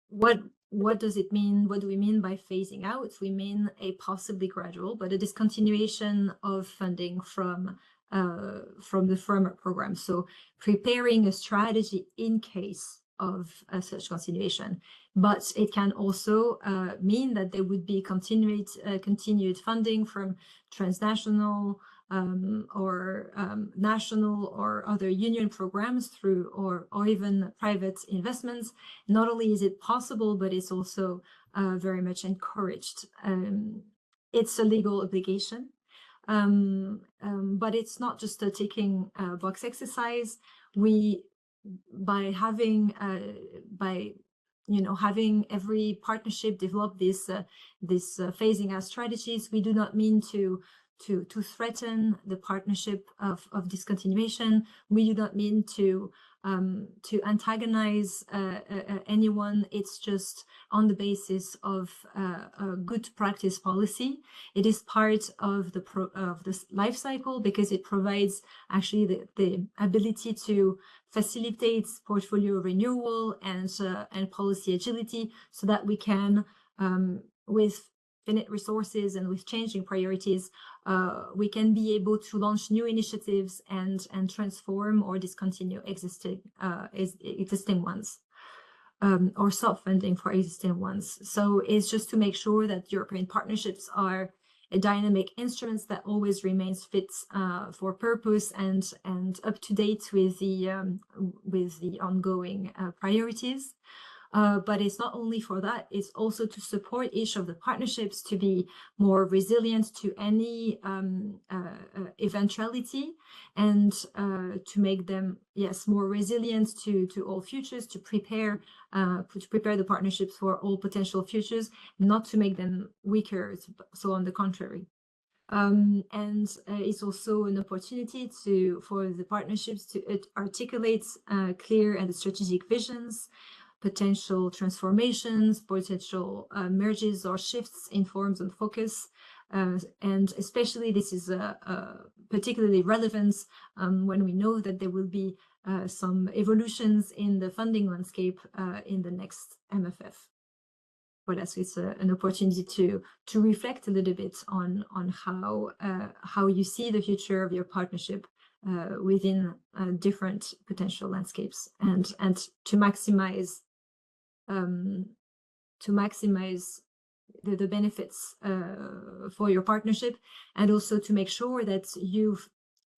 what does it mean? What do we mean by phasing out? We mean a possibly gradual, but a discontinuation of funding from the framework program. So preparing a strategy in case of such continuation. But it can also mean that there would be continued funding from transnational or national or other union programs through or even private investments. Not only is it possible, but it's also very much encouraged. It's a legal obligation, but it's not just a ticking box exercise. By having having every partnership develop this phasing out strategies, we do not mean to threaten the partnership of discontinuation. We do not mean to antagonize anyone. It's just on the basis of a good practice policy. It is part of the life cycle because it provides actually the ability to facilitate portfolio renewal and policy agility, so that we can, with finite resources and with changing priorities, we can be able to launch new initiatives and transform or discontinue existing ones, or stop funding for existing ones. So it's just to make sure that European partnerships are a dynamic instruments that always remains fit for purpose and up to date with the ongoing priorities. But it's not only for that, it's also to support each of the partnerships to be more resilient to any eventuality, and to make them, yes, more resilient to all futures, to prepare the partnerships for all potential futures, not to make them weaker, so on the contrary. And it's also an opportunity for the partnerships to articulate clear and strategic visions, potential transformations, potential merges or shifts in forms and focus. And especially this is particularly relevant when we know that there will be some evolutions in the funding landscape in the next MFF. But that's it's an opportunity to reflect a little bit on how you see the future of your partnership within different potential landscapes, and to maximize the benefits for your partnership, and also to make sure that you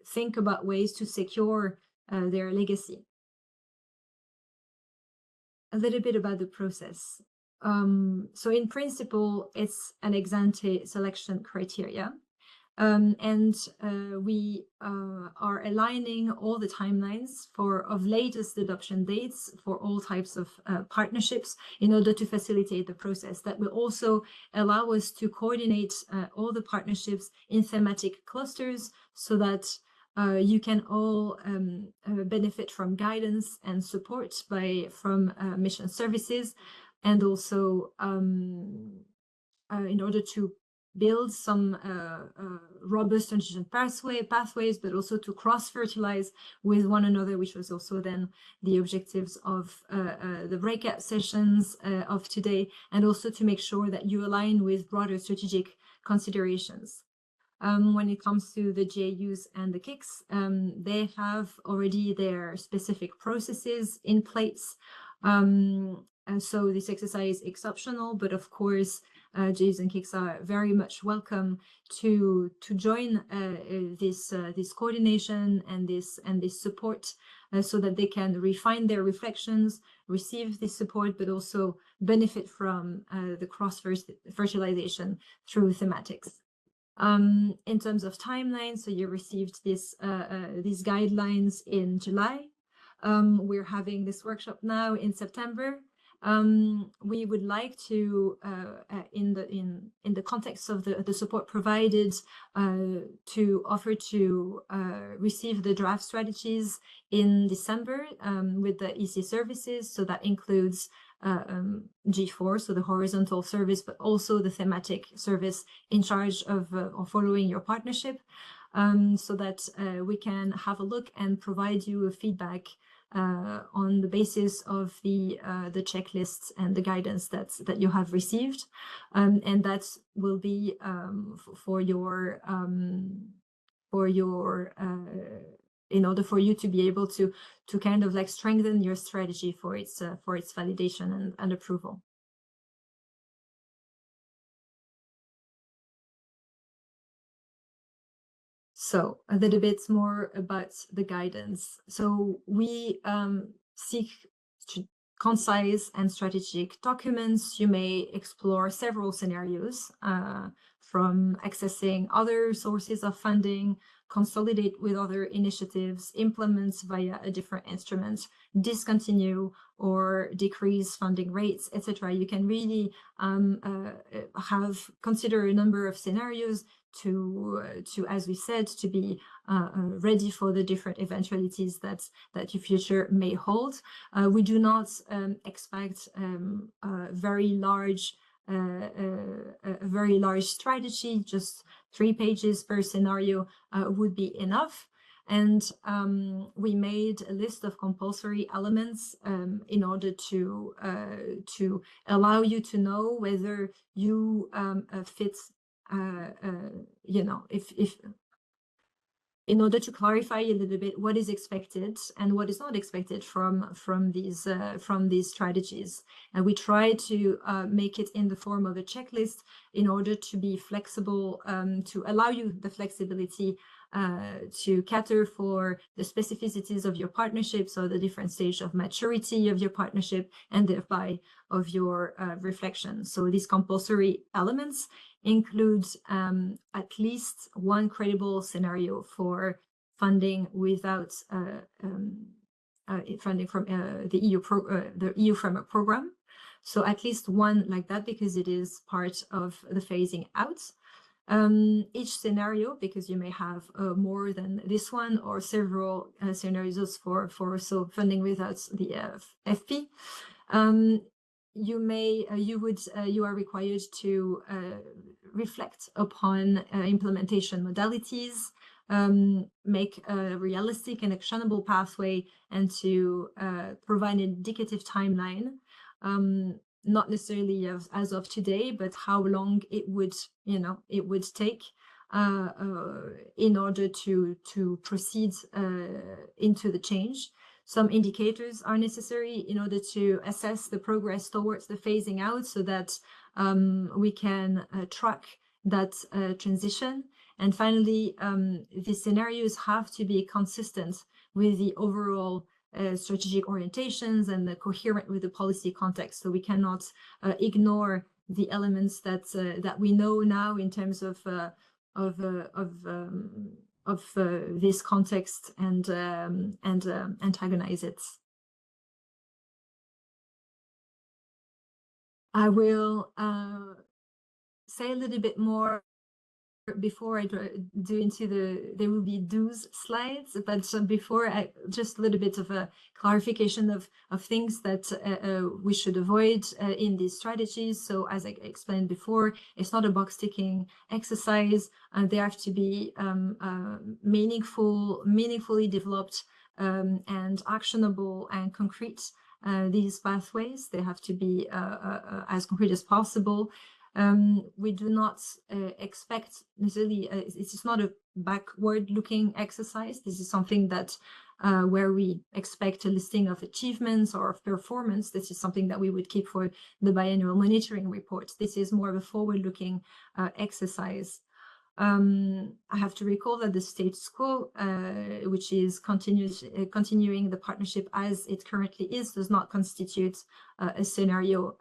think about ways to secure their legacy. A little bit about the process. So in principle, it's an ex-ante selection criteria. And we are aligning all the timelines of latest adoption dates for all types of partnerships in order to facilitate the process. That will also allow us to coordinate all the partnerships in thematic clusters, so that you can all benefit from guidance and support from mission services, and also in order to build some robust transition pathways, but also to cross-fertilize with one another, which was also then the objectives of the breakout sessions of today, and also to make sure that you align with broader strategic considerations. When it comes to the JUs and the KICs, they have already their specific processes in place. And so this exercise is exceptional, but of course, JUs and KICs are very much welcome to join this coordination and this support, so that they can refine their reflections, receive this support, but also benefit from the cross-fertilization through thematics. In terms of timeline, so you received these guidelines in July. We're having this workshop now in September. We would like to, in the context of the support provided, to offer to receive the draft strategies in December with the EC services. So that includes G4, so the horizontal service, but also the thematic service in charge of following your partnership, so that we can have a look and provide you a feedback on the basis of the checklists and the guidance that you have received, and that will be for your in order for you to be able to kind of like strengthen your strategy for its validation and approval. So a little bit more about the guidance. So we seek concise and strategic documents. You may explore several scenarios, from accessing other sources of funding, consolidate with other initiatives, implement via a different instrument, discontinue or decrease funding rates, etc. You can really consider a number of scenarios to as we said, to be ready for the different eventualities that your future may hold. We do not expect a very large strategy. Just 3 pages per scenario would be enough. And we made a list of compulsory elements in order to allow you to know whether you fit, you know, if in order to clarify a little bit what is expected and what is not expected from these strategies. And we try to make it in the form of a checklist in order to be flexible, to allow you the flexibility to cater for the specificities of your partnership, so the different stage of maturity of your partnership and thereby of your reflection. So these compulsory elements includes at least one credible scenario for funding without funding from the EU framework program. So at least one like that, because it is part of the phasing out. Each scenario, because you may have more than this one or several scenarios for funding without the FP. You are required to reflect upon implementation modalities, make a realistic and actionable pathway, and to provide an indicative timeline, not necessarily as of today, but how long it would take in order to proceed into the change. Some indicators are necessary in order to assess the progress towards the phasing out, so that we can track that transition. And finally, the scenarios have to be consistent with the overall strategic orientations and coherent with the policy context. So we cannot ignore the elements that we know now in terms of this context and antagonize it. I will say a little bit more before I do into there will be do's slides, but before just a little bit of a clarification of things that we should avoid in these strategies. So as I explained before, it's not a box ticking exercise. They have to be meaningfully developed and actionable and concrete. These pathways, they have to be as concrete as possible. We do not expect necessarily, it's not a backward-looking exercise. This is something that where we expect a listing of achievements or of performance. This is something that we would keep for the biannual monitoring report. This is more of a forward-looking exercise. I have to recall that the status quo, which is continuing the partnership as it currently is, does not constitute a scenario,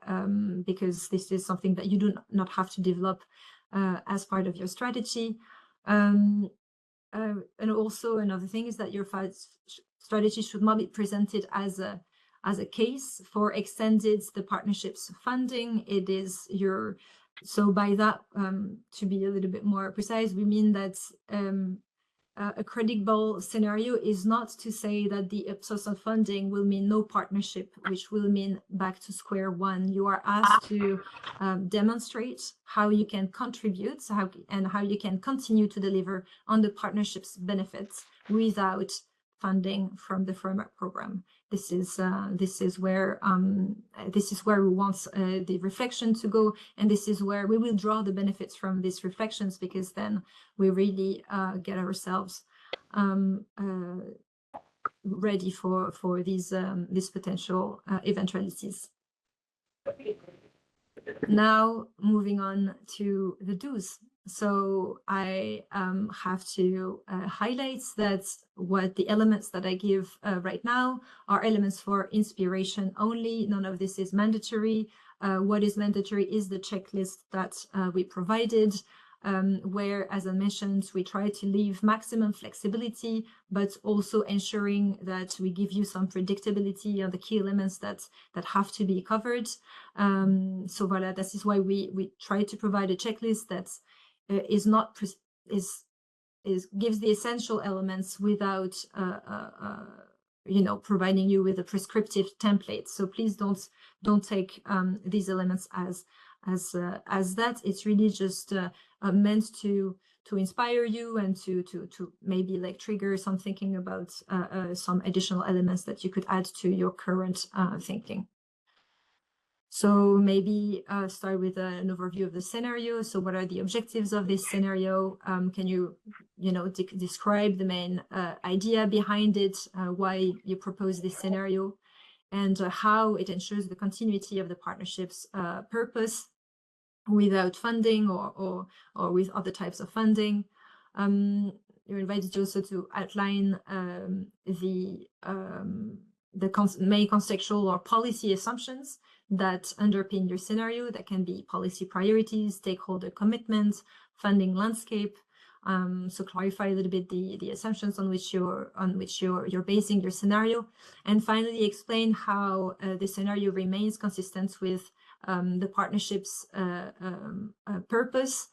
because this is something that you do not have to develop as part of your strategy. And also another thing is that your strategy should not be presented as a case for extended the partnership's funding. It is your So by that, to be a little bit more precise, we mean that a credible scenario is not to say that the absence of funding will mean no partnership, which will mean back to square one. You are asked to demonstrate how you can contribute and how you can continue to deliver on the partnership's benefits without funding from the framework program. this is where we want the reflection to go, and this is where we will draw the benefits from these reflections, because then we really get ourselves ready for these potential eventualities. Now, moving on to the do's. So I have to highlight that what the elements that I give right now are elements for inspiration only. None of this is mandatory. What is mandatory is the checklist that we provided, where, as I mentioned, we try to leave maximum flexibility, but also ensuring that we give you some predictability on the key elements that have to be covered. So voilà, this is why we try to provide a checklist that gives the essential elements without providing you with a prescriptive template. So please don't take these elements as that. It's really just meant to inspire you and to maybe like trigger some thinking about some additional elements that you could add to your current thinking. So maybe start with an overview of the scenario. So what are the objectives of this scenario? Can you describe the main idea behind it, why you propose this scenario, and how it ensures the continuity of the partnership's purpose without funding or with other types of funding. You're invited also to outline the main conceptual or policy assumptions that underpin your scenario. That can be policy priorities, stakeholder commitments, funding landscape. So clarify a little bit the assumptions on which you're basing your scenario, and finally explain how the scenario remains consistent with the partnership's purpose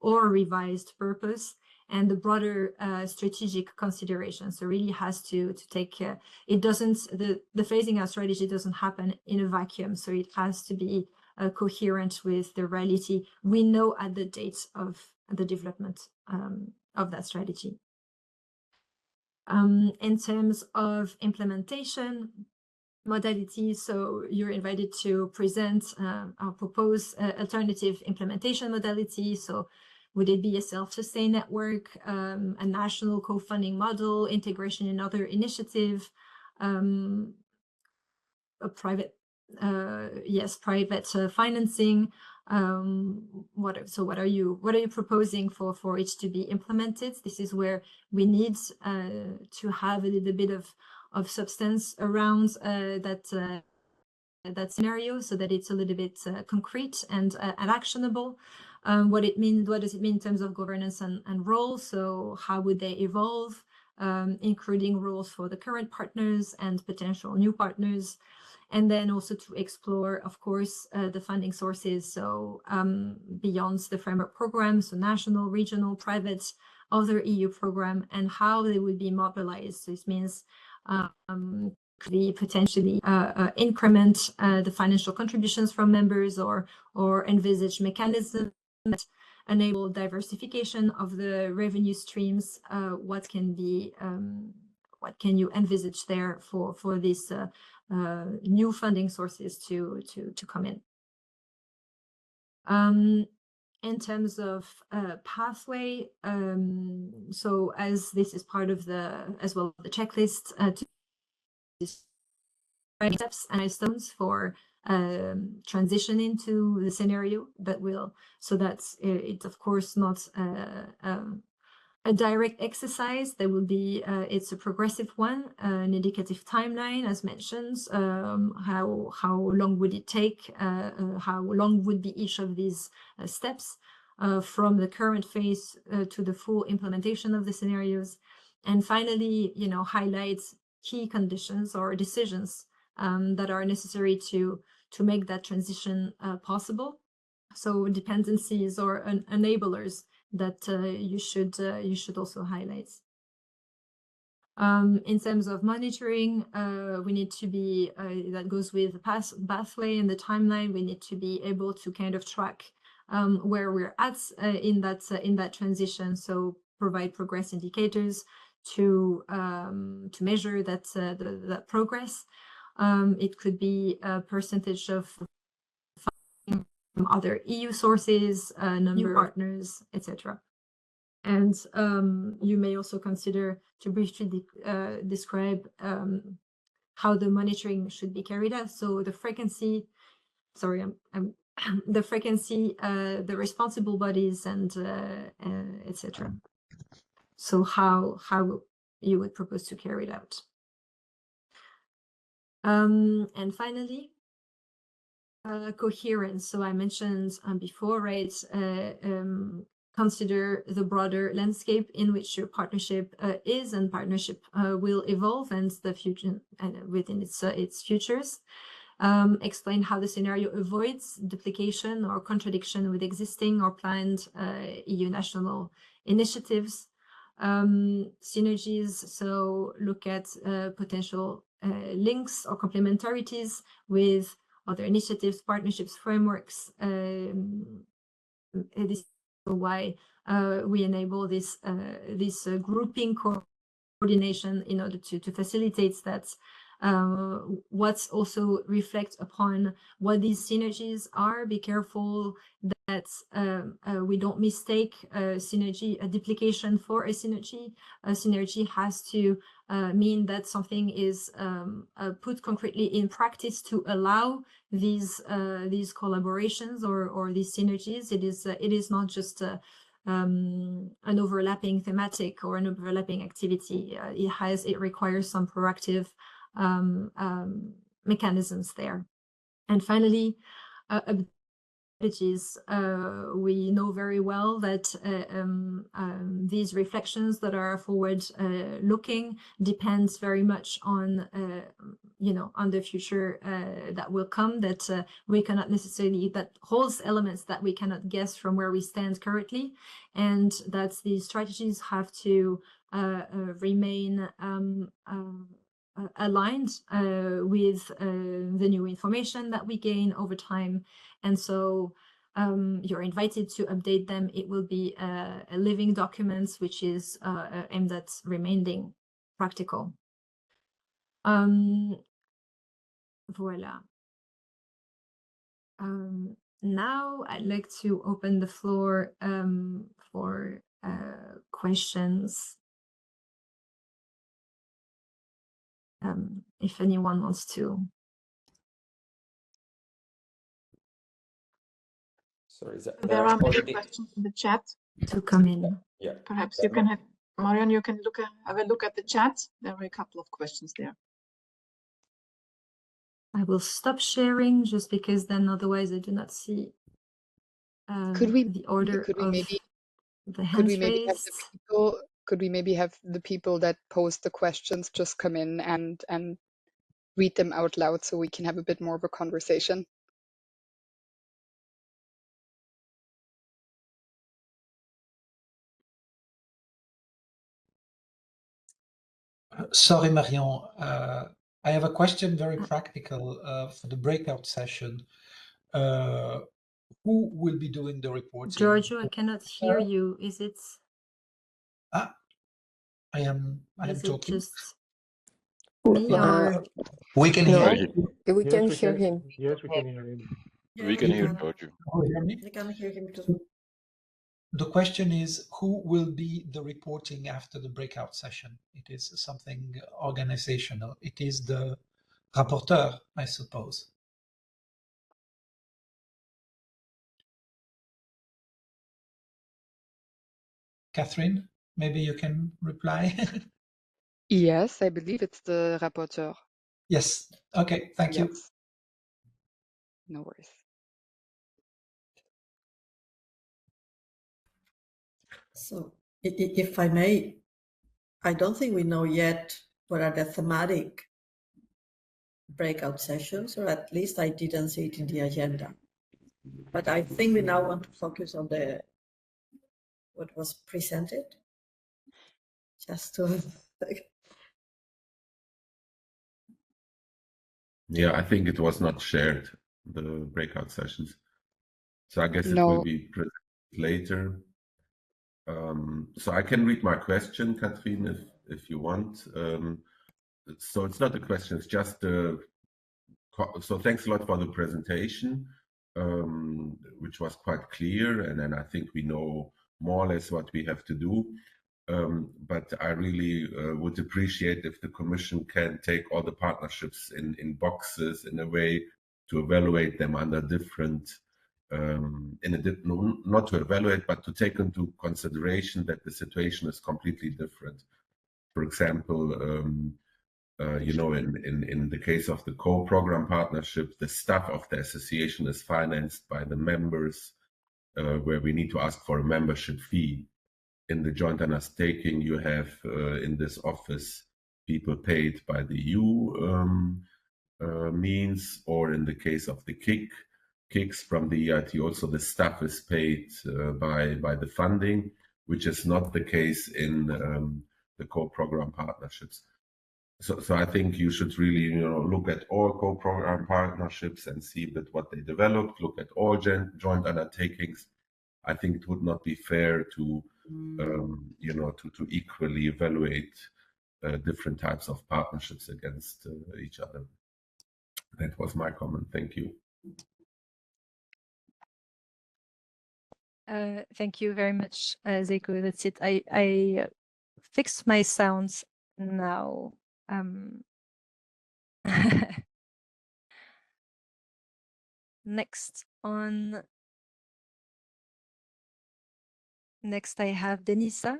or revised purpose, and the broader strategic considerations. So really has to take care. It doesn't, the phasing out strategy doesn't happen in a vacuum. So it has to be coherent with the reality we know at the date of the development of that strategy. In terms of implementation modalities, so you're invited to present or propose alternative implementation modality. So would it be a self-sustained network, a national co-funding model, integration in other initiative, a private, private financing? What are you proposing for it to be implemented? This is where we need to have a little bit of substance around that scenario, so that it's a little bit concrete and actionable. What does it mean in terms of governance and roles? So how would they evolve, including roles for the current partners and potential new partners? And then also to explore, of course, the funding sources. So beyond the framework program, so national, regional, private, other EU program, and how they would be mobilized. So this means we potentially increment the financial contributions from members, or envisage mechanisms that enable diversification of the revenue streams. What can you envisage there for these new funding sources to come in? In terms of pathway, so as this is part of the checklist, steps and milestones for transition into the scenario, but it's of course not a direct exercise. There will be it's a progressive one, an indicative timeline as mentioned. How long would it take? How long would be each of these steps from the current phase to the full implementation of the scenarios? And finally, highlight key conditions or decisions that are necessary to make that transition possible. So dependencies or enablers that you should also highlight. In terms of monitoring, we need to be, that goes with the pathway and the timeline. We need to be able to kind of track where we're at in that transition. So provide progress indicators to measure that progress. It could be a percentage of funding from other EU sources, number of partners, etc. And you may also consider to briefly describe how the monitoring should be carried out. So the frequency, sorry, the frequency, the responsible bodies, and etc. So how you would propose to carry it out. And finally, coherence. So I mentioned before, right? Consider the broader landscape in which your partnership is, and partnership will evolve, and the future within its futures. Explain how the scenario avoids duplication or contradiction with existing or planned EU national initiatives. Synergies, so look at potential links or complementarities with other initiatives, partnerships, frameworks. This is why we enable this grouping coordination in order to facilitate that. What's also reflect upon what these synergies are. Be careful that we don't mistake a synergy, a duplication for a synergy. A synergy has to mean that something is put concretely in practice to allow these collaborations or these synergies. It is not just an overlapping thematic or an overlapping activity. It requires some proactive mechanisms there. And finally, we know very well that these reflections that are forward looking depends very much on on the future that will come, that we cannot necessarily, that holds elements that we cannot guess from where we stand currently, and that these strategies have to remain aligned with the new information that we gain over time. And so you're invited to update them. It will be a living document, which is aimed at remaining practical. Voila. Now I'd like to open the floor for questions. If anyone wants to. Sorry, there are many questions in the chat. To come in. Yeah. Perhaps you can have, Marion, you can have a look at the chat. There are a couple of questions there. I will stop sharing just because then otherwise I do not see the order of the hands raised. Could we maybe have the people that post the questions just come in and read them out loud so we can have a bit more of a conversation? Sorry, Marion. I have a question, very practical, for the breakout session. Who will be doing the reporting? Giorgio, I cannot hear you. Is it? I am talking. Just me or? We can hear you. We can hear him. Yes, we can hear him. Yeah, we can hear Giorgio. We can hear him too. The question is, who will be the reporting after the breakout session? It is something organizational. It is the rapporteur, I suppose. Catherine, maybe you can reply. Yes, I believe it's the rapporteur. Yes. Okay. Thank you. No worries. So, if I may, I don't think we know yet what are the thematic breakout sessions, or at least I didn't see it in the agenda. But I think we now want to focus on what was presented. Just to... Yeah, I think it was not shared, the breakout sessions. So I guess it will be presented later. So I can read my question, Catherine, if you want. So it's not a question, it's just so thanks a lot for the presentation, which was quite clear, and then I think we know more or less what we have to do. But I really would appreciate if the Commission can take all the partnerships in boxes in a way to evaluate them under different, not to evaluate, but to take into consideration that the situation is completely different. For example, you know, in the case of the co-program partnership, the staff of the association is financed by the members, where we need to ask for a membership fee. In the joint undertaking, you have in this office people paid by the EU means, or in the case of the kicks from the EIT, also the staff is paid by the funding, which is not the case in the co-program partnerships. So I think you should really, you know, look at all co-program partnerships and see that what they developed, look at all joint undertakings. I think it would not be fair to, you know, to equally evaluate different types of partnerships against each other. That was my comment. Thank you. Thank you very much, Zeiko. That's it. I fixed my sounds now. Next I have Denisa.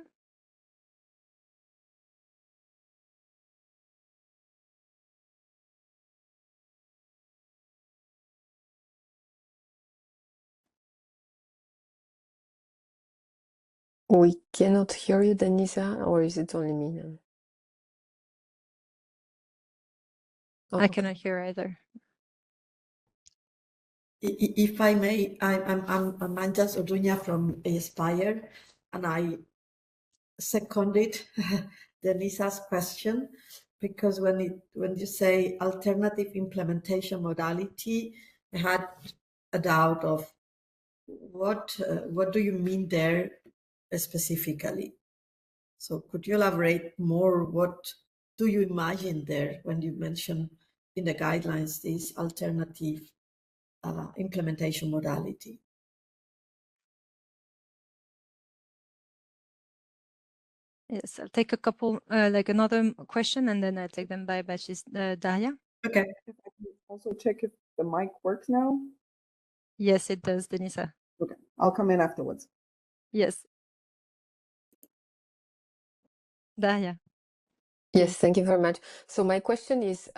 We cannot hear you, Denisa, or is it only me now? Oh, I cannot hear either. If I may, I'm Amanda Odunya from Aspire, and I seconded Denisa's question, because when you say alternative implementation modality, I had a doubt of what do you mean there specifically? So could you elaborate more? What do you imagine there when you mention in the guidelines this alternative implementation modality? Yes, I'll take a couple, like another question, and then I'll take them by batches. Daria? Okay. If I can also check if the mic works now. Yes, it does, Denisa. Okay, I'll come in afterwards. Yes. Daria. yes, thank you very much. So my question is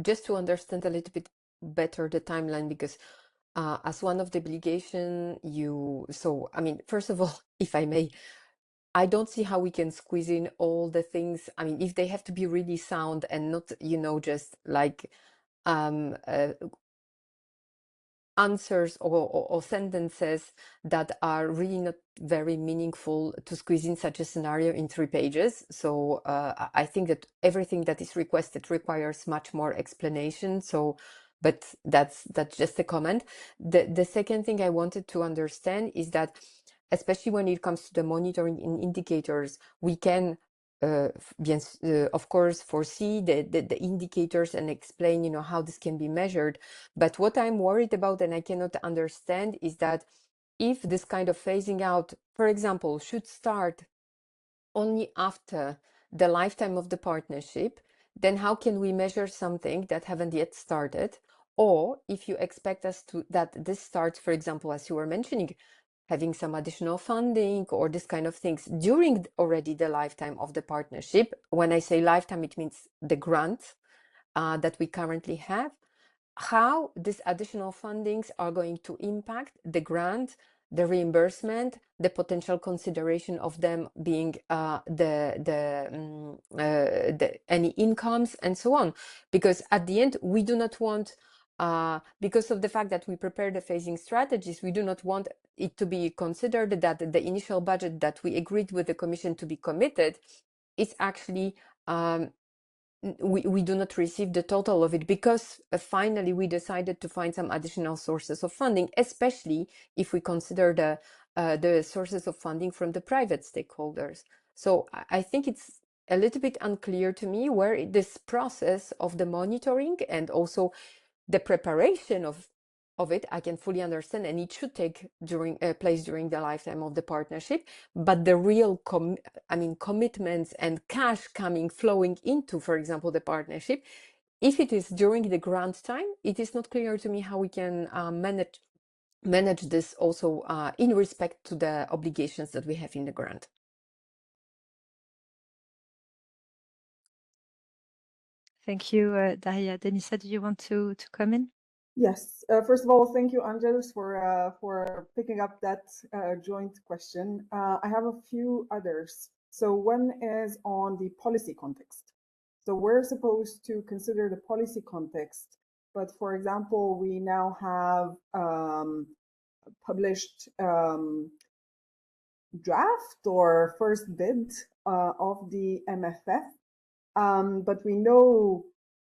just to understand a little bit better the timeline, because as one of the obligation, I mean, first of all, if I may, I don't see how we can squeeze in all the things. I mean, if they have to be really sound and not, you know, just like answers or sentences that are really not very meaningful, to squeeze in such a scenario in 3 pages. So I think that everything that is requested requires much more explanation. So, but that's just a comment. The second thing I wanted to understand is that, especially when it comes to the monitoring in indicators, we can of course foresee the indicators and explain, you know, how this can be measured. But what I'm worried about and I cannot understand is that if this kind of phasing out, for example, should start only after the lifetime of the partnership, then how can we measure something that haven't yet started? Or if you expect us to, that this starts, for example, as you were mentioning, having some additional funding or this kind of things during already the lifetime of the partnership. When I say lifetime, it means the grant that we currently have. How these additional fundings are going to impact the grant, the reimbursement, the potential consideration of them being any incomes and so on. Because at the end, we do not want, because of the fact that we prepare the phasing strategies, we do not want it to be considered that the initial budget that we agreed with the Commission to be committed is actually we do not receive the total of it, because finally we decided to find some additional sources of funding, especially if we consider the sources of funding from the private stakeholders. So I think it's a little bit unclear to me where this process of the monitoring and also the preparation of it, I can fully understand, and it should take place during the lifetime of the partnership. But the real commitments and cash flowing into, for example, the partnership, if it is during the grant time, it is not clear to me how we can manage this also in respect to the obligations that we have in the grant. Thank you, Daria. Denisa, do you want to come in? Yes. First of all, thank you, Angelus, for picking up that joint question. I have a few others. So one is on the policy context. So we're supposed to consider the policy context, but for example, we now have published draft or first bid of the MFF. But we know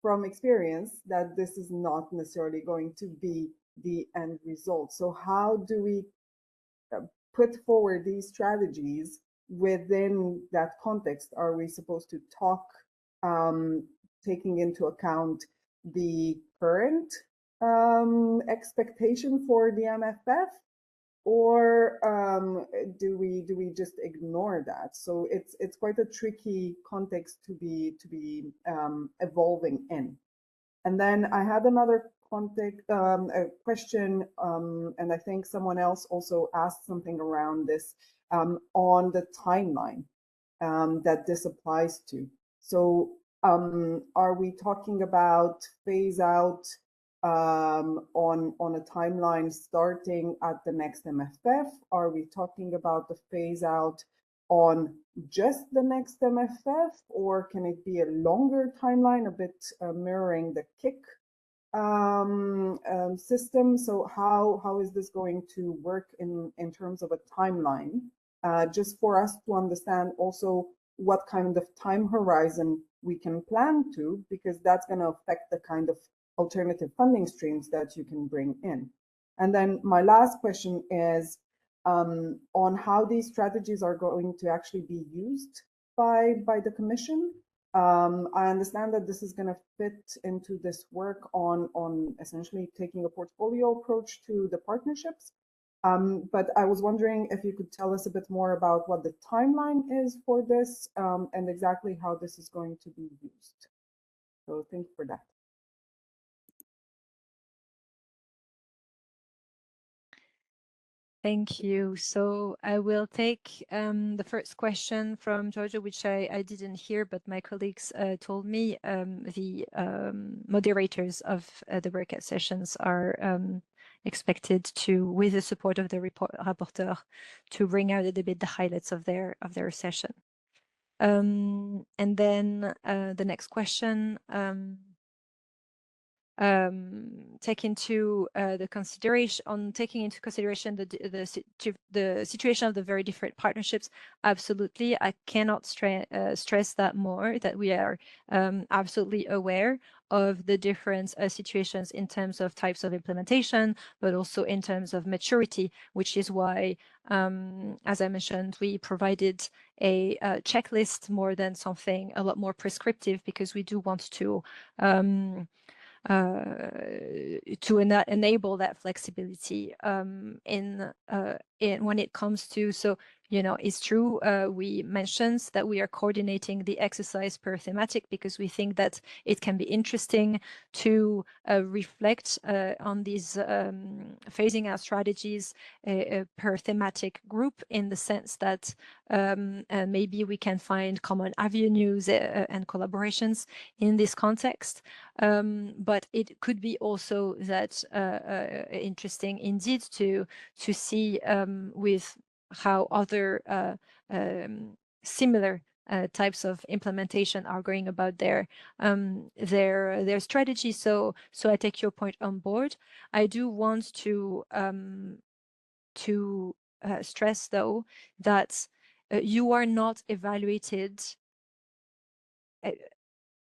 from experience that this is not necessarily going to be the end result. So how do we put forward these strategies within that context? Are we supposed to talk, taking into account the current expectation for the MFF? Or do we just ignore that? So it's quite a tricky context to be evolving in. And then I had another a question, and I think someone else also asked something around this on the timeline that this applies to. So are we talking about phase out on a timeline starting at the next MFF? Are we talking about the phase out on just the next MFF, or can it be a longer timeline, a bit mirroring the KIC system? So how is this going to work in terms of a timeline? Just for us to understand also what kind of time horizon we can plan to, because that's going to affect the kind of alternative funding streams that you can bring in. And then my last question is on how these strategies are going to actually be used by the Commission. I understand that this is going to fit into this work on essentially taking a portfolio approach to the partnerships. But I was wondering if you could tell us a bit more about what the timeline is for this and exactly how this is going to be used. So thank you for that. Thank you. So I will take the first question from Giorgio, which I didn't hear, but my colleagues told me the moderators of the breakout sessions are expected to, with the support of the rapporteur, to bring out a little bit the highlights of their session. And then the next question. Taking into consideration the situation of the very different partnerships, absolutely. I cannot stress that more, that we are absolutely aware of the different situations in terms of types of implementation, but also in terms of maturity, which is why, as I mentioned, we provided a checklist more than something a lot more prescriptive, because we do want to enable that flexibility in when it comes to, so it's true, we mentioned that we are coordinating the exercise per thematic, because we think that it can be interesting to reflect on these phasing out strategies per thematic group, in the sense that maybe we can find common avenues and collaborations in this context. But it could be also that interesting indeed to see with how other similar types of implementation are going about their strategy. So I take your point on board. I do want to stress, though, that you are not evaluated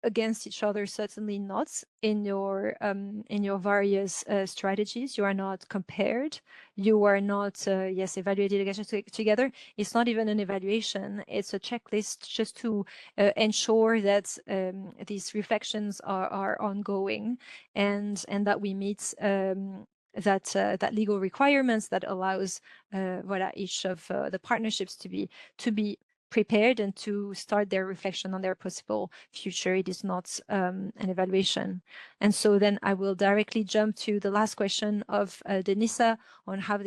against each other, certainly not. In your various strategies, you are not compared. You are not evaluated against together. It's not even an evaluation. It's a checklist just to ensure that these reflections are ongoing, and that we meet that legal requirements that allows each of the partnerships to be prepared and to start their reflection on their possible future. It is not an evaluation. And so then I will directly jump to the last question of Denisa on how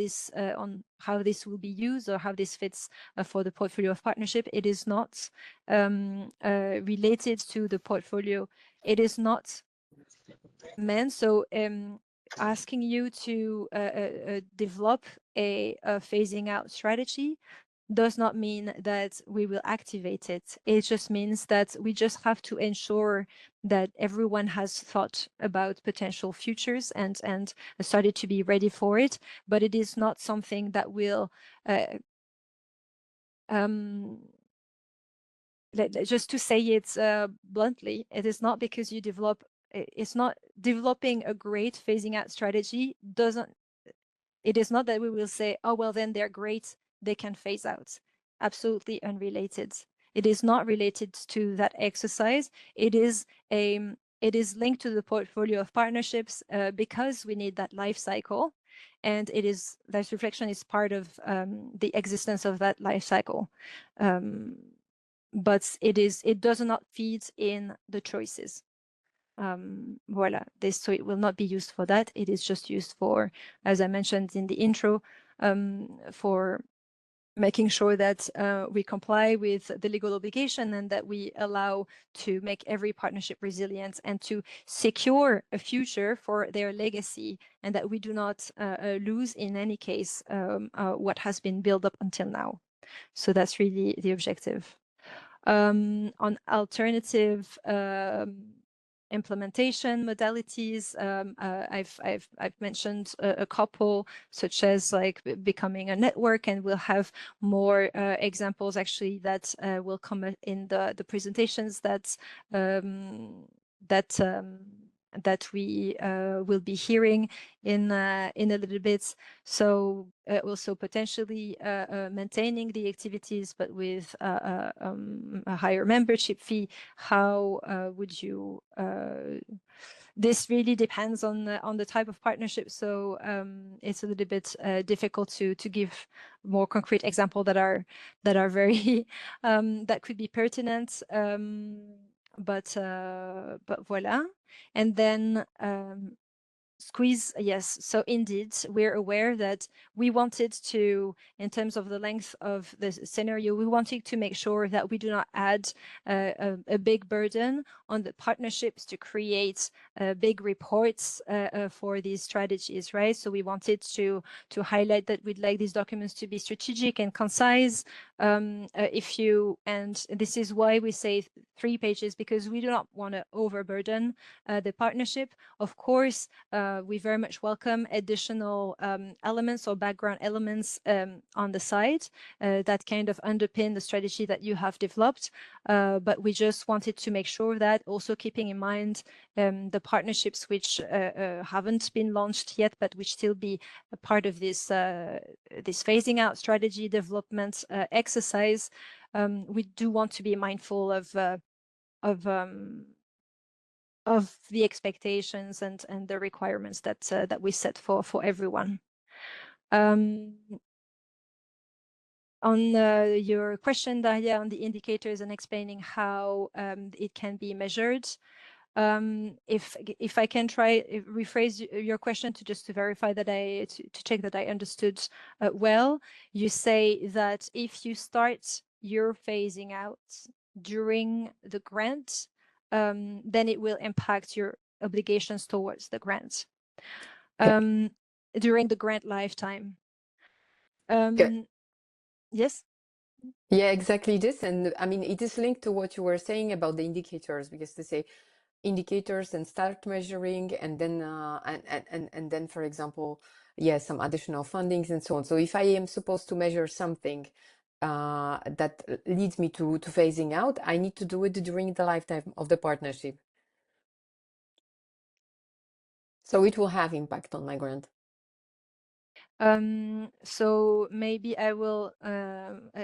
this will be used, or how this fits for the portfolio of partnership. It is not related to the portfolio. It is not meant. So asking you to develop a phasing out strategy does not mean that we will activate it. It just means that we just have to ensure that everyone has thought about potential futures and started to be ready for it. But it is not something that will just to say it bluntly, it is not because you develop. It's not developing a great phasing out strategy doesn't. It is not that we will say, oh, well, then they're great, they can phase out. Absolutely unrelated. It is not related to that exercise. It is linked to the portfolio of partnerships because we need that life cycle. And that reflection is part of the existence of that life cycle. But it does not feed in the choices. So it will not be used for that. It is just used for, as I mentioned in the intro, for making sure that we comply with the legal obligation and that we allow to make every partnership resilient and to secure a future for their legacy, and that we do not lose in any case what has been built up until now. So that's really the objective. On alternative implementation modalities, I've mentioned a couple, such as like becoming a network, and we'll have more examples actually that will come in the presentations that we will be hearing in a little bit. So also potentially maintaining the activities, but with a higher membership fee. How would you? This really depends on the type of partnership. So it's a little bit difficult to give more concrete examples that are very that could be pertinent. But voila. And then squeeze, yes. So indeed, we're aware that we wanted to, in terms of the length of the scenario, we wanted to make sure that we do not add a big burden on the partnerships to create big reports for these strategies, right? So we wanted to highlight that we'd like these documents to be strategic and concise. And this is why we say 3 pages, because we do not want to overburden the partnership. Of course, we very much welcome additional elements or background elements on the side that kind of underpin the strategy that you have developed. But we just wanted to make sure that, also keeping in mind the partnerships which haven't been launched yet, but which still be a part of this phasing out strategy development exercise, we do want to be mindful of the expectations and the requirements that we set for everyone. On your question, Daria, on the indicators and explaining how it can be measured, if I can rephrase your question to verify that to check that I understood well, you say that if you start your phasing out during the grant, then it will impact your obligations towards the grant during the grant lifetime. Yes? Yeah, exactly this. And I mean, it is linked to what you were saying about the indicators, because they say indicators and start measuring, and then and then, for example, some additional fundings and so on. So if I am supposed to measure something that leads me to phasing out, I need to do it during the lifetime of the partnership. So it will have impact on my grant. So maybe I will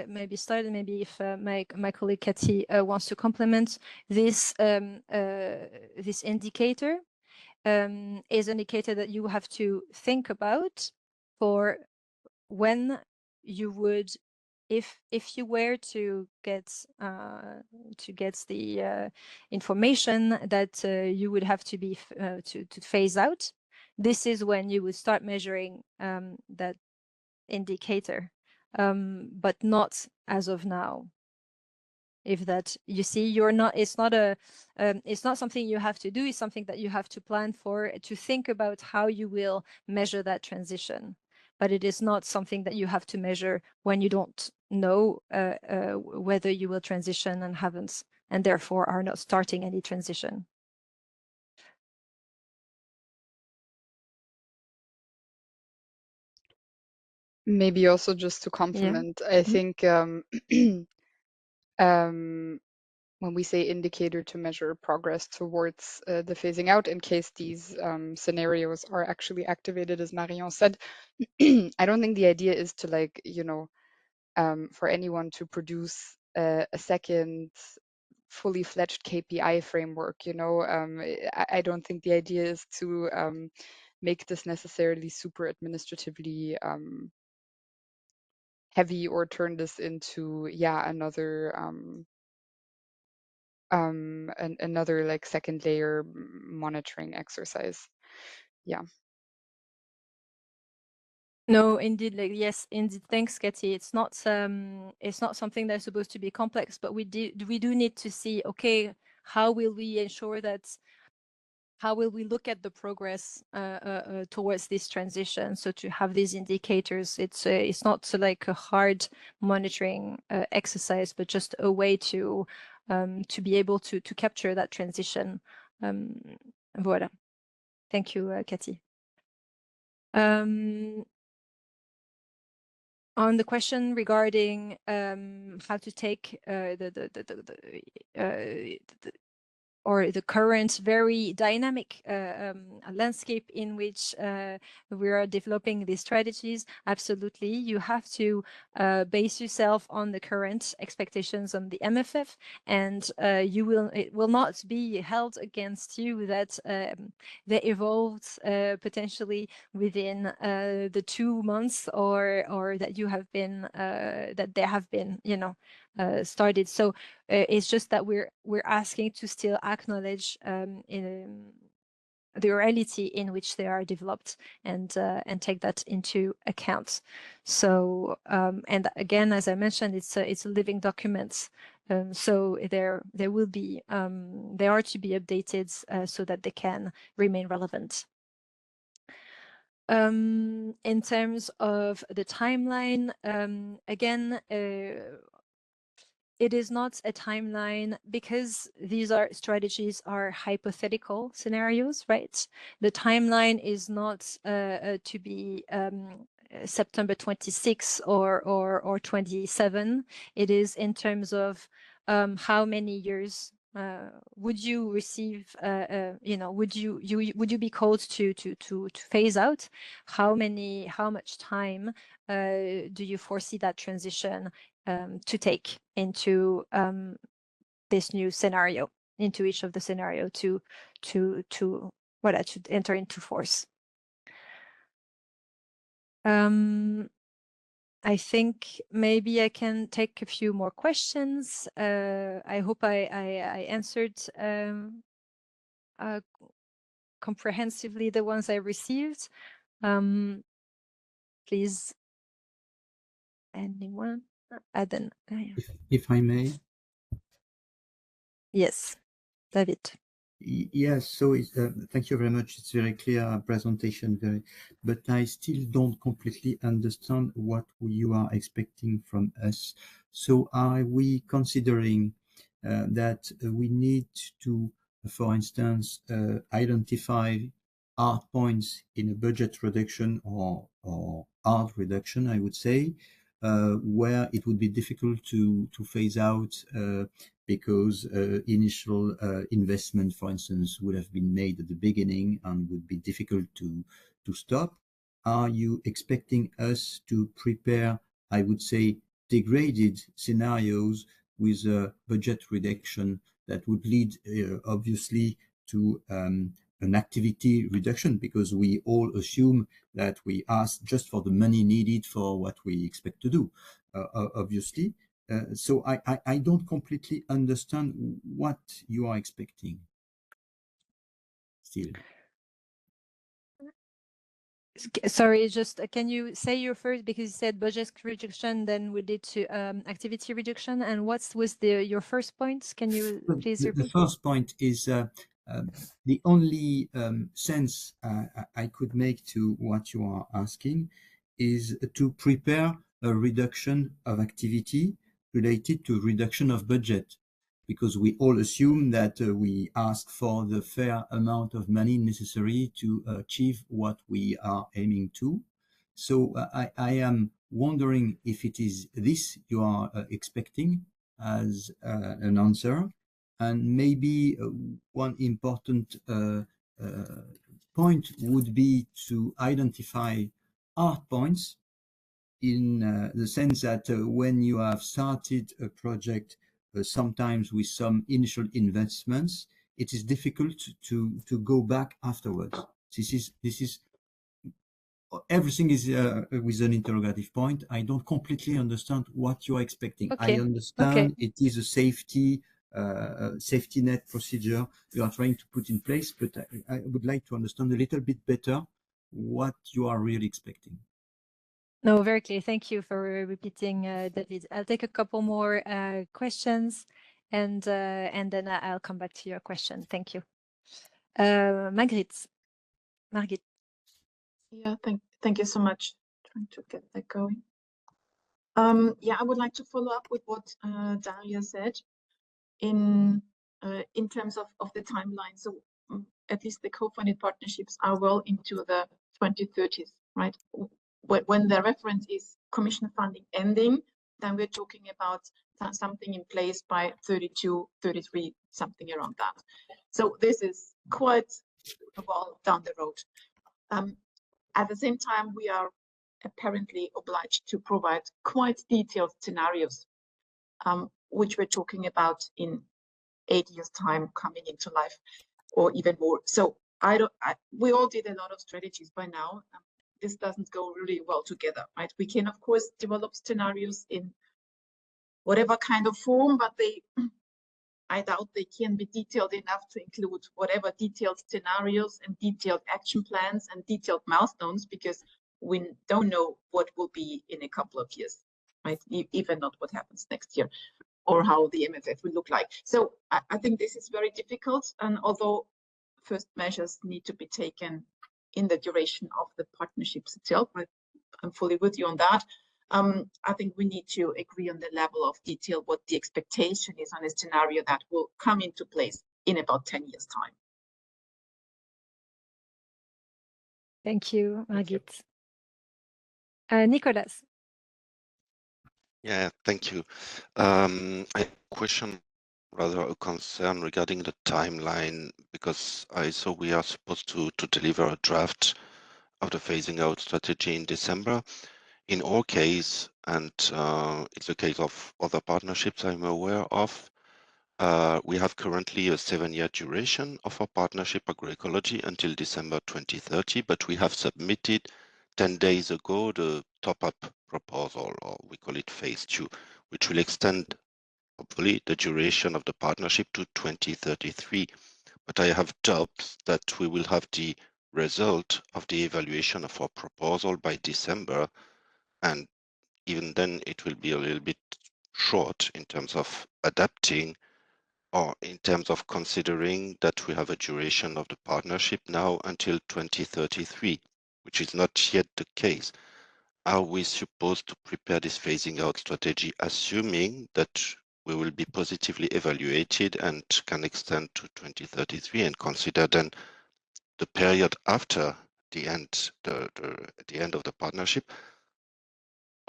maybe start, and maybe if my colleague Cathy wants to complement this. This indicator is an indicator that you have to think about for when you would, if you were to get the information that you would have to be to phase out. This is when you would start measuring that indicator, but not as of now. If that, you see, you're not, it's not something you have to do, it's something that you have to plan for, to think about how you will measure that transition. But it is not something that you have to measure when you don't know whether you will transition and haven't, and therefore are not starting any transition. Maybe also just to complement, I think when we say indicator to measure progress towards the phasing out, in case these scenarios are actually activated, as Marion said, I don't think the idea is to, like, you know, for anyone to produce a second fully fledged KPI framework, you know. I don't think the idea is to make this necessarily super administratively heavy, or turn this into another another like second layer monitoring exercise. No, indeed, like, yes, indeed. Thanks, Katie. It's not something that's supposed to be complex, but we do need to see, okay, how will we ensure that, how will we look at the progress towards this transition? So to have these indicators, it's not like a hard monitoring exercise, but just a way to be able to capture that transition. Voilà. Thank you, Katie. On the question regarding how to take the current very dynamic landscape in which we are developing these strategies, absolutely, you have to base yourself on the current expectations on the MFF, and it will not be held against you that they evolved potentially within the 2 months or that you have been that they have been, you know, started. So it's just that we're asking to still acknowledge in the reality in which they are developed, and take that into account. So and again, as I mentioned, it's a living document. So there will be they are to be updated so that they can remain relevant. In terms of the timeline, again, it is not a timeline because these strategies are hypothetical scenarios, right? The timeline is not to be September 26 or 27. It is in terms of how many years would you receive, you know, would you be called to phase out? How much time do you foresee that transition to take into this new scenario, into each of the scenario to enter into force? I think maybe I can take a few more questions. I hope I answered comprehensively the ones I received. Please, anyone? Aden. If I may. Yes, David. Yes, so thank you very much. It's very clear presentation, but I still don't completely understand what you are expecting from us. So are we considering that we need to, for instance, identify hard points in a budget reduction or hard reduction, I would say, where it would be difficult to phase out because initial investment, for instance, would have been made at the beginning and would be difficult to stop? Are you expecting us to prepare, I would say, degraded scenarios with a budget reduction that would lead, obviously, to an activity reduction, because we all assume that we ask just for the money needed for what we expect to do, obviously. So I don't completely understand what you are expecting still. Sorry, just can you say your first, because you said budget reduction, then we did to activity reduction, and what was your first point? Can you please repeat? The first point is the only sense I could make to what you are asking is to prepare a reduction of activity related to reduction of budget, because we all assume that we ask for the fair amount of money necessary to achieve what we are aiming to. So I am wondering if it is this you are expecting as an answer. And maybe one important point would be to identify hard points, in the sense that when you have started a project, sometimes with some initial investments, it is difficult to go back afterwards. This is everything is with an interrogative point. I don't completely understand what you are expecting. Okay. I understand it is a safety net procedure you are trying to put in place, but I would like to understand a little bit better what you are really expecting. No, very clear. Thank you for repeating, David. I'll take a couple more questions, and then I'll come back to your question. Thank you. Margit. Yeah, thank you so much. Trying to get that going. Yeah, I would like to follow up with what Daria said in terms of the timeline. So at least the co-funded partnerships are well into the 2030s, right? When the reference is commission funding ending, then we're talking about something in place by 32, 33, something around that. So this is quite well down the road. At the same time, we are apparently obliged to provide quite detailed scenarios, which we're talking about in 8 years' time coming into life, or even more. So we all did a lot of strategies by now. This doesn't go really well together, right? We can, of course, develop scenarios in whatever kind of form, but I doubt they can be detailed enough to include whatever detailed scenarios and detailed action plans and detailed milestones, because we don't know what will be in a couple of years, right? Even not what happens next year, or how the MFF will look like. So I think this is very difficult, and although first measures need to be taken in the duration of the partnerships itself, I'm fully with you on that. I think we need to agree on the level of detail, what the expectation is on a scenario that will come into place in about 10 years' time. Thank you, Margit. Nicolas. Yeah, thank you. I have a question, rather a concern regarding the timeline, because I saw we are supposed to deliver a draft of the phasing out strategy in December. In our case, and it's a case of other partnerships I'm aware of, we have currently a 7-year duration of our partnership agroecology until December 2030, but we have submitted 10 days ago the top-up proposal, or we call it phase 2, which will extend, hopefully, the duration of the partnership to 2033. But I have doubts that we will have the result of the evaluation of our proposal by December, and even then it will be a little bit short in terms of adapting, or in terms of considering that we have a duration of the partnership now until 2033, which is not yet the case. Are we supposed to prepare this phasing out strategy assuming that we will be positively evaluated and can extend to 2033 and consider then the period after the end, the end of the partnership?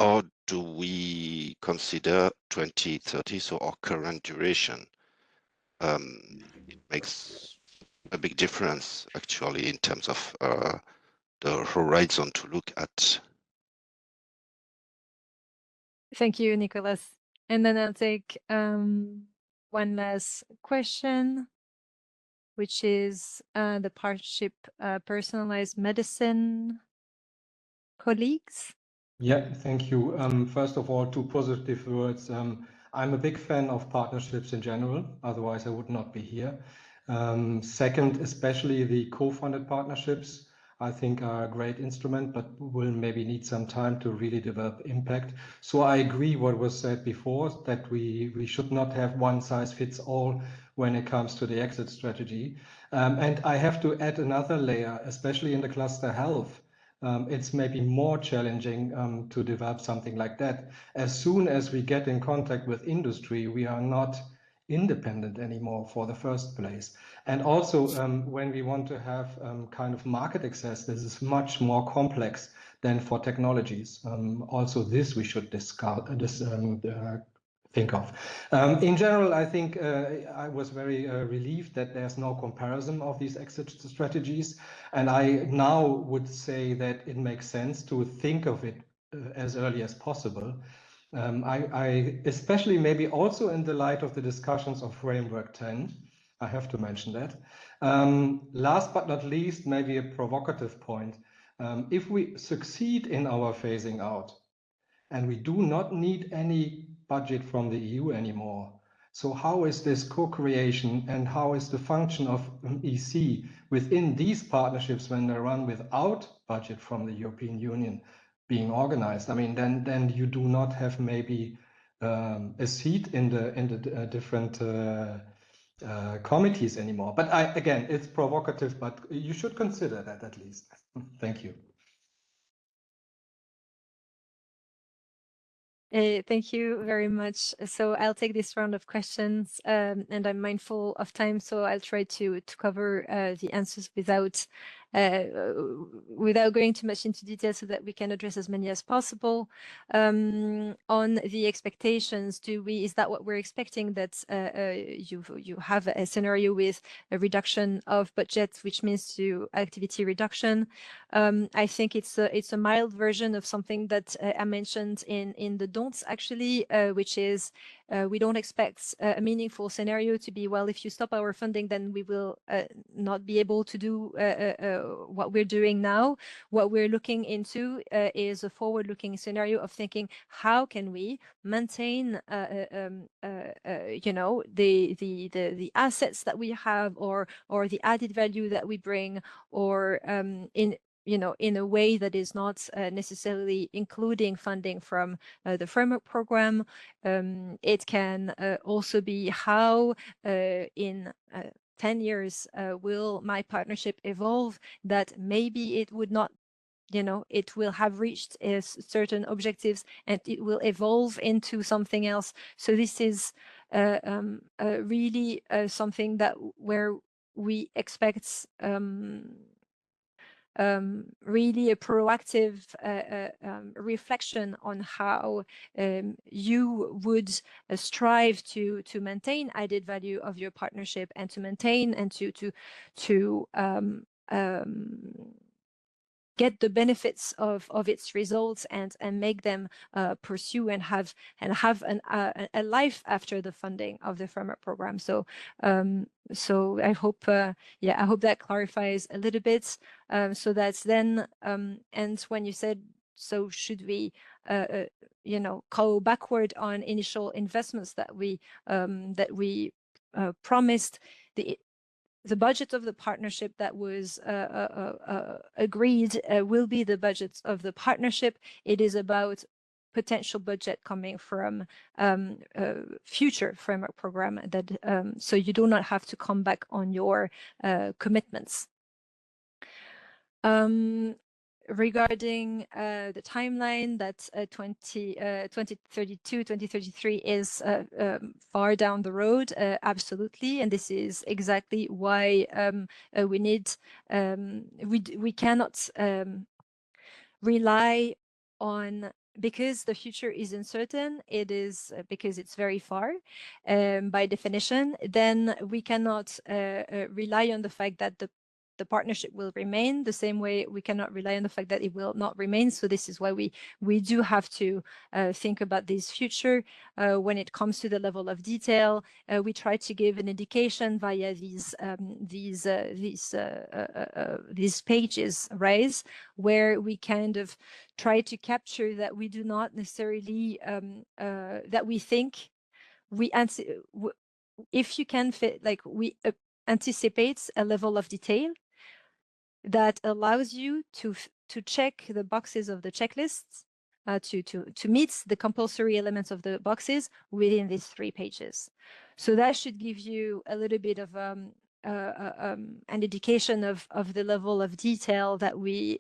Or do we consider 2030, so our current duration? It makes a big difference actually in terms of the horizon to look at. Thank you, Nicholas. And then I'll take one last question, which is the partnership personalized medicine colleagues. Yeah, thank you. First of all, two positive words. I'm a big fan of partnerships in general, otherwise I would not be here. Second, especially the co-funded partnerships, I think are a great instrument, but will maybe need some time to really develop impact. So I agree what was said before, that we should not have one size fits all when it comes to the exit strategy. And I have to add another layer, especially in the cluster health. It's maybe more challenging to develop something like that. As soon as we get in contact with industry, we are not independent anymore for the first place. And also when we want to have kind of market access, this is much more complex than for technologies. Also this we should think of. In general, I think I was very relieved that there's no comparison of these exit strategies. And I now would say that it makes sense to think of it as early as possible. I especially maybe also in the light of the discussions of Framework 10, I have to mention that. Last but not least, maybe a provocative point. If we succeed in our phasing out, and we do not need any budget from the EU anymore. So how is this co-creation and how is the function of EC within these partnerships when they run without budget from the European Union being organized? I mean, then you do not have maybe a seat in the different committees anymore. But again, it's provocative, but you should consider that at least. Thank you. Thank you very much. So I'll take this round of questions, and I'm mindful of time, so I'll try to cover the answers without going too much into detail, so that we can address as many as possible. On the expectations, is that what we're expecting, that you have a scenario with a reduction of budget, which means to activity reduction? I think it's a mild version of something that I mentioned in the don'ts, actually, which is we don't expect a meaningful scenario to be, well, if you stop our funding, then we will not be able to do what we're doing now. What we're looking into is a forward-looking scenario of thinking, how can we maintain you know, the assets that we have, or the added value that we bring, or in a way that is not necessarily including funding from the framework program. It can also be how in 10 years will my partnership evolve, that maybe it would not, you know, it will have reached certain objectives and it will evolve into something else. So this is really something that where we expect really a proactive reflection on how you would strive to maintain added value of your partnership, and to maintain and to get the benefits of its results, and make them pursue and have a life after the funding of the framework program. So so I hope I hope that clarifies a little bit. So that's then and when you said, so should we you know, go backward on initial investments that we promised, the budget of the partnership that was agreed will be the budgets of the partnership. It is about potential budget coming from future framework program, that so you do not have to come back on your commitments. Regarding the timeline, that 2032, 2033 is far down the road, absolutely, and this is exactly why we need we cannot rely on because the future is uncertain, it is because it's very far by definition, then we cannot rely on the fact that the partnership will remain the same way we cannot rely on the fact that it will not remain. So this is why we do have to think about this future. When it comes to the level of detail, we try to give an indication via these pages, right, where we kind of try to capture that we do not necessarily that we think if you can fit, like we anticipate a level of detail that allows you to check the boxes of the checklists, to meet the compulsory elements of the boxes within these 3 pages. So that should give you a little bit of an indication of the level of detail that we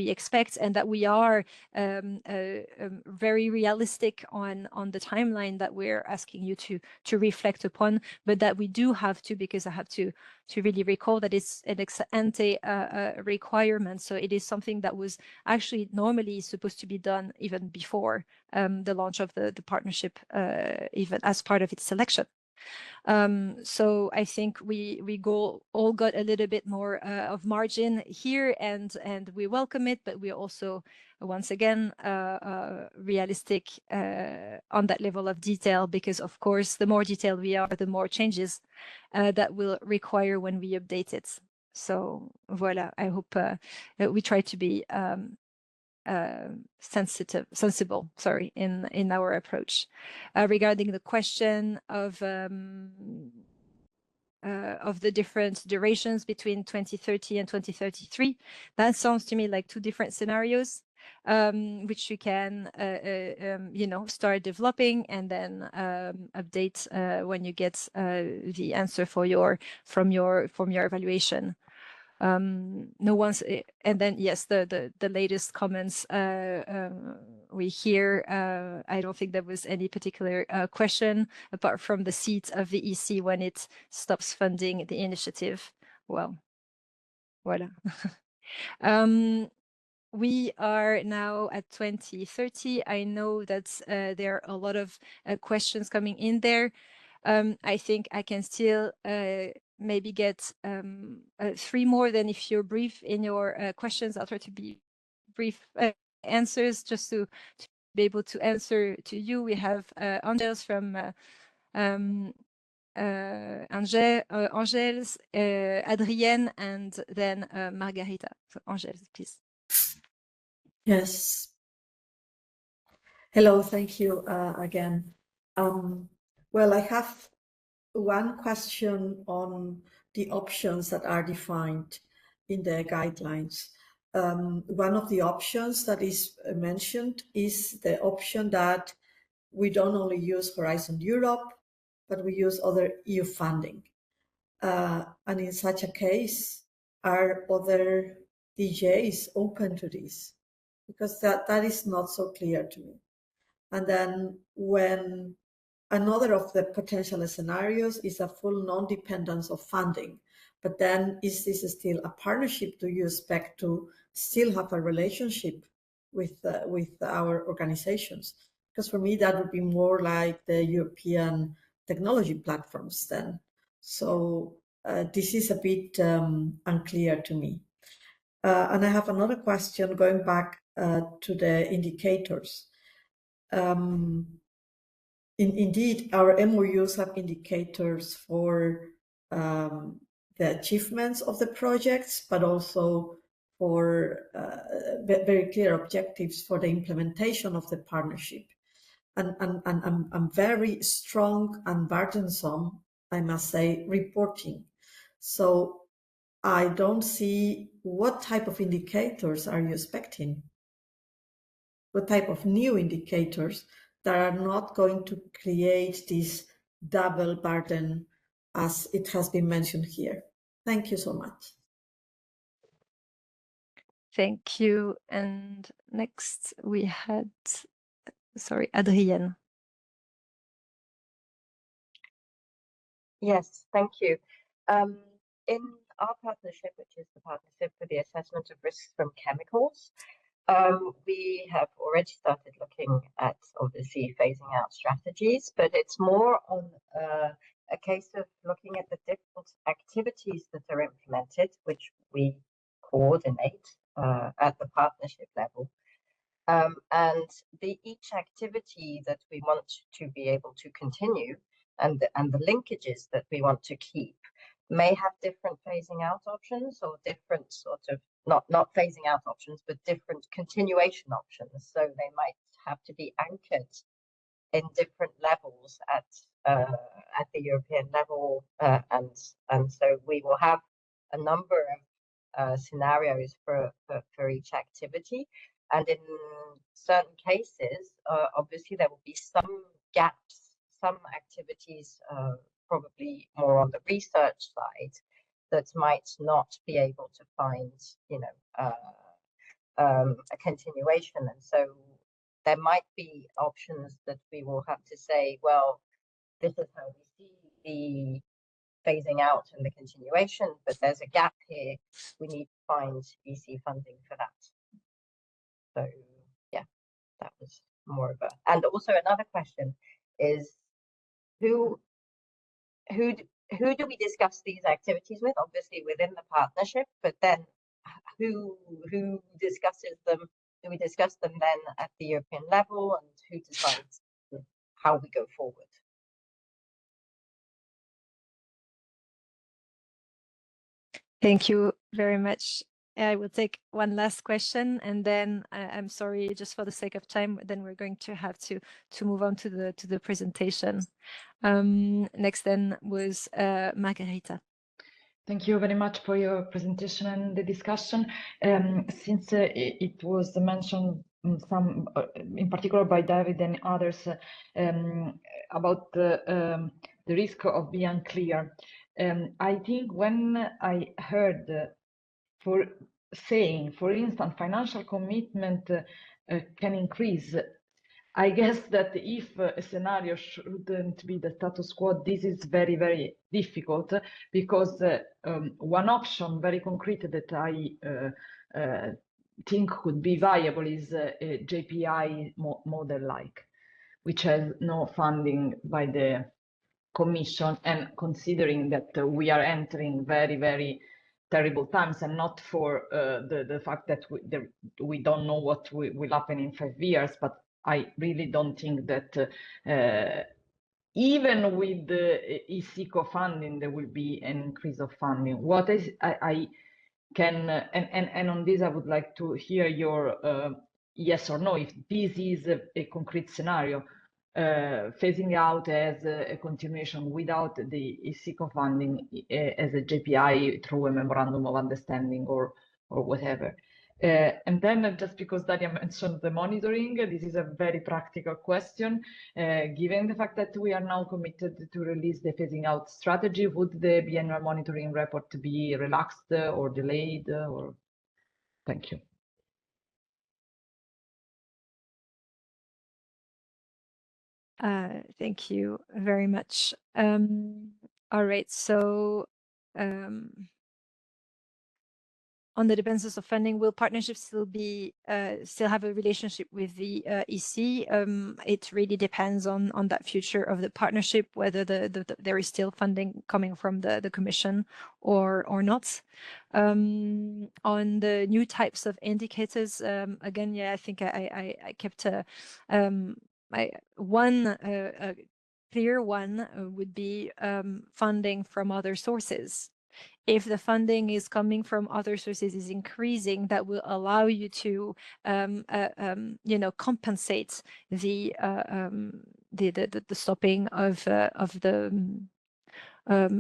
expect, and that we are very realistic on the timeline that we're asking you to reflect upon, but that we do have to, because I have to really recall that it's an ex ante requirement. So it is something that was actually normally supposed to be done even before the launch of the partnership, even as part of its selection. So I think we all got a little bit more of margin here, and we welcome it, but we're also once again realistic on that level of detail, because of course the more detailed we are, the more changes that will require when we update it. So voila, I hope we try to be sensible, sorry, in our approach. Regarding the question of the different durations between 2030 and 2033, that sounds to me like 2 different scenarios, which you can start developing and then update when you get the answer from your evaluation. No one's, and then yes, the latest comments we hear. I don't think there was any particular question apart from the seat of the EC when it stops funding the initiative. Well, voila. We are now at 2030. I know that there are a lot of questions coming in there. I think I can still maybe get 3 more. Then if you're brief in your questions, I'll try to be brief answers just to be able to answer to you. We have Angels from Angels, Adrienne, and then Margarita. So Angels, please. Yes. Hello, thank you again. Well, I have one question on the options that are defined in the guidelines. One of the options that is mentioned is the option that we don't only use Horizon Europe, but we use other EU funding. And in such a case, are other DJs open to this? Because that is not so clear to me. And then when another of the potential scenarios is a full non-dependence of funding, but then is this still a partnership? Do you expect to still have a relationship with our organizations? Because for me, that would be more like the European technology platforms then. So this is a bit unclear to me. And I have another question going back to the indicators. Indeed, our MOUs have indicators for the achievements of the projects, but also for very clear objectives for the implementation of the partnership. And I'm very strong and burdensome, I must say, reporting. So I don't see what type of indicators are you expecting? What type of new indicators that are not going to create this double burden as it has been mentioned here? Thank you so much. Thank you. And next we had, sorry, Adrienne. Yes, thank you. In our partnership, which is the Partnership for the Assessment of Risks from Chemicals, We have already started looking at obviously phasing out strategies, but it's more on a case of looking at the different activities that are implemented, which we coordinate at the partnership level. And each activity that we want to be able to continue and the linkages that we want to keep may have different phasing out options or different sort of not phasing out options, but different continuation options. So they might have to be anchored in different levels at the European level, and so we will have a number of scenarios for each activity. And in certain cases, obviously there will be some gaps, some activities, probably more on the research side, that might not be able to find, a continuation. And so there might be options that we will have to say, well, this is how we see the phasing out and the continuation, but there's a gap here. We need to find EC funding for that. So yeah, that was more of a, and also another question is who do we discuss these activities with? Obviously within the partnership, but then who discusses them? Do we discuss them then at the European level, and who decides how we go forward? Thank you very much. I will take one last question, and then I'm sorry, just for the sake of time, then we're going to have to move on to the presentation. Next then was Margherita. Thank you very much for your presentation and the discussion. Since it was mentioned some, in particular by David and others, about the risk of being unclear. I think when I heard for saying, for instance, financial commitment can increase, I guess that if a scenario shouldn't be the status quo, this is very, very difficult, because one option very concrete that I think could be viable is a JPI model-like, which has no funding by the Commission, and considering that we are entering very, very terrible times, and not for the fact that we don't know what will happen in 5 years, but I really don't think that even with the EC co-funding, there will be an increase of funding. What is I can, and on this, I would like to hear your yes or no, if this is a concrete scenario, phasing out as a continuation without the EC co-funding as a JPI through a memorandum of understanding or whatever. And then just because Daria mentioned the monitoring, this is a very practical question. Given the fact that we are now committed to release the phasing out strategy, would the biennial monitoring report be relaxed or delayed? Or thank you. Thank you very much. All right, so on the dependencies of funding, will partnerships still have a relationship with the EC? It really depends on that future of the partnership, whether there is still funding coming from the Commission or not. On the new types of indicators, again, yeah, I think I kept one clear one would be funding from other sources. If the funding is coming from other sources is increasing, that will allow you to, compensate the stopping of the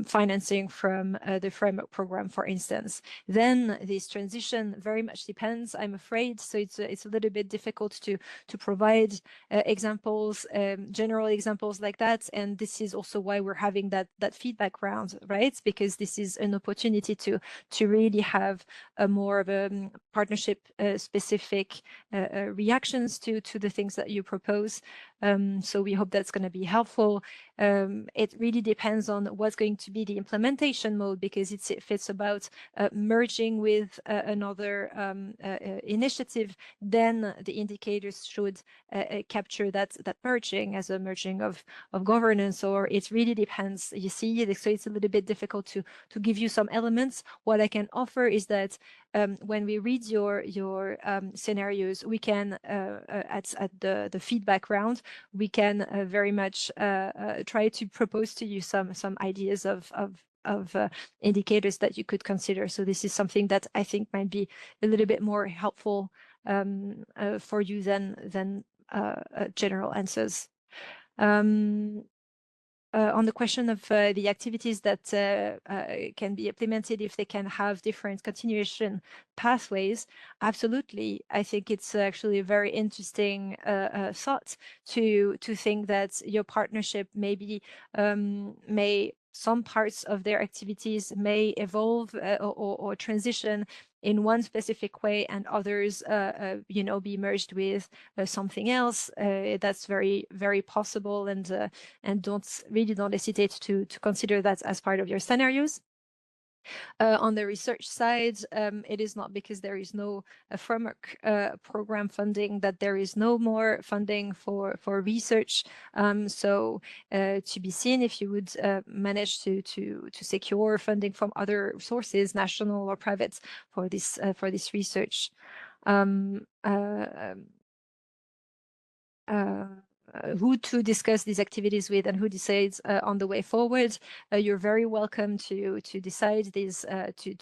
financing from the framework program, for instance. Then this transition very much depends, I'm afraid. So it's a little bit difficult to provide examples, general examples like that. And this is also why we're having that feedback round, right? Because this is an opportunity to really have a more of a partnership specific reactions to the things that you propose. So we hope that's going to be helpful. It really depends on what what's going to be the implementation mode, because if it's about merging with another initiative, then the indicators should capture that merging as a merging of governance, or it really depends. You see, so it's a little bit difficult to give you some elements. What I can offer is that when we read your scenarios, we can at the feedback round, we can very much try to propose to you some ideas of indicators that you could consider. So this is something that I think might be a little bit more helpful for you than general answers. On the question of the activities that can be implemented, if they can have different continuation pathways, absolutely. I think it's actually a very interesting thought to think that your partnership maybe some parts of their activities may evolve or transition in one specific way, and others, be merged with something else. That's very, very possible, and don't hesitate to consider that as part of your scenarios. On the research side, it is not because there is no framework program funding that there is no more funding for research. So to be seen if you would manage to secure funding from other sources, national or private, for this research. Who to discuss these activities with and who decides on the way forward. You're very welcome to decide these, to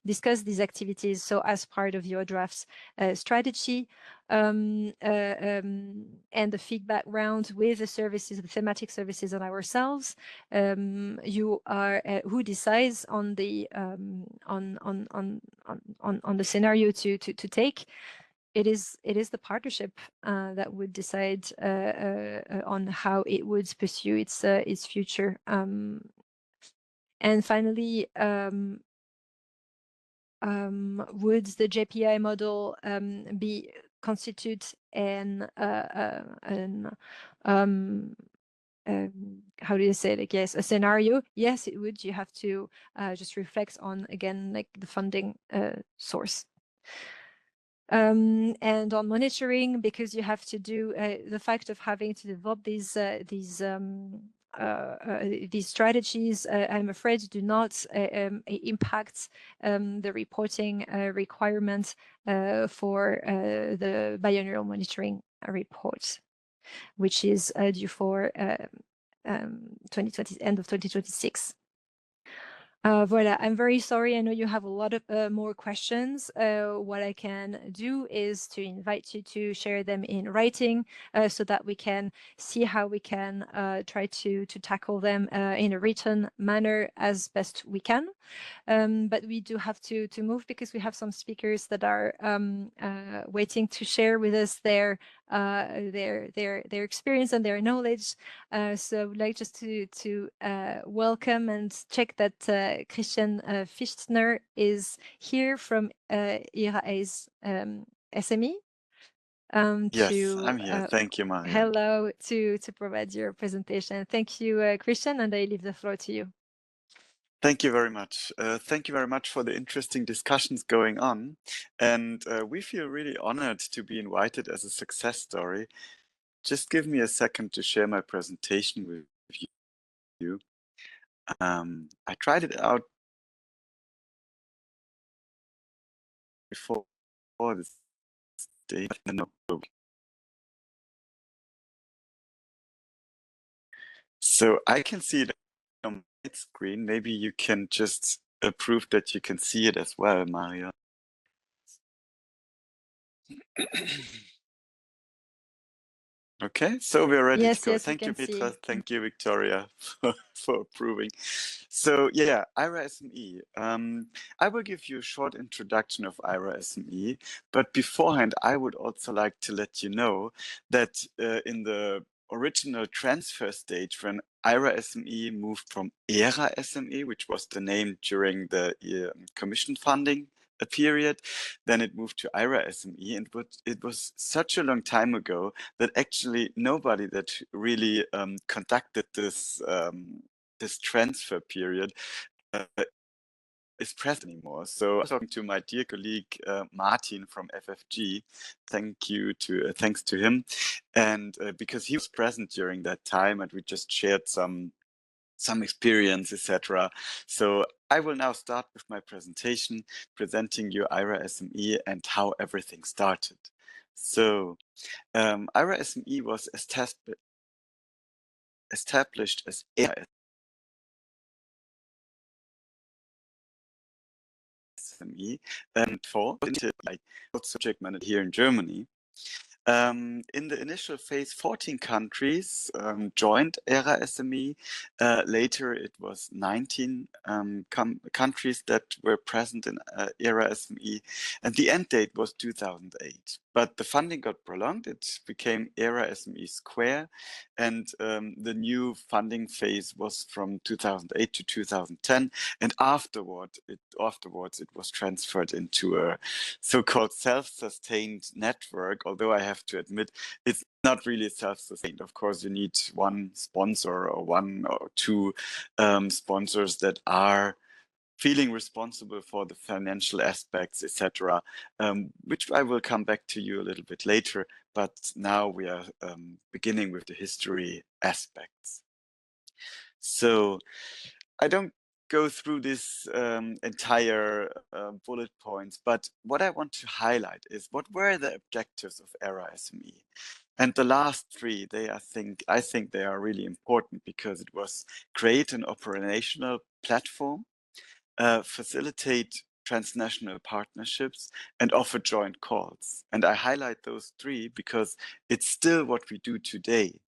discuss these activities, so as part of your draft strategy, and the feedback round with the services, the thematic services, and ourselves. You are who decides on the scenario to take. It is the partnership that would decide on how it would pursue its future. And finally, would the JPI model be constitute how do you say it? Yes, a scenario. Yes, it would. You have to just reflect on, again, like the funding source. And on monitoring, because you have to do the fact of having to develop these strategies, I'm afraid, do not impact the reporting requirements for the biannual monitoring report, which is due for 2020, end of 2026. Voilà, I'm very sorry. I know you have a lot of more questions. What I can do is to invite you to share them in writing so that we can see how we can try to tackle them in a written manner as best we can. But we do have to move because we have some speakers that are waiting to share with us their experience and their knowledge. So I would like just to welcome and check that Christian Fichtner is here from IRA's SME. Yes, I'm here. Thank you, Maria. Hello, to provide your presentation. Thank you, Christian, and I leave the floor to you. Thank you very much. Thank you very much for the interesting discussions going on. And we feel really honored to be invited as a success story. Just give me a second to share my presentation with you. I tried it out before this day. No. So I can see it on my screen. Maybe you can just prove that you can see it as well, Maria. Okay, so we're ready to go. Yes, Thank you, Petra. see. Thank you, Victoria, for approving. So yeah, IRA SME. I will give you a short introduction of IRA SME, but beforehand, I would also like to let you know that in the original transfer stage, when IRA SME moved from ERA SME, which was the name during the Commission funding a period, then it moved to IRA SME, and it was such a long time ago that actually nobody that really conducted this this transfer period is present anymore. So I was talking to my dear colleague Martin from FFG. Thanks to him, and because he was present during that time, and we just shared some experience, etc. So I will now start with my presentation, presenting you IRA SME and how everything started. So IRA SME was established as IRA SME for subject manager here in Germany. In the initial phase, 14 countries joined ERA SME. Later, it was 19 countries that were present in ERA SME, and the end date was 2008. But the funding got prolonged. It became ERA SME Square, and the new funding phase was from 2008 to 2010. And afterwards, it was transferred into a so-called self-sustained network. Although I have to admit, it's not really self-sustained. Of course, you need one sponsor or one or two sponsors that are feeling responsible for the financial aspects, etc., which I will come back to you a little bit later. But now we are beginning with the history aspects. So I don't go through this entire bullet points, but what I want to highlight is what were the objectives of ERA SME. And the last three, I think they are really important, because it was create an operational platform, facilitate transnational partnerships, and offer joint calls. And I highlight those three because it's still what we do today.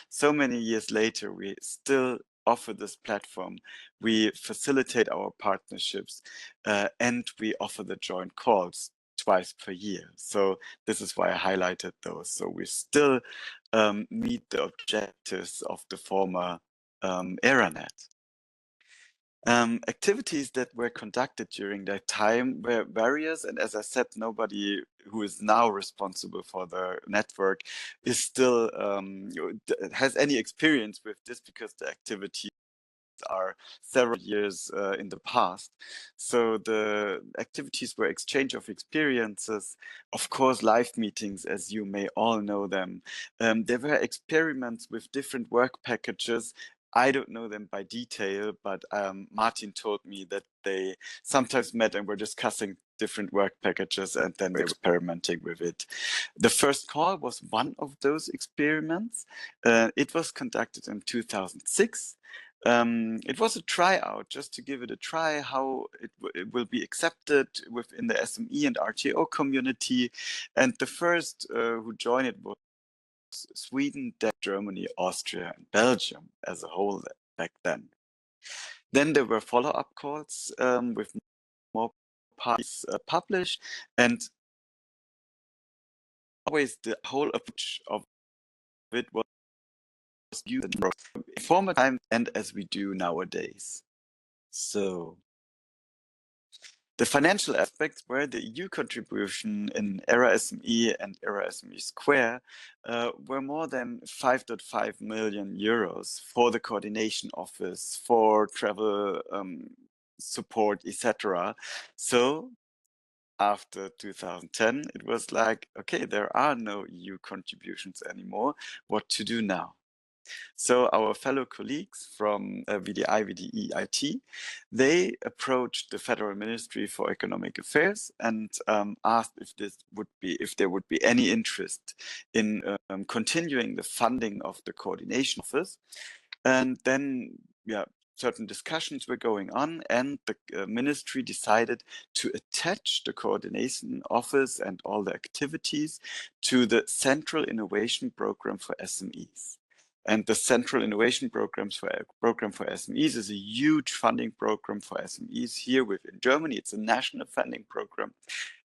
So many years later, we still offer this platform. We facilitate our partnerships, and we offer the joint calls twice per year. So this is why I highlighted those. So we still meet the objectives of the former ERANET. Activities that were conducted during that time were various, and as I said, nobody who is now responsible for the network is still has any experience with this, because the activities are several years in the past. So the activities were exchange of experiences, of course, live meetings, as you may all know them. There were experiments with different work packages. I don't know them by detail, but Martin told me that they sometimes met and were discussing different work packages, and then they were experimenting with it. The first call was one of those experiments. It was conducted in 2006. It was a tryout, just to give it a try, how it will be accepted within the SME and RTO community. And the first who joined it was Sweden, Denmark, Germany, Austria, and Belgium as a whole back then. Then there were follow-up calls with more parties published, and always the whole approach of it was used in former time and as we do nowadays. So the financial aspects were the EU contribution in ERA SME and ERA SME Square were more than 5.5 million euros for the coordination office, for travel support, etc. So after 2010, it was like, okay, there are no EU contributions anymore. What to do now? So our fellow colleagues from VDI, VDE, IT, they approached the Federal Ministry for Economic Affairs and asked if there would be any interest in continuing the funding of the coordination office. And then, certain discussions were going on, and the ministry decided to attach the coordination office and all the activities to the Central Innovation Program for SMEs. And the Central Innovation Program for SMEs is a huge funding program for SMEs here within Germany. It's a national funding program.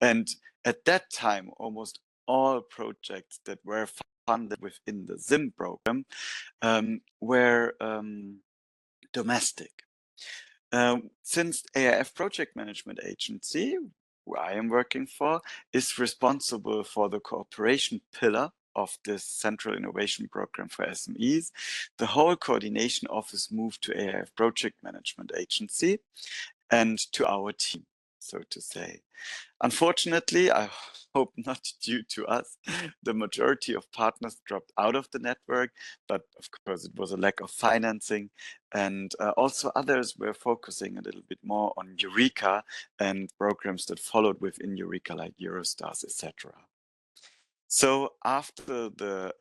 And at that time, almost all projects that were funded within the ZIM program were domestic. Since AIF Project Management Agency, who I am working for, is responsible for the cooperation pillar of this Central Innovation Program for SMEs, the whole coordination office moved to AIF Project Management Agency and to our team, so to say. Unfortunately, I hope not due to us, the majority of partners dropped out of the network, but of course it was a lack of financing, and also others were focusing a little bit more on Eureka and programs that followed within Eureka like Eurostars, etc. So after the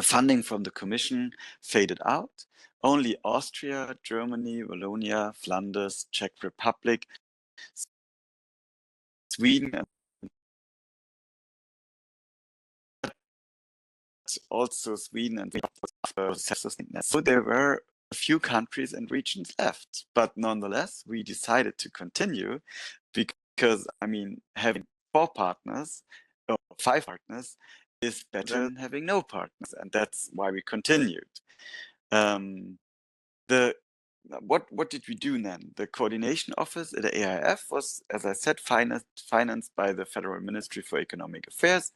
funding from the Commission faded out, only Austria, Germany, Wallonia, Flanders, Czech Republic, Sweden, and also Sweden and so there were a few countries and regions left, but nonetheless we decided to continue because I mean having 4 partners or 5 partners is better than having no partners, and that's why we continued. What did we do then? The coordination office at the AIF was, as I said, financed by the Federal Ministry for Economic Affairs.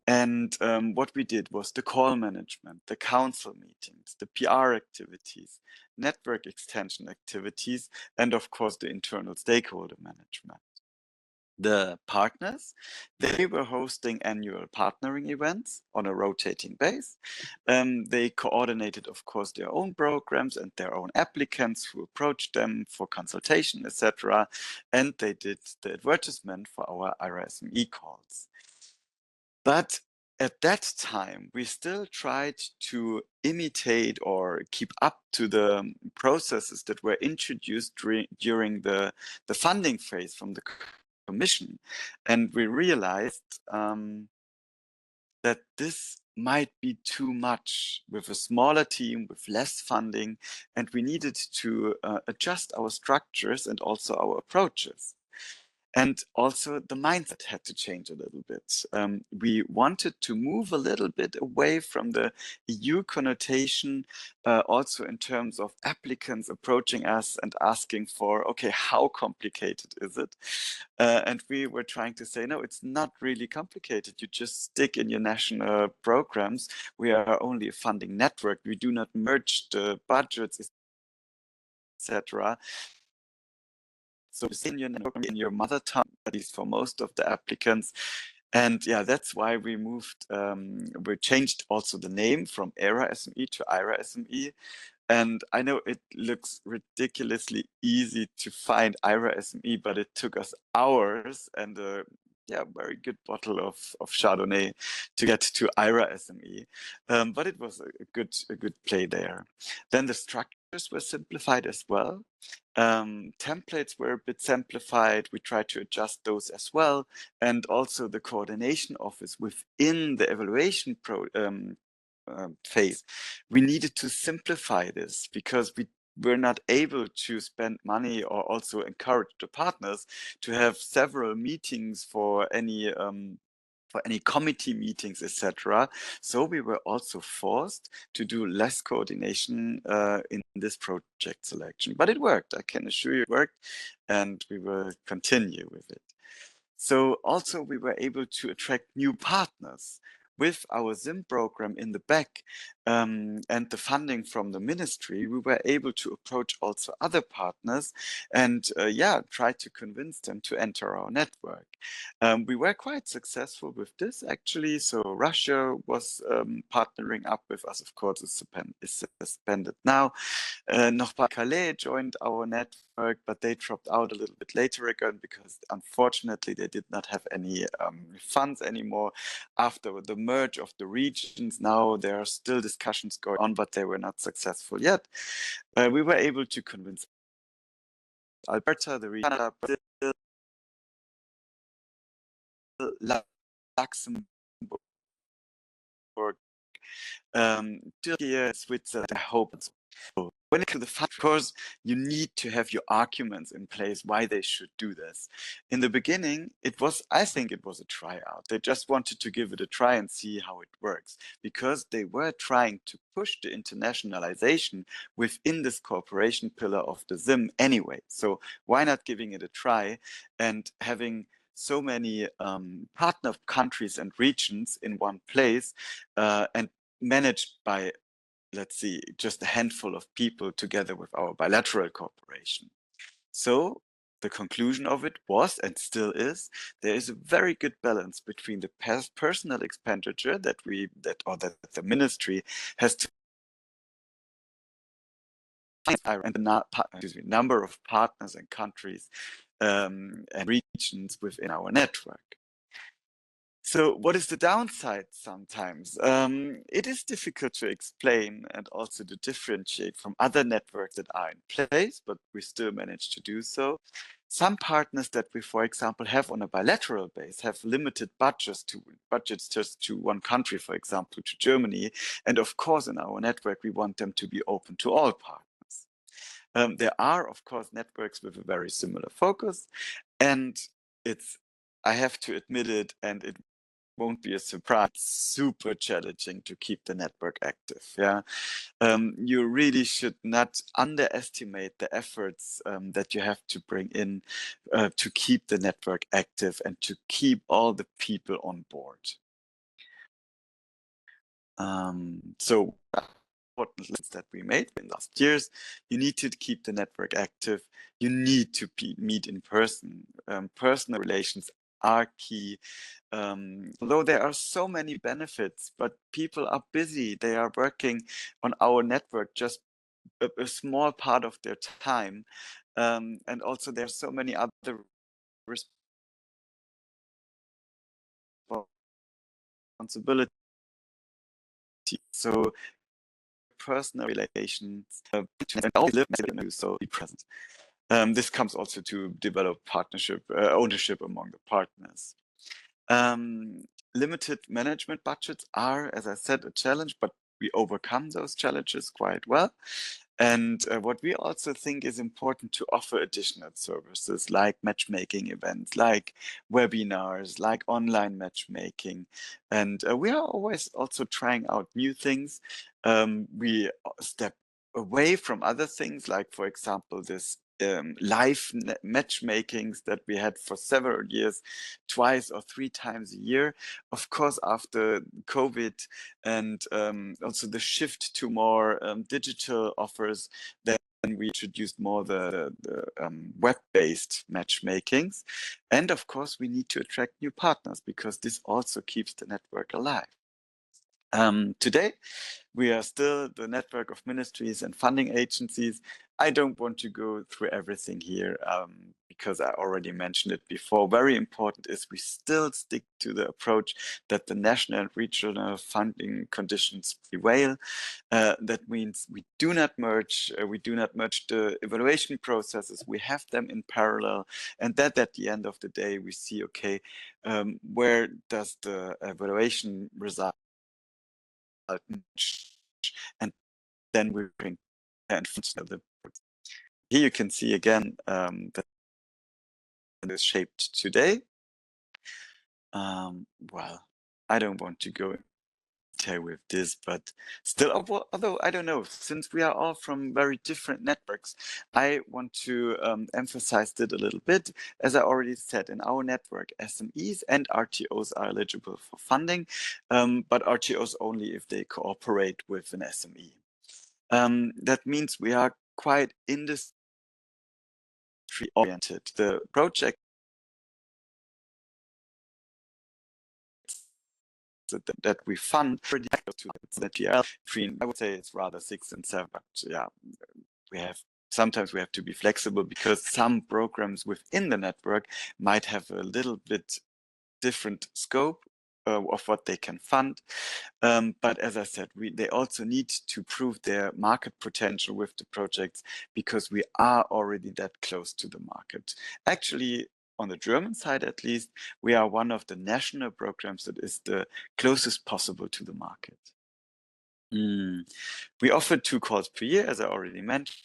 And what we did was the call management, the council meetings, the PR activities, network extension activities, and of course the internal stakeholder management. The partners, they were hosting annual partnering events on a rotating base. They coordinated, of course, their own programs and their own applicants who approached them for consultation, etc. And they did the advertisement for our IRA-SME calls. But at that time, we still tried to imitate or keep up to the processes that were introduced during the funding phase from the Commission. And we realized that this might be too much with a smaller team, with less funding, and we needed to adjust our structures and also our approaches. And also the mindset had to change a little bit. We wanted to move a little bit away from the EU connotation, also in terms of applicants approaching us and asking for, okay, how complicated is it? And we were trying to say, no, it's not really complicated. You just stick in your national programs. We are only a funding network. We do not merge the budgets, etc. So in your mother tongue, at least for most of the applicants. And yeah, that's why we moved, we changed also the name from ERA-SME to IRA-SME. And I know it looks ridiculously easy to find IRA-SME, but it took us hours and a very good bottle of Chardonnay to get to IRA-SME. But it was a good play there. Then the structures were simplified as well. Templates were a bit simplified. We tried to adjust those as well. And also the coordination office within the evaluation phase. We needed to simplify this because we were not able to spend money or also encourage the partners to have several meetings for any committee meetings, etc. So we were also forced to do less coordination in this project selection. But it worked, I can assure you it worked, and we will continue with it. So also we were able to attract new partners. With our ZIM program in the back and the funding from the ministry, we were able to approach also other partners and try to convince them to enter our network. We were quite successful with this actually. So Russia was partnering up with us, of course, it's suspended now. Nord-Pas-de-Calais joined our network, but they dropped out a little bit later again because unfortunately they did not have any funds anymore after the merge of the regions. Now there are still discussions going on, but they were not successful yet. We were able to convince Alberta, the region, Brazil, Luxembourg, Turkey, Switzerland, I hope. So when it comes to the fund, of course, you need to have your arguments in place why they should do this. In the beginning, I think it was a tryout. They just wanted to give it a try and see how it works because they were trying to push the internationalization within this cooperation pillar of the ZIM anyway. So why not giving it a try and having so many partner countries and regions in one place and managed by, let's see, just a handful of people together with our bilateral cooperation. So the conclusion of it was, and still is, there is a very good balance between the personal expenditure that the ministry has to and the number of partners and countries and regions within our network. So what is the downside sometimes? It is difficult to explain and also to differentiate from other networks that are in place, but we still manage to do so. Some partners that we, for example, have on a bilateral base have limited budgets just to one country, for example, to Germany. And of course, in our network, we want them to be open to all partners. There are, of course, networks with a very similar focus, and I have to admit it, and it won't be a surprise, super challenging to keep the network active. Yeah, you really should not underestimate the efforts that you have to bring in to keep the network active and to keep all the people on board. So important lessons that we made in last years: you need to keep the network active. You need to meet in person. Personal relations are key. Although there are so many benefits, but people are busy. They are working on our network just a small part of their time. And also there are so many other responsibilities. So personal relations, and all live so be present. This comes also to develop partnership, ownership among the partners. Limited management budgets are, as I said, a challenge, but we overcome those challenges quite well. And what we also think is important to offer additional services like matchmaking events, like webinars, like online matchmaking. And we are always also trying out new things. We step away from other things, like, for example, this live matchmakings that we had for several years, twice or three times a year. Of course, after COVID and also the shift to more digital offers, then we introduced more the web-based matchmakings. And of course, we need to attract new partners because this also keeps the network alive. Today, we are still the network of ministries and funding agencies. I don't want to go through everything here because I already mentioned it before. Very important is we still stick to the approach that the national and regional funding conditions prevail. That means we do not merge the evaluation processes. We have them in parallel, and that at the end of the day, we see, okay, where does the evaluation result? And then we bring and the here you can see again that it is shaped today. Well, I don't want to go into detail with this, but still, although I don't know, since we are all from very different networks, I want to emphasize it a little bit. As I already said, in our network, SMEs and RTOs are eligible for funding, but RTOs only if they cooperate with an SME. That means we are quite industry oriented. The project that we fund pretty to the GL between, I would say it's rather 6 and 7, but yeah, sometimes we have to be flexible because some programs within the network might have a little bit different scope of what they can fund. But as I said, they also need to prove their market potential with the projects because we are already that close to the market. Actually, on the German side, at least, we are one of the national programs that is the closest possible to the market. We offer 2 calls per year, as I already mentioned.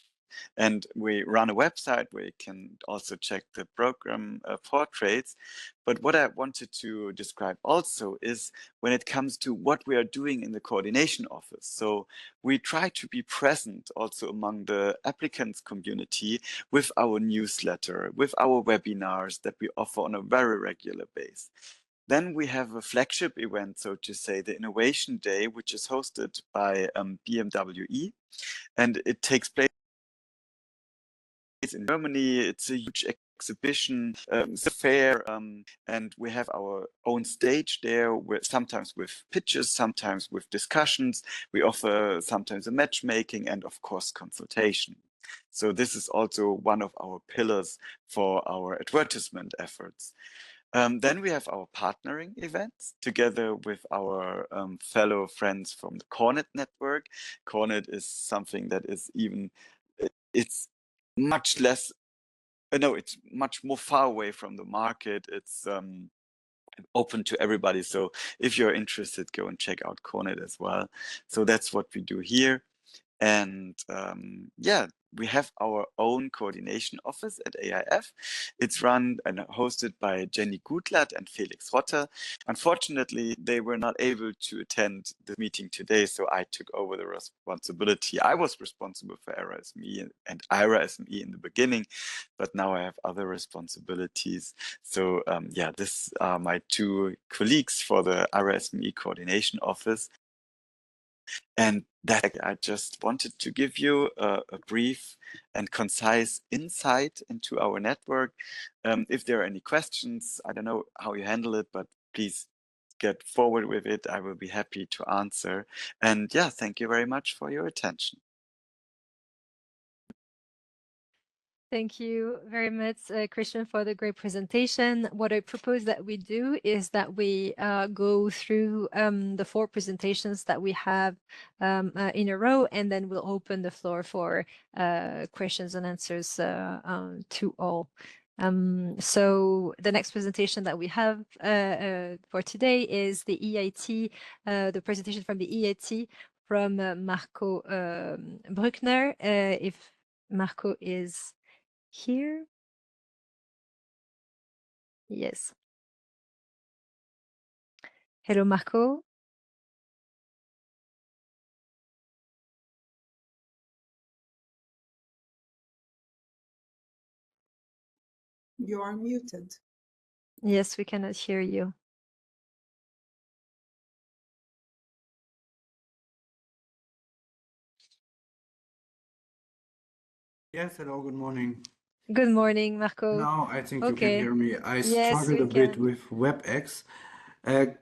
And we run a website where you can also check the program portraits. But what I wanted to describe also is when it comes to what we are doing in the coordination office. So we try to be present also among the applicants community with our newsletter, with our webinars that we offer on a very regular basis. Then we have a flagship event, so to say, the Innovation Day, which is hosted by BMW, and it takes place in Germany. It's a huge exhibition, it's a fair, and we have our own stage there, sometimes with pitches, sometimes with discussions. We offer sometimes a matchmaking and, of course, consultation. So this is also one of our pillars for our advertisement efforts. Then we have our partnering events together with our fellow friends from the Cornet network. Cornet is something that is it's much less, no, it's much more far away from the market. It's open to everybody. So if you're interested, go and check out Cornet as well. So that's what we do here. And yeah, we have our own coordination office at AIF. It's run and hosted by Jenny Gutlatt and Felix Rotter. Unfortunately, they were not able to attend the meeting today, so I took over the responsibility. I was responsible for ERA SME and IRA SME in the beginning, but now I have other responsibilities. So yeah, these are my two colleagues for the IRA SME coordination office. And that I just wanted to give you a brief and concise insight into our network. If there are any questions, I don't know how you handle it, but please get forward with it. I will be happy to answer. And yeah, thank you very much for your attention. Thank you very much, Christian, for the great presentation. What I propose that we do is that we go through the 4 presentations that we have in a row, and then we'll open the floor for questions and answers to all. So the next presentation that we have for today is the EIT, the presentation from the EIT from Marco Bruckner. If Marco is here. Yes. Hello, Marco. You are muted. Yes, we cannot hear you. Yes, hello, good morning. Good morning, Marco. Now I think you can Okay. hear me. I Yes, struggled we a bit can. with WebEx. I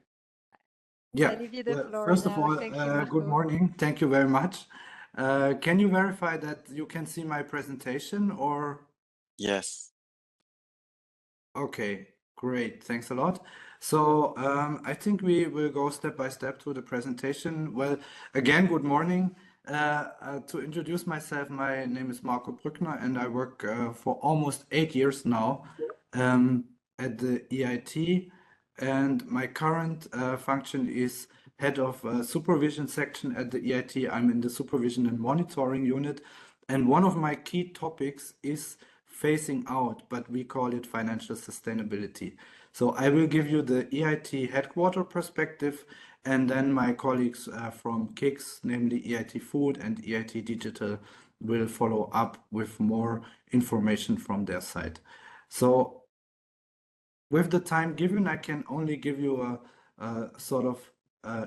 Yeah, leave you the well, floor first of now. all, Thank you, good Marco. morning. Thank you very much. Can you verify that you can see my presentation or? Yes. Okay, great. Thanks a lot. So I think we will go step by step through the presentation. Well, again, good morning. To introduce myself, my name is Marco Brückner, and I work for almost 8 years now at the EIT. And my current function is head of supervision section at the EIT. I'm in the supervision and monitoring unit. And one of my key topics is phasing out, but we call it financial sustainability. So I will give you the EIT headquarter perspective, and then my colleagues from KICS, namely EIT Food and EIT Digital, will follow up with more information from their side. So with the time given, I can only give you a sort of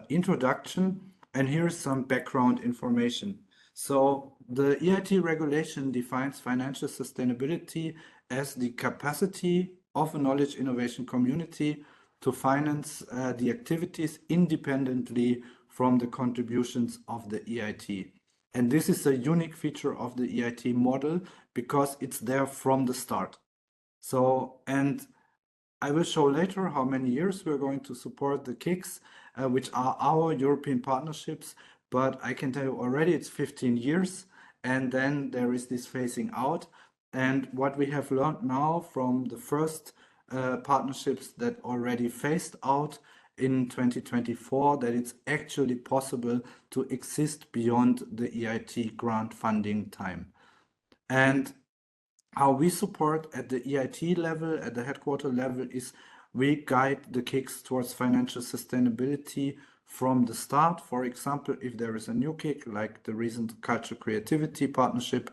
introduction, and here's some background information. So the EIT regulation defines financial sustainability as the capacity of a knowledge innovation community to finance the activities independently from the contributions of the EIT. And this is a unique feature of the EIT model because it's there from the start. So, and I will show later how many years we're going to support the KICS, which are our European partnerships. But I can tell you already it's 15 years. And then there is this phasing out. And what we have learned now from the first partnerships that already phased out in 2024, that it's actually possible to exist beyond the EIT grant funding time. And how we support at the EIT level, at the headquarter level, is we guide the KICs towards financial sustainability from the start. For example, if there is a new KIC, like the recent Culture Creativity Partnership,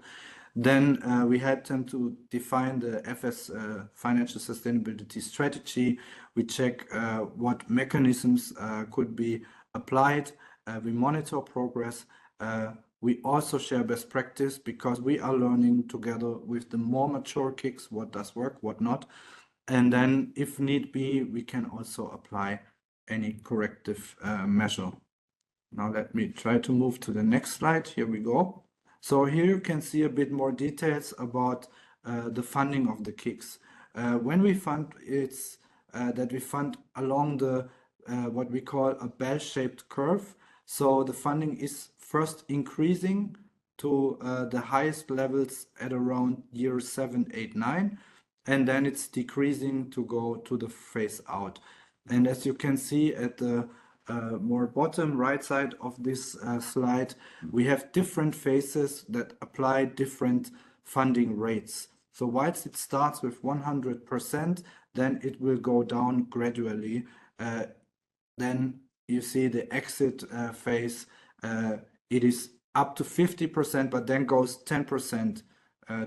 then we help them to define the FS financial sustainability strategy. We check what mechanisms could be applied. We monitor progress. We also share best practice because we are learning together with the more mature KICs what does work, what not. And then if need be, we can also apply any corrective measure. Now let me try to move to the next slide. Here we go. So here you can see a bit more details about the funding of the KICs. When we fund, it's that we fund along the what we call a bell-shaped curve. So the funding is first increasing to the highest levels at around year 7, 8, 9, and then it's decreasing to go to the phase out. And as you can see at the more bottom right side of this slide, we have different phases that apply different funding rates. So whilst it starts with 100%, then it will go down gradually. Then you see the exit phase, it is up to 50%, but then goes 10%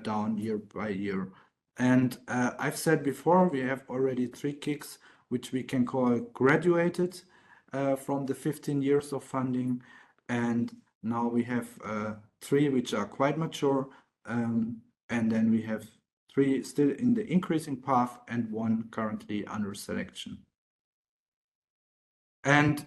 down year by year. And I've said before, we have already 3 KICs, which we can call graduated from the 15 years of funding. And now we have 3 which are quite mature. And then we have 3 still in the increasing path and 1 currently under selection. And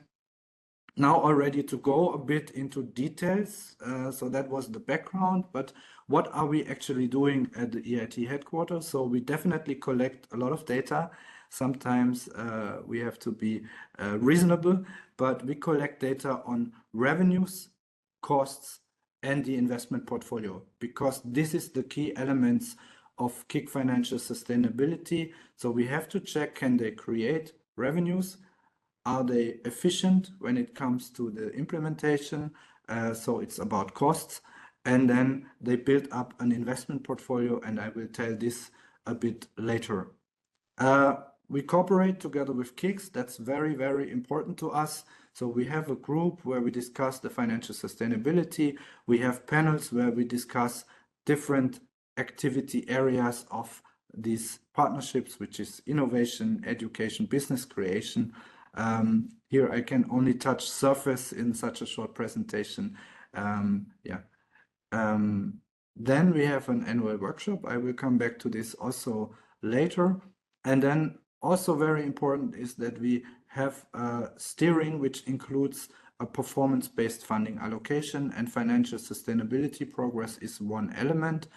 now already to go a bit into details. So that was the background, but what are we actually doing at the EIT headquarters? So we definitely collect a lot of data. Sometimes we have to be reasonable, but we collect data on revenues, costs, and the investment portfolio, because this is the key elements of KIC financial sustainability. So we have to check, can they create revenues? Are they efficient when it comes to the implementation? So it's about costs. And then they build up an investment portfolio, and I will tell this a bit later. We cooperate together with KICs. That's very, very important to us. So we have a group where we discuss the financial sustainability. We have panels where we discuss different activity areas of these partnerships, which is innovation, education, business creation. Here I can only touch surface in such a short presentation. Then we have an annual workshop. I will come back to this also later. And then also very important is that we have steering, which includes a performance-based funding allocation, and financial sustainability progress is one element.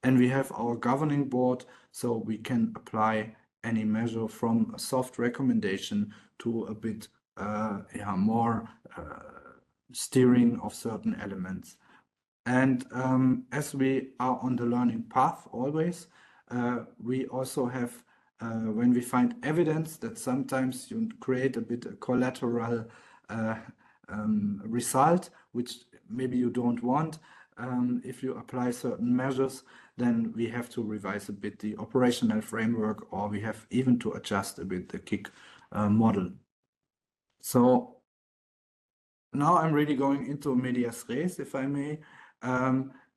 And we have our governing board, so we can apply any measure from a soft recommendation to a bit more steering of certain elements. And as we are on the learning path always, we also have, when we find evidence that sometimes you create a bit of collateral result, which maybe you don't want, if you apply certain measures, then we have to revise a bit the operational framework, or we have even to adjust a bit the KIC model. So now I'm really going into medias res, if I may.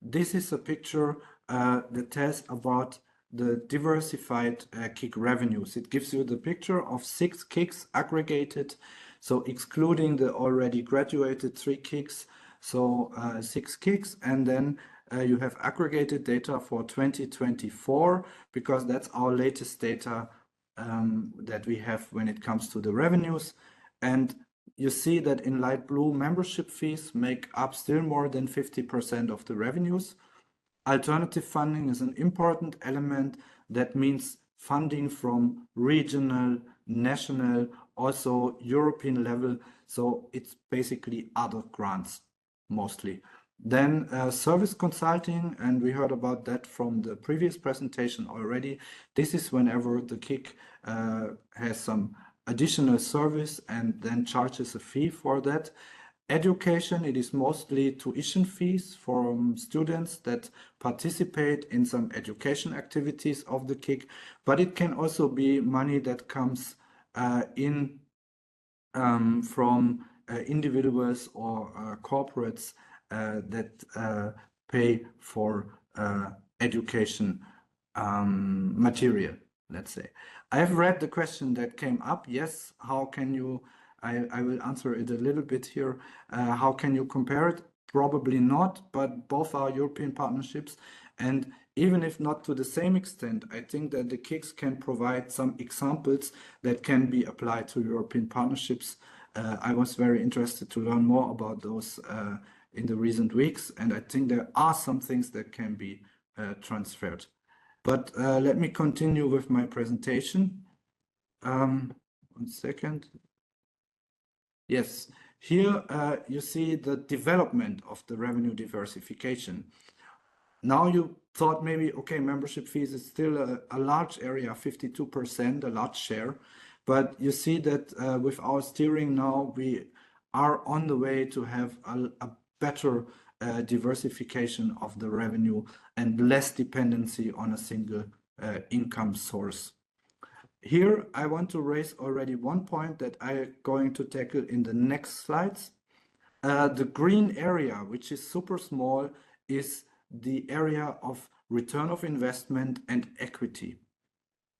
This is a picture that tells about the diversified KIC revenues. It gives you the picture of 6 KICs aggregated, so excluding the already graduated 3 KICs, so 6 KICs, and then you have aggregated data for 2024, because that's our latest data that we have when it comes to the revenues. And you see that in light blue, membership fees make up still more than 50% of the revenues. Alternative funding is an important element. That means funding from regional, national, also European level. So it's basically other grants mostly. Then service consulting, and we heard about that from the previous presentation already. This is whenever the KIC has some additional service and then charges a fee for that. education, it is mostly tuition fees from students that participate in some education activities of the KIC, but it can also be money that comes in from individuals or corporates that pay for education material, let's say. I've read the question that came up. Yes, how can you, I will answer it a little bit here. How can you compare it? Probably not, but both are European partnerships. And even if not to the same extent, I think that the KICs can provide some examples that can be applied to European partnerships. I was very interested to learn more about those in the recent weeks, and I think there are some things that can be transferred. But let me continue with my presentation. 1 second. Yes, here you see the development of the revenue diversification. Now you thought maybe, okay, membership fees is still a large area, 52%, a large share. But you see that with our steering now, we are on the way to have a better diversification of the revenue and less dependency on a single income source. Here, I want to raise already one point that I'm going to tackle in the next slides. The green area, which is super small, is the area of return of investment and equity.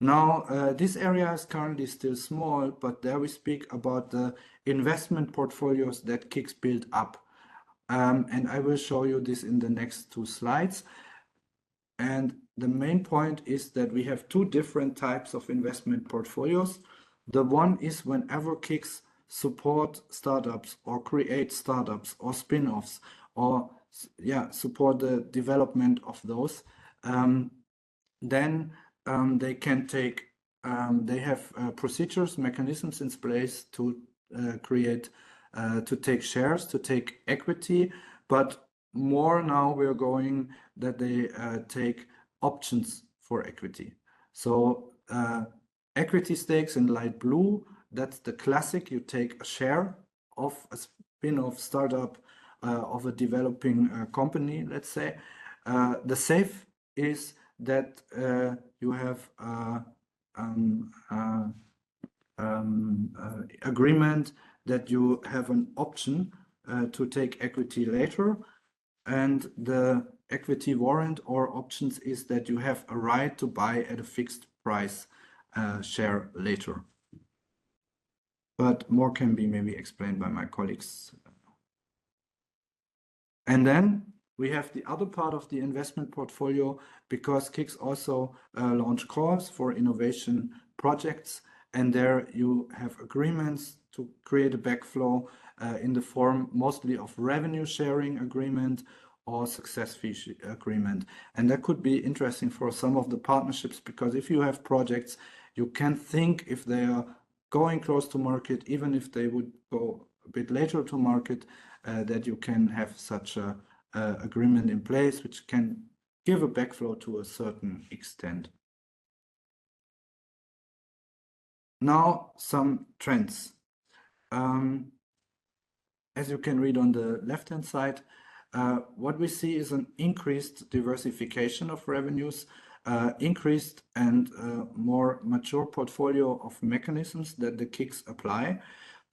Now, this area is currently still small, but there we speak about the investment portfolios that KICs build up. And I will show you this in the next 2 slides. And the main point is that we have 2 different types of investment portfolios. The one is whenever KICs support startups or create startups or spin-offs or support the development of those, then they can take, they have procedures, mechanisms in place to create, to take shares, to take equity, but more now we're going that they take options for equity. So equity stakes in light blue, that's the classic. You take a share of a spin-off startup of a developing company, let's say. The safe is that you have agreement that you have an option to take equity later, and the equity warrant or options is that you have a right to buy at a fixed price share later. But more can be maybe explained by my colleagues. And then we have the other part of the investment portfolio, because KICs also launch calls for innovation projects, and there you have agreements to create a backflow in the form mostly of revenue sharing agreement or success fee agreement. And that could be interesting for some of the partnerships, because if you have projects, you can think if they are going close to market, even if they would go a bit later to market, that you can have such a agreement in place, which can give a backflow to a certain extent. Now, some trends. As you can read on the left-hand side, what we see is an increased diversification of revenues, increased and more mature portfolio of mechanisms that the KICs apply.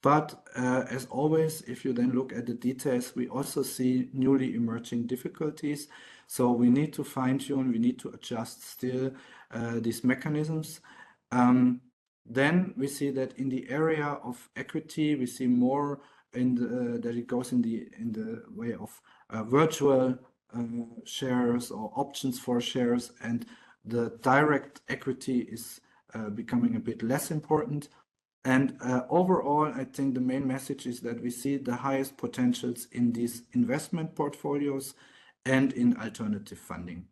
But as always, if you then look at the details, we also see newly emerging difficulties. So we need to fine-tune, we need to adjust still these mechanisms. Then we see that in the area of equity, we see more in the, that it goes in the way of virtual shares or options for shares, and the direct equity is becoming a bit less important. And overall, I think the main message is that we see the highest potentials in these investment portfolios and in alternative funding,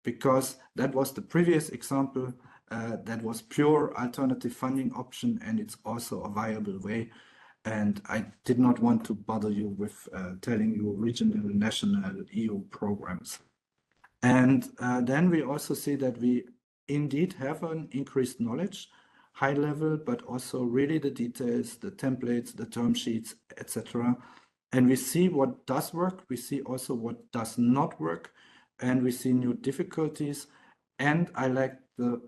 because that was the previous example that was pure alternative funding option, and it's also a viable way. And I did not want to bother you with telling you regional, national, EU programs. And then we also see that we indeed have an increased knowledge, high level, but also really the details, the templates, the term sheets, etc. And we see what does work, we see also what does not work, and we see new difficulties. And I like the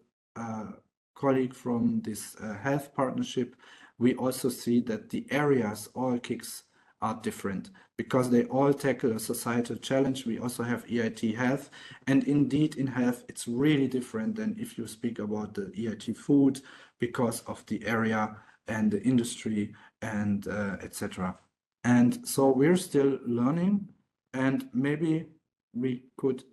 colleague from this health partnership, we also see that the areas all KICs are different because they all tackle a societal challenge. We also have EIT health, and indeed in health it's really different than if you speak about the EIT food because of the area and the industry and etc. And so we're still learning, and maybe we could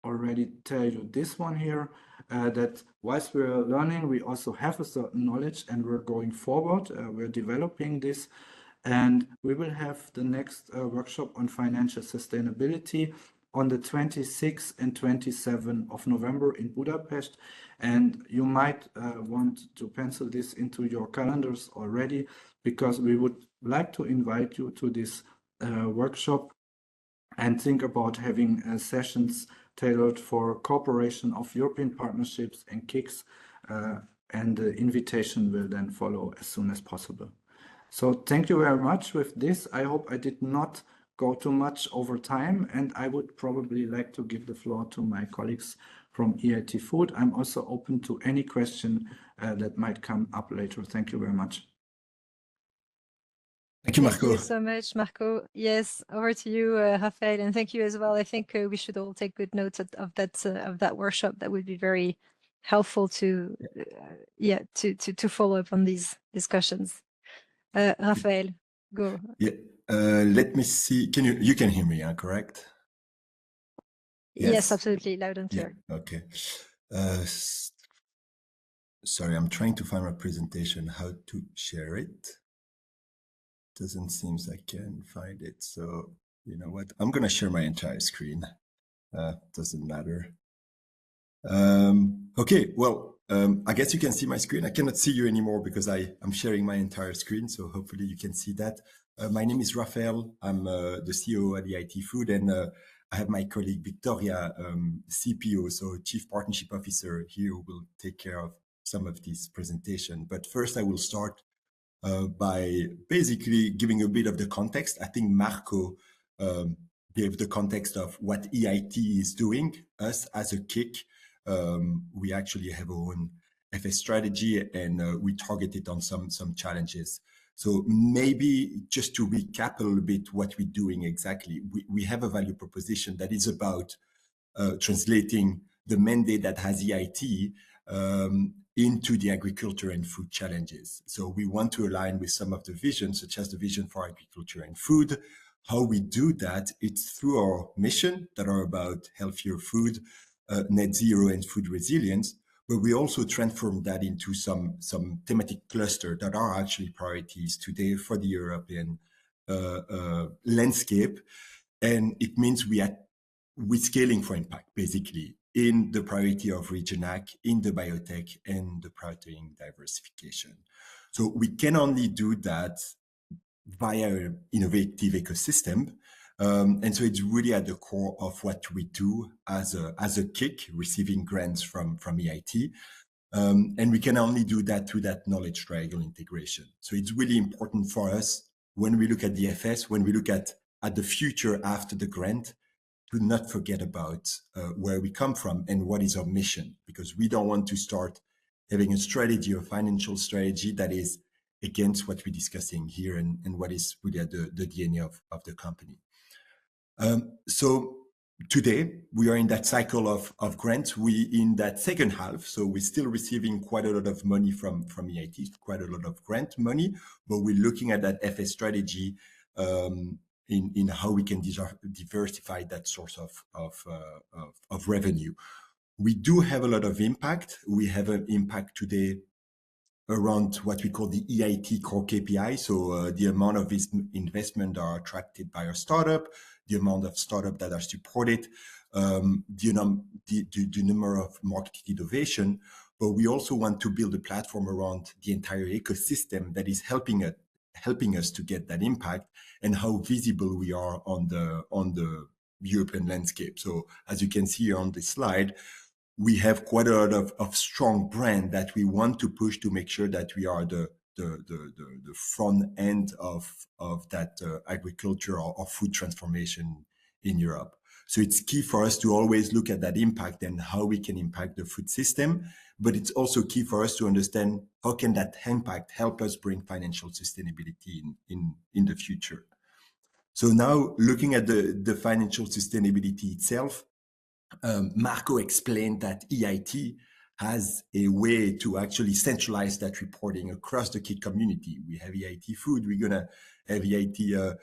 already tell you this one here, that whilst we're learning, we also have a certain knowledge and we're going forward, we're developing this, and we will have the next workshop on financial sustainability on the 26th and 27th of November in Budapest. And you might want to pencil this into your calendars already, because we would like to invite you to this workshop and think about having sessions tailored for cooperation of European partnerships and KICs, and the invitation will then follow as soon as possible. So thank you very much with this. I hope I did not go too much over time, and I would probably like to give the floor to my colleagues from EIT Food. I'm also open to any question that might come up later. Thank you very much. Thank you, Marco. Thank you so much, Marco. Yes, over to you, Raphael, and thank you as well. I think we should all take good notes of that workshop. That would be very helpful to follow up on these discussions. Raphael, go. Yeah, let me see. You can hear me, correct? Yes, absolutely, loud and clear. Yeah, okay. Sorry, I'm trying to find my presentation, how to share it. Doesn't seem I can find it. So you know what? I'm gonna share my entire screen. Doesn't matter. Okay, well, I guess you can see my screen. I cannot see you anymore because I'm sharing my entire screen. So hopefully you can see that. My name is Raphael. I'm the CEO at EIT Food, and I have my colleague Victoria, CPO, so Chief Partnership Officer here, who will take care of some of this presentation. But first, I will start by basically giving a bit of the context. I think Marco gave the context of what EIT is doing. Us as a KIC, we actually have our own FS strategy, and we target it on some challenges. So maybe just to recap a little bit what we're doing exactly, we have a value proposition that is about translating the mandate that has EIT into the agriculture and food challenges. So we want to align with some of the visions, such as the vision for agriculture and food. How we do that, it's through our mission that are about healthier food, net zero and food resilience, but we also transform that into some thematic cluster that are actually priorities today for the European landscape. And it means we're scaling for impact, basically, in the priority of Region AC, in the biotech, and the protein diversification. So we can only do that via an innovative ecosystem. And so it's really at the core of what we do as a KIC, receiving grants from EIT. And we can only do that through that knowledge triangle integration. So it's really important for us when we look at the FS, when we look at the future after the grant, to not forget about where we come from and what is our mission, because we don't want to start having a strategy or financial strategy that is against what we're discussing here and what is really at the DNA of the company. So today we are in that cycle of grants. We in that second half, so we're still receiving quite a lot of money from EIT, quite a lot of grant money, but we're looking at that FS strategy in how we can diversify that source of revenue. We do have a lot of impact. We have an impact today around what we call the EIT core KPI. So the amount of this investment are attracted by a startup, the amount of startup that are supported, the number of market innovation. But we also want to build a platform around the entire ecosystem that is helping us to get that impact and how visible we are on the European landscape. So as you can see on this slide, we have quite a lot of strong brand that we want to push to make sure that we are the the front end of that agriculture or food transformation in Europe. So it's key for us to always look at that impact and how we can impact the food system. But it's also key for us to understand how can that impact help us bring financial sustainability in the future. So now looking at the financial sustainability itself, Marco explained that EIT has a way to actually centralize that reporting across the KIC community. We have EIT Food, we're going to have EIT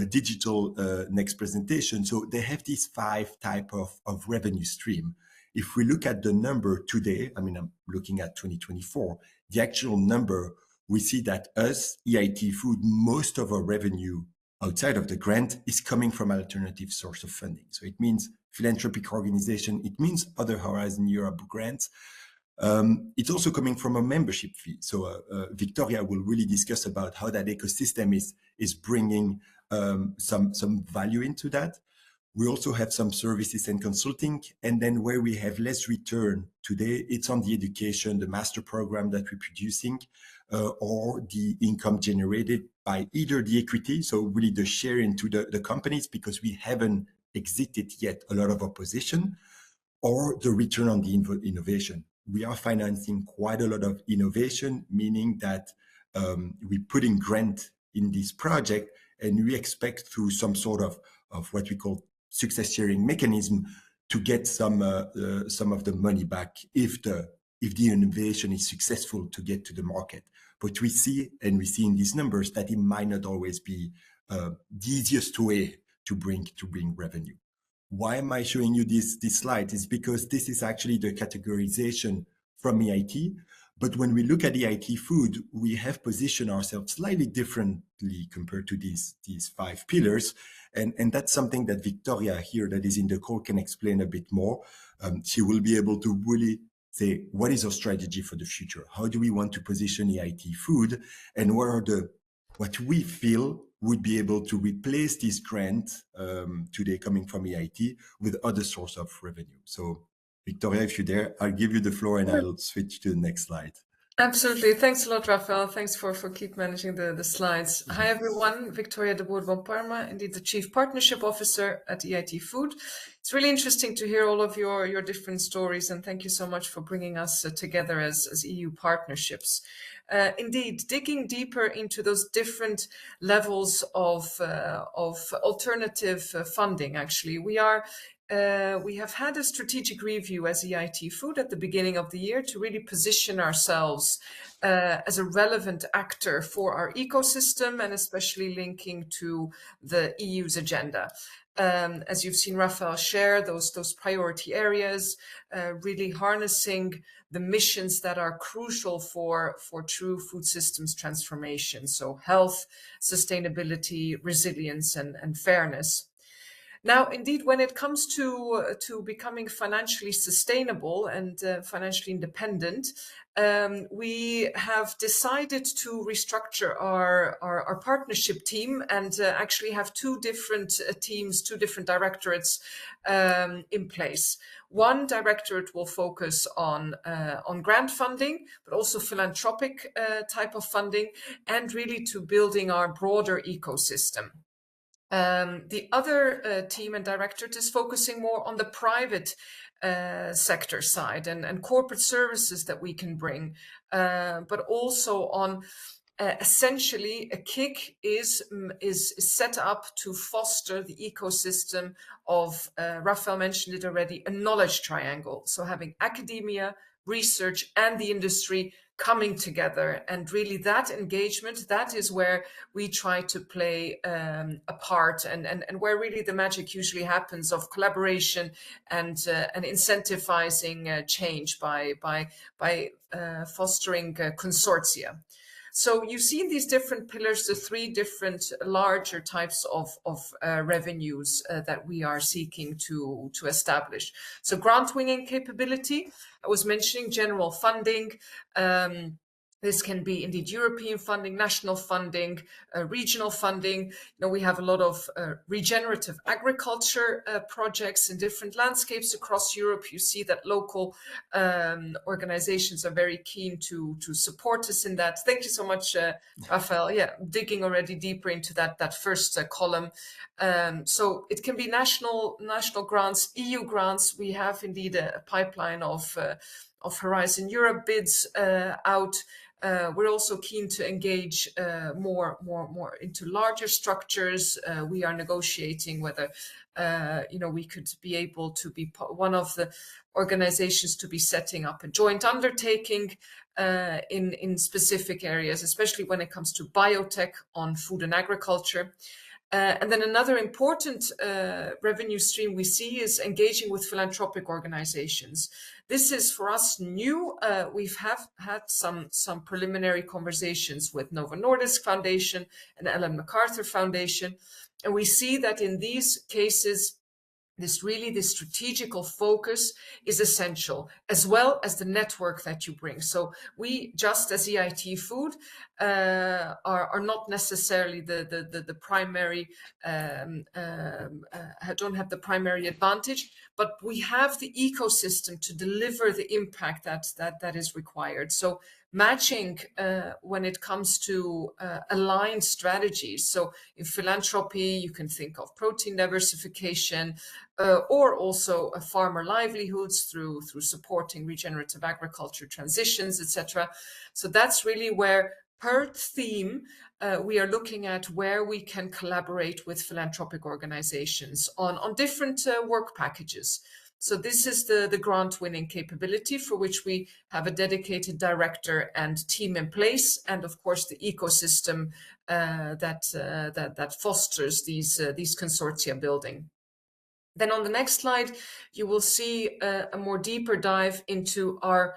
Digital next presentation. So they have these 5 type of revenue stream. If we look at the number today, I mean, I'm looking at 2024, the actual number, we see that us, EIT Food, most of our revenue outside of the grant is coming from alternative source of funding. So it means philanthropic organization, it means other Horizon Europe grants. It's also coming from a membership fee. So Victoria will really discuss about how that ecosystem is bringing some value into that. We also have some services and consulting. And then where we have less return today, it's on the education, the master program that we're producing, or the income generated by either the equity, so really the share into the companies, because we haven't exited yet a lot of opposition, or the return on the innovation. We are financing quite a lot of innovation, meaning that we put in grant in this project, and we expect through some sort of what we call success sharing mechanism to get some of the money back if the innovation is successful to get to the market. But we see in these numbers that it might not always be the easiest way to bring revenue. Why am I showing you this slide? Is because this is actually the categorization from EIT. But when we look at EIT Food, we have positioned ourselves slightly differently compared to these 5 pillars. And that's something that Victoria here that is in the call can explain a bit more. She will be able to really say, what is our strategy for the future? How do we want to position EIT Food? And what we feel would be able to replace this grant today coming from EIT with other source of revenue. So Victoria, if you're there, I'll give you the floor and I'll switch to the next slide. Absolutely. Thanks a lot, Raphael. Thanks for keep managing the slides. Hi, everyone. Victoria de Bourbon Parma, indeed the Chief Partnership Officer at EIT Food. It's really interesting to hear all of your different stories, and thank you so much for bringing us together as EU partnerships. Indeed, digging deeper into those different levels of alternative funding, actually, we have had a strategic review as EIT Food at the beginning of the year to really position ourselves as a relevant actor for our ecosystem, and especially linking to the EU's agenda. As you've seen Raphael share, those priority areas, really harnessing the missions that are crucial for true food systems transformation. So health, sustainability, resilience, and fairness. Now, indeed, when it comes to becoming financially sustainable and financially independent, we have decided to restructure our partnership team and actually have 2 different teams, 2 different directorates in place. One directorate will focus on grant funding, but also philanthropic type of funding, and really to building our broader ecosystem. The other team and directorate is focusing more on the private sector side and corporate services that we can bring, but also on essentially a KIC is set up to foster the ecosystem of, Raphael mentioned it already, a knowledge triangle. So having academia, research, and the industry coming together, and really that engagement, that is where we try to play a part, and where really the magic usually happens of collaboration and incentivizing change by fostering consortia. So you've seen these different pillars, the 3 different larger types of revenues that we are seeking to establish. So grant winning capability, I was mentioning general funding, This can be indeed European funding, national funding, regional funding. We have a lot of regenerative agriculture projects in different landscapes across Europe. You see that local organizations are very keen to support us in that. Thank you so much, Raphael. Yeah, digging already deeper into that first column. So it can be national grants, EU grants. We have indeed a pipeline of Horizon Europe bids out. We're also keen to engage more into larger structures. We are negotiating whether we could be able to be one of the organizations to be setting up a joint undertaking in specific areas, especially when it comes to biotech on food and agriculture. And then another important revenue stream we see is engaging with philanthropic organizations. This is for us new. We've had some preliminary conversations with Novo Nordisk Foundation and Ellen MacArthur Foundation. And we see that in these cases, this strategical focus is essential, as well as the network that you bring. So we, just as EIT Food, are not necessarily the primary, don't have the primary advantage, but we have the ecosystem to deliver the impact that is required. So matching when it comes to aligned strategies. So in philanthropy, you can think of protein diversification, or also farmer livelihoods through supporting regenerative agriculture transitions, etc. So that's really where, per theme, we are looking at where we can collaborate with philanthropic organizations on different work packages. So this is the grant winning capability for which we have a dedicated director and team in place, and of course the ecosystem that fosters these consortia building. Then on the next slide, you will see a more deeper dive into our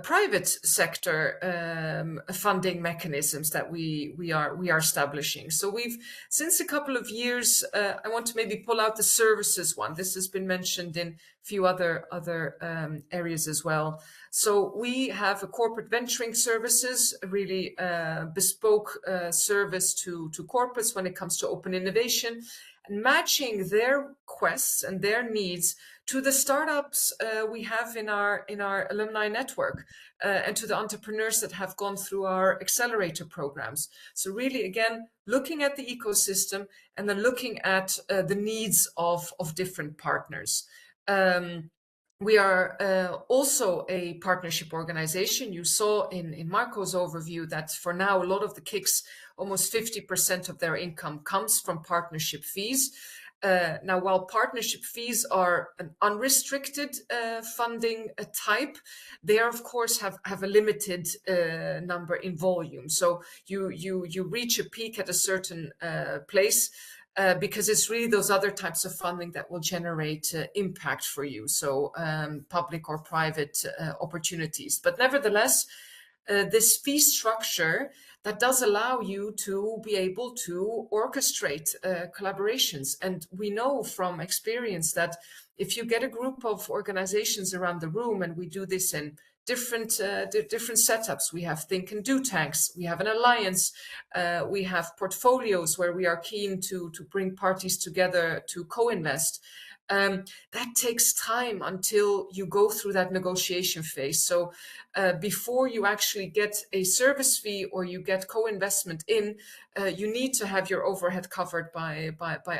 private sector funding mechanisms that we are establishing. So we've, since a couple of years, I want to maybe pull out the services one. This has been mentioned in a few other areas as well. So we have a corporate venturing services, a really bespoke service to corporates when it comes to open innovation, and matching their quests and their needs to the startups we have in our alumni network, and to the entrepreneurs that have gone through our accelerator programs. So really, again, looking at the ecosystem and then looking at the needs of different partners. We are also a partnership organization. You saw in Marco's overview that for now, a lot of the KICs, almost 50% of their income comes from partnership fees. Now, while partnership fees are an unrestricted funding type, they are, of course, have a limited number in volume. So you reach a peak at a certain place, because it's really those other types of funding that will generate impact for you. So public or private opportunities. But nevertheless, this fee structure that does allow you to be able to orchestrate collaborations. And we know from experience that if you get a group of organizations around the room, and we do this in different setups. We have think and do tanks. We have an alliance. We have portfolios where we are keen to bring parties together to co-invest. That takes time until you go through that negotiation phase. So before you actually get a service fee or you get co-investment in, you need to have your overhead covered by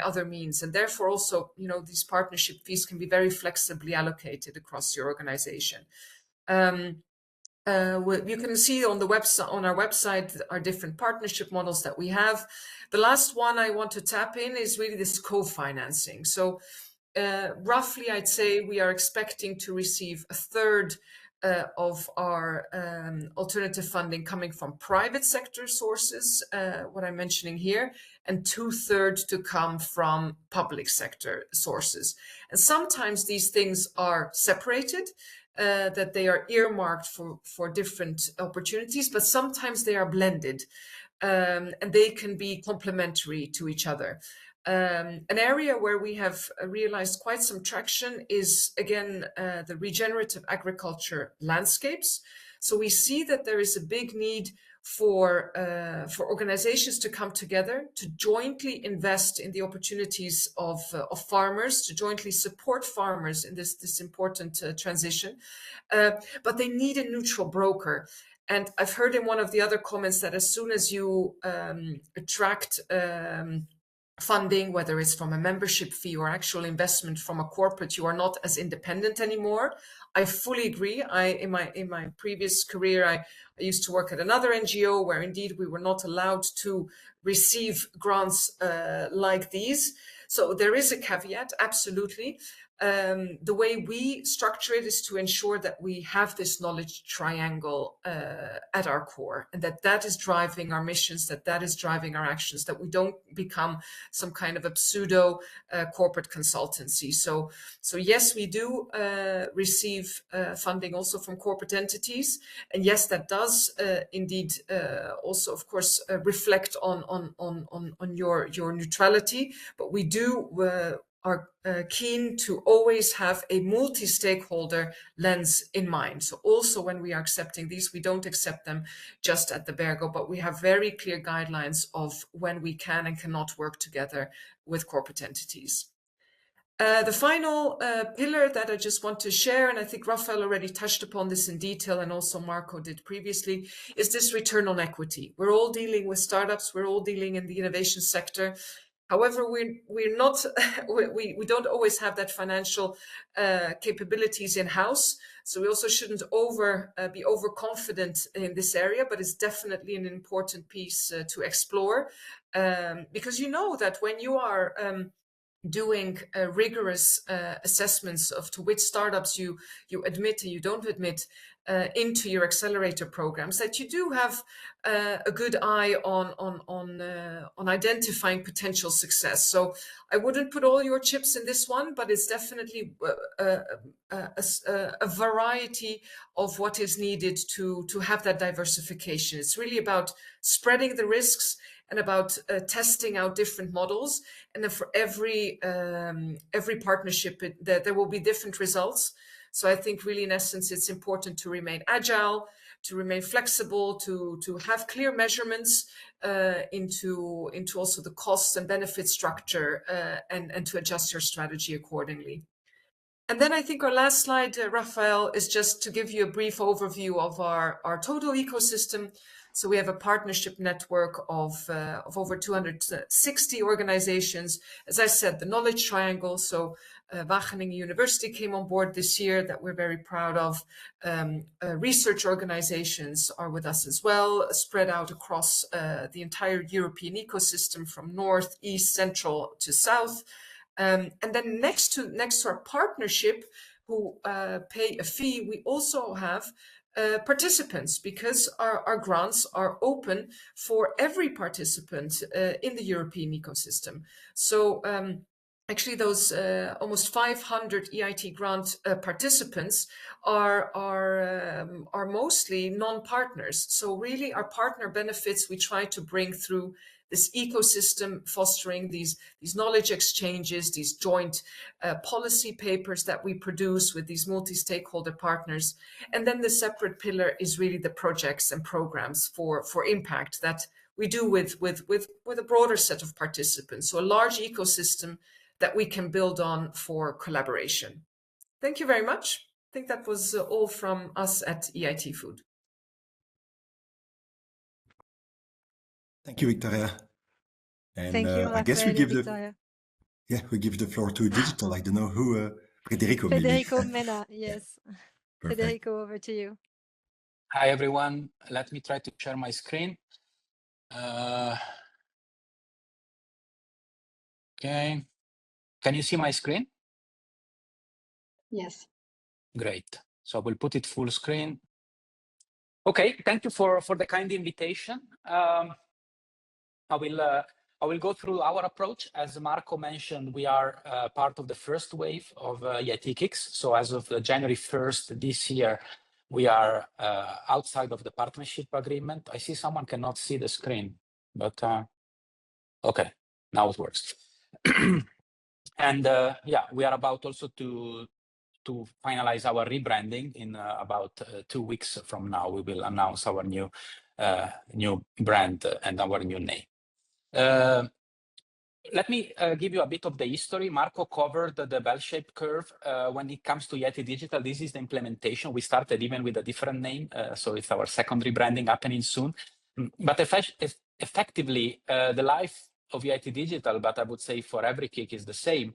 other means. And therefore also, these partnership fees can be very flexibly allocated across your organization. You can see on our website our different partnership models that we have. The last one I want to tap in is really this co-financing. So roughly, I'd say we are expecting to receive a third of our alternative funding coming from private sector sources, what I'm mentioning here, and 2/3 to come from public sector sources. And sometimes these things are separated, that they are earmarked for different opportunities, but sometimes they are blended, and they can be complementary to each other. An area where we have realized quite some traction is, again, the regenerative agriculture landscapes. So we see that there is a big need for organizations to come together, to jointly invest in the opportunities of farmers, to jointly support farmers in this important transition. But they need a neutral broker. And I've heard in one of the other comments that as soon as you attract funding, whether it's from a membership fee or actual investment from a corporate, you are not as independent anymore. I fully agree. In my previous career, I used to work at another NGO where indeed we were not allowed to receive grants like these. So there is a caveat, absolutely. The way we structure it is to ensure that we have this knowledge triangle at our core, and that is driving our missions, that is driving our actions, that we don't become some kind of a pseudo corporate consultancy. So yes, we do receive funding also from corporate entities, and yes, that does indeed also, of course, reflect on your neutrality. But we are keen to always have a multi-stakeholder lens in mind. So also when we are accepting these, we don't accept them just at the bare-go, but we have very clear guidelines of when we can and cannot work together with corporate entities. The final pillar that I just want to share, and I think Raphael already touched upon this in detail, and also Marco did previously, is this return on equity. We're all dealing with startups, we're all dealing in the innovation sector. However, we're not, we don't always have that financial capabilities in-house. So we also shouldn't be overconfident in this area, but it's definitely an important piece to explore. Because you know that when you are doing rigorous assessments of to which startups you admit and you don't admit into your accelerator programs, that you do have a good eye on identifying potential success. So I wouldn't put all your chips in this one, but it's definitely a variety of what is needed to have that diversification. It's really about spreading the risks and about testing out different models. And then for every partnership, there will be different results. So I think really, in essence, it's important to remain agile, to remain flexible, to have clear measurements into also the costs and benefit structure, and to adjust your strategy accordingly. And then I think our last slide, Raphael, is just to give you a brief overview of our total ecosystem. So we have a partnership network of over 260 organizations. As I said, the knowledge triangle. So Wageningen University came on board this year, that we're very proud of. Research organizations are with us as well, spread out across the entire European ecosystem from north, east, central to south. And then next to our partnership, who pay a fee, we also have participants, because our grants are open for every participant in the European ecosystem. So actually, those almost 500 EIT grant participants are mostly non-partners. So really, our partner benefits we try to bring through this ecosystem, fostering these knowledge exchanges, these joint policy papers that we produce with these multi-stakeholder partners. And then the separate pillar is really the projects and programs for impact that we do with a broader set of participants. So a large ecosystem that we can build on for collaboration. Thank you very much. I think that was all from us at EIT Food. Thank you, Victoria. And Thank you, I guess we Raphael give and Victoria. we give the floor to digital. I don't know who, Federico maybe. Federico Mena, yes. Perfect. Federico, over to you. Hi, everyone. Let me try to share my screen. Okay. Can you see my screen? Yes. Great. So I will put it full screen. Okay, thank you for the kind invitation. I will go through our approach. As Marco mentioned, we are part of the first wave of EIT Kicks. So as of January 1st this year, we are outside of the partnership agreement. I see someone cannot see the screen, but okay, now it works. And yeah, we are about also to to finalize our rebranding. In about 2 weeks from now, we will announce our new brand and our new name. Let me give you a bit of the history. Marco covered the bell-shaped curve. When it comes to Yeti Digital, this is the implementation. We started even with a different name, so it's our second rebranding happening soon. But effectively, the life of Yeti Digital, but I would say for every kick is the same.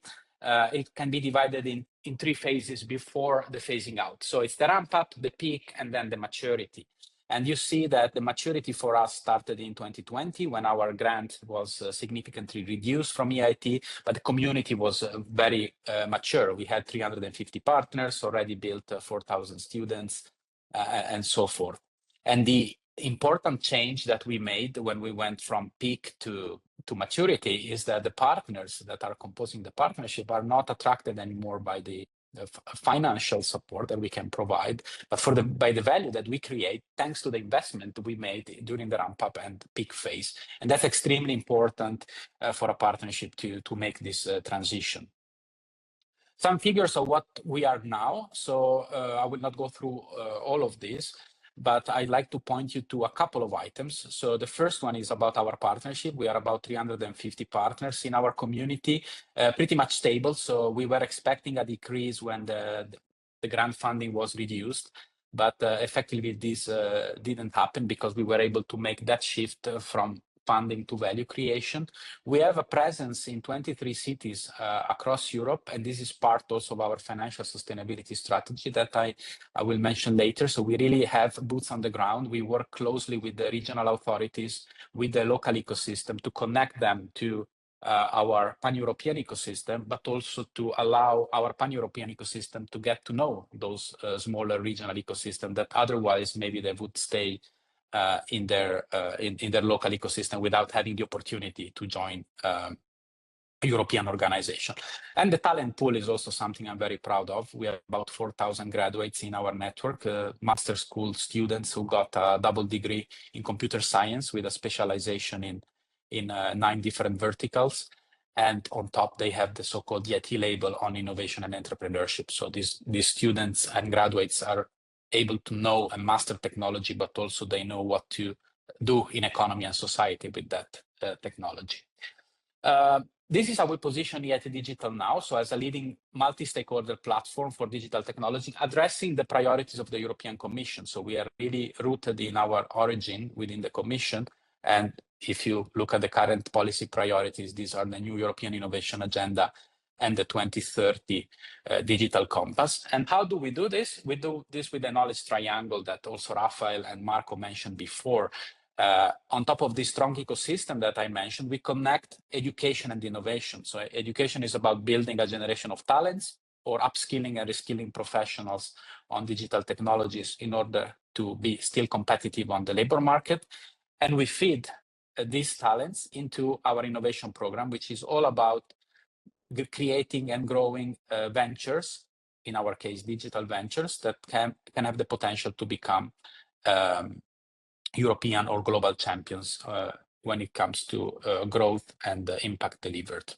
It can be divided in 3 phases before the phasing out. So it's the ramp up, the peak, and then the maturity. And you see that the maturity for us started in 2020 when our grant was significantly reduced from EIT, but the community was very mature. We had 350 partners, already built 4,000 students, and so forth. And the important change that we made when we went from peak to maturity is that the partners that are composing the partnership are not attracted anymore by the financial support that we can provide, but by the value that we create thanks to the investment we made during the ramp up and peak phase. And that's extremely important for a partnership to make this transition. Some figures of what we are now. So I will not go through all of this, but I'd like to point you to a couple of items. So the first one is about our partnership. We are about 350 partners in our community, pretty much stable. So we were expecting a decrease when the grant funding was reduced, but effectively this didn't happen because we were able to make that shift from funding to value creation. We have a presence in 23 cities across Europe, and this is part also of our financial sustainability strategy that I will mention later. So we really have boots on the ground. We work closely with the regional authorities, with the local ecosystem to connect them to our pan-European ecosystem, but also to allow our pan-European ecosystem to get to know those smaller regional ecosystems that otherwise maybe they would stay in their local ecosystem without having the opportunity to join European organization. And the talent pool is also something I'm very proud of. We have about 4,000 graduates in our network, master school students who got a double degree in computer science with a specialization in 9 different verticals. And on top, they have the so-called Yeti label on innovation and entrepreneurship. So these students and graduates are able to know and master technology, but also they know what to do in economy and society with that technology. This is how we position Yeti Digital now. So as a leading multi-stakeholder platform for digital technology, addressing the priorities of the European Commission. So we are really rooted in our origin within the Commission. And if you look at the current policy priorities, these are the new European Innovation Agenda and the 2030 Digital Compass. And how do we do this? We do this with the knowledge triangle that also Rafael and Marco mentioned before. On top of this strong ecosystem that I mentioned, we connect education and innovation. So education is about building a generation of talents or upskilling and reskilling professionals on digital technologies in order to be still competitive on the labor market. And we feed these talents into our innovation program, which is all about creating and growing ventures, in our case, digital ventures that can have the potential to become European or global champions when it comes to growth and impact delivered.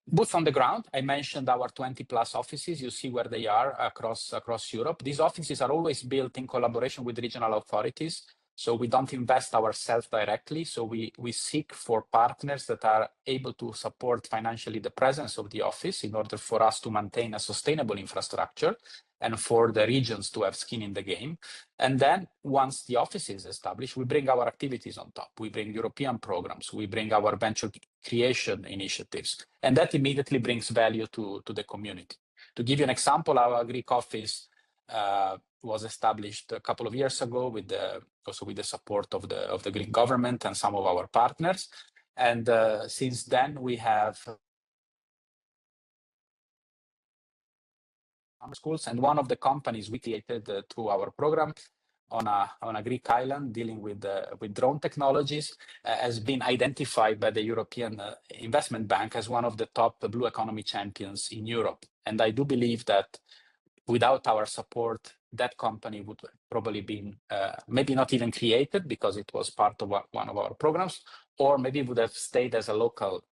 Boots on the ground, I mentioned our 20 plus offices. You see where they are across Europe. These offices are always built in collaboration with regional authorities. So we don't invest ourselves directly. So we seek for partners that are able to support financially the presence of the office in order for us to maintain a sustainable infrastructure and for the regions to have skin in the game. And then once the office is established, we bring our activities on top. We bring European programs, we bring our venture creation initiatives, and that immediately brings value to the community. To give you an example, our Greek office was established a couple of years ago also with the support of the Greek government and some of our partners. And since then we have schools, and one of the companies we created through our program on a Greek island dealing with drone technologies has been identified by the European Investment Bank as one of the top blue economy champions in Europe. And I do believe that without our support, that company would probably been maybe not even created because it was part of one of our programs, or maybe would have stayed as a local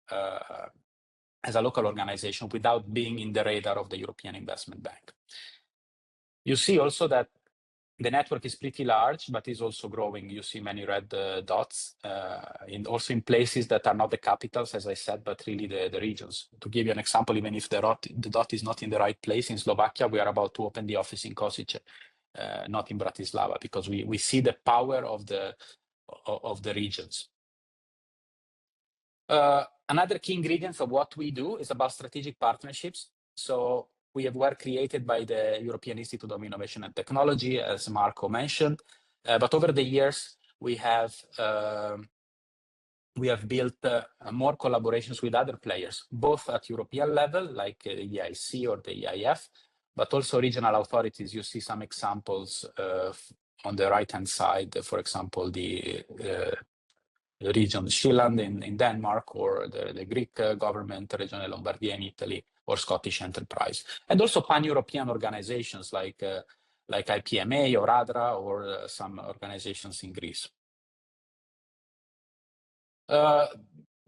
as a local organization without being in the radar of the European Investment Bank. You see also that the network is pretty large, but is also growing. You see many red dots, also in places that are not the capitals, as I said, but really the regions. To give you an example, even if the dot is not in the right place, in Slovakia, we are about to open the office in Kosice, not in Bratislava, because we see the power of the regions. Another key ingredient of what we do is about strategic partnerships. So we were created by the European Institute of Innovation and Technology, as Marco mentioned. But over the years, we have built more collaborations with other players, both at European level, like the EIC or the EIF, but also regional authorities. You see some examples on the right-hand side, for example, the region Zeeland in Denmark, or the Greek government, Regione Lombardia in Italy, or Scottish Enterprise. And also pan-European organizations like IPMA or ADRA, or some organizations in Greece.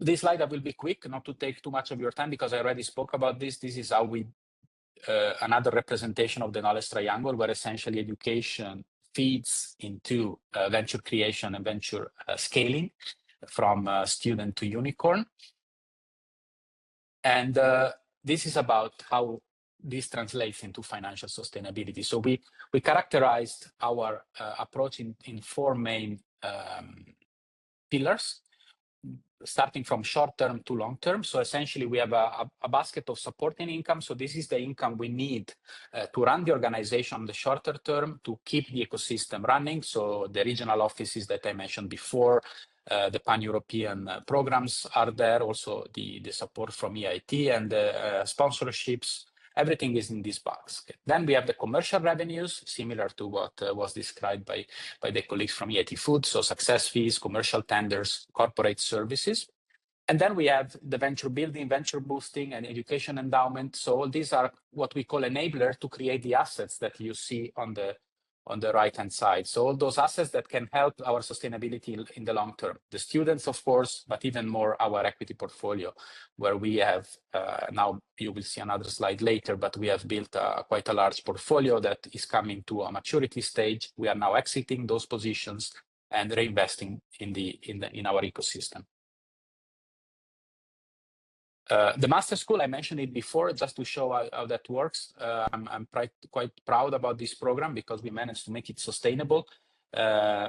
This slide, I will be quick, not to take too much of your time, because I already spoke about this. This is how we, another representation of the knowledge triangle, where essentially education feeds into venture creation and venture scaling, from student to unicorn. And this is about how this translates into financial sustainability. So we characterized our approach in 4 main pillars, starting from short-term to long-term. So essentially, we have a basket of supporting income. So this is the income we need to run the organization on the shorter term, to keep the ecosystem running. So the regional offices that I mentioned before, the pan-European programs are there, also the support from EIT and the sponsorships. Everything is in this box. Then we have the commercial revenues, similar to what was described by the colleagues from EIT Food, so success fees, commercial tenders, corporate services. And then we have the venture building, venture boosting, and education endowment. So all these are what we call enablers to create the assets that you see on the right-hand side. So all those assets that can help our sustainability in the long term. The students, of course, but even more our equity portfolio, where we have, now you will see another slide later, but we have built quite a large portfolio that is coming to a maturity stage. We are now exiting those positions and reinvesting in our ecosystem. The master school, I mentioned it before, just to show how that works. I'm quite proud about this program, because we managed to make it sustainable.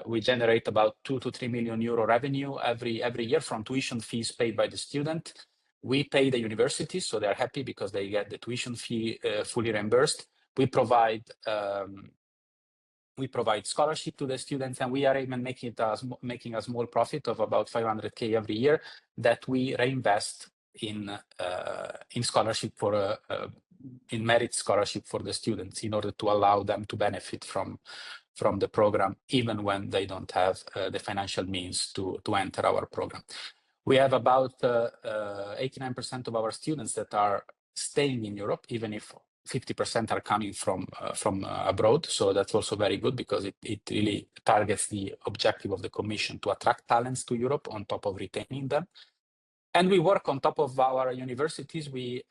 We generate about 2 to 3 million euro revenue every year from tuition fees paid by the student. We pay the university, so they're happy because they get the tuition fee fully reimbursed. We provide scholarship to the students, and we are even making a small profit of about 500K every year that we reinvest in scholarship in merit scholarship for the students, in order to allow them to benefit from the program, even when they don't have the financial means to enter our program. We have about 89% of our students that are staying in Europe, even if 50% are coming from abroad. So that's also very good, because it really targets the objective of the Commission to attract talents to Europe on top of retaining them. And we work on top of our universities. We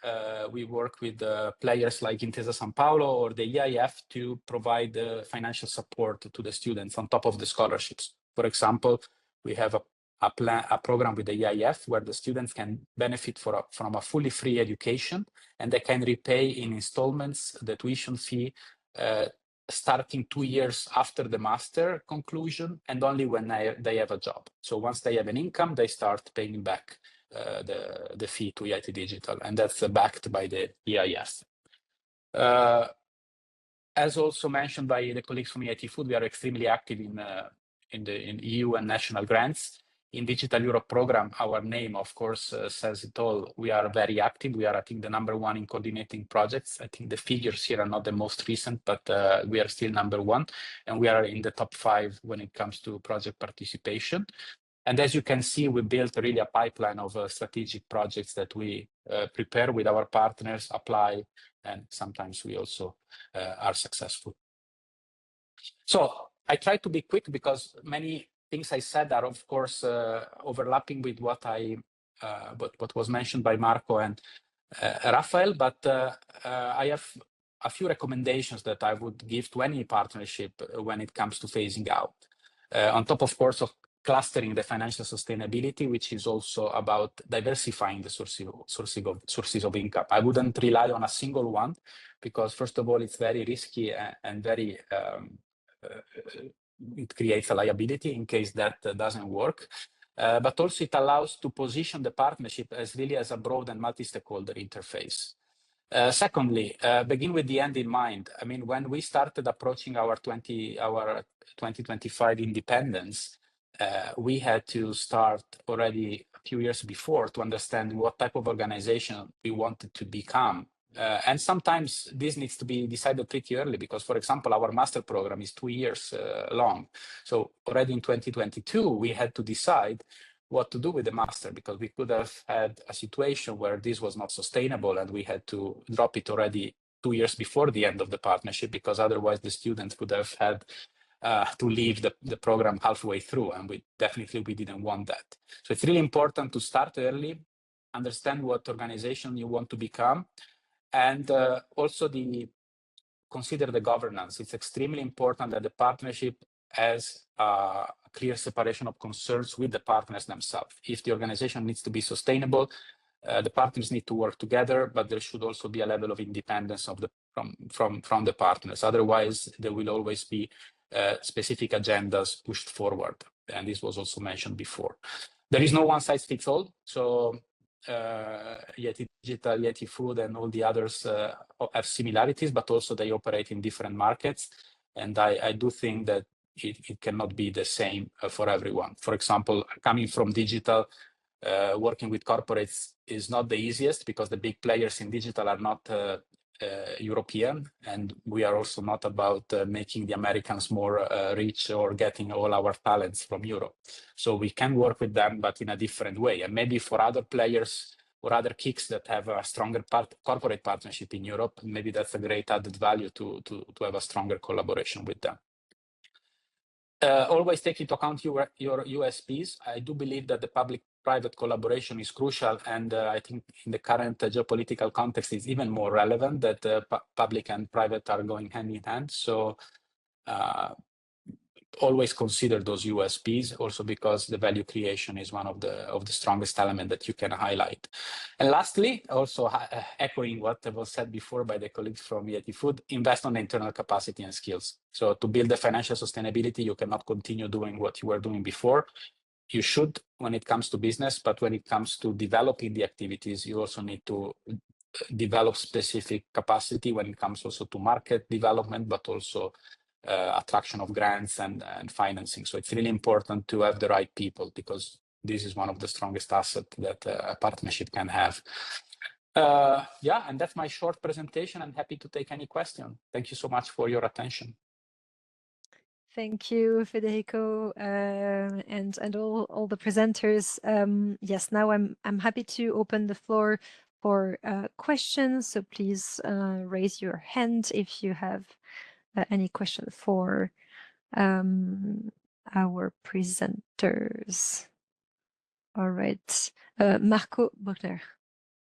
work with players like Intesa San Paolo or the EIF to provide financial support to the students on top of the scholarships. For example, we have a program with the EIF where the students can benefit from a fully free education, and they can repay in installments the tuition fee starting 2 years after the master conclusion, and only when they have a job. So once they have an income, they start paying back the fee to EIT Digital, and that's backed by the EIF. As also mentioned by the colleagues from EIT Food, we are extremely active in EU and national grants. In Digital Europe program, our name, of course, says it all. We are very active. We are, I think, the #1 in coordinating projects. I think the figures here are not the most recent, but we are still #1, and we are in the top 5 when it comes to project participation. And as you can see, we built really a pipeline of strategic projects that we prepare with our partners, apply, and sometimes we also are successful. So I try to be quick, because many things I said are, of course, overlapping with what was mentioned by Marco and Raphael, but I have a few recommendations that I would give to any partnership when it comes to phasing out. On top, of course, of clustering the financial sustainability, which is also about diversifying the sources of income. I wouldn't rely on a single one, because first of all, it's very risky and very it creates a liability in case that doesn't work. But also it allows to position the partnership as really as a broad and multi-stakeholder interface. Secondly, begin with the end in mind. I mean, when we started approaching our 2025 independence, we had to start already a few years before to understand what type of organization we wanted to become. And sometimes this needs to be decided pretty early because, for example, our master program is 2 years long. So already in 2022, we had to decide what to do with the master, because we could have had a situation where this was not sustainable and we had to drop it already 2 years before the end of the partnership, because otherwise the students would have had to leave the program halfway through, and we didn't want that. So it's really important to start early, understand what organization you want to become, and also consider the governance. It's extremely important that the partnership has a clear separation of concerns with the partners themselves. If the organization needs to be sustainable, the partners need to work together, but there should also be a level of independence from the partners. Otherwise, there will always be specific agendas pushed forward. And this was also mentioned before. There is no one size fits all. So Yeti Digital, Yeti Food, and all the others have similarities, but also they operate in different markets. And I do think that it cannot be the same for everyone. For example, coming from digital, working with corporates is not the easiest, because the big players in digital are not European, and we are also not about making the Americans more rich or getting all our talents from Europe. So we can work with them, but in a different way. And maybe for other players or other KICs that have a stronger corporate partnership in Europe, maybe that's a great added value to have a stronger collaboration with them. Always take into account your USPs. I do believe that the public-private collaboration is crucial, and I think in the current geopolitical context, it's even more relevant that public and private are going hand in hand. So always consider those USPs, also because the value creation is one of the strongest elements that you can highlight. And lastly, also echoing what was said before by the colleagues from Yeti Food, invest on the internal capacity and skills. So to build the financial sustainability, you cannot continue doing what you were doing before. You should when it comes to business, but when it comes to developing the activities, you also need to develop specific capacity when it comes also to market development, but also attraction of grants and financing. So it's really important to have the right people, because this is one of the strongest assets that a partnership can have. Yeah, and that's my short presentation. I'm happy to take any question. Thank you so much for your attention. Thank you, Federico, and all the presenters. Yes, now I'm happy to open the floor for questions. So please raise your hand if you have any question for our presenters. All right, Marco Buchner.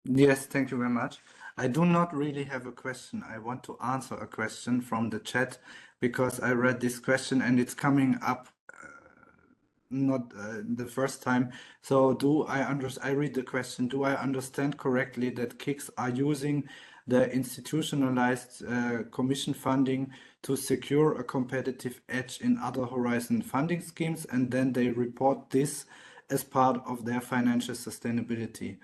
Yes, thank you very much. I do not really have a question. I want to answer a question from the chat, because I read this question and it's coming up not the first time. So I read the question, do I understand correctly that KICs are using the institutionalized commission funding to secure a competitive edge in other Horizon funding schemes, and then they report this as part of their financial sustainability?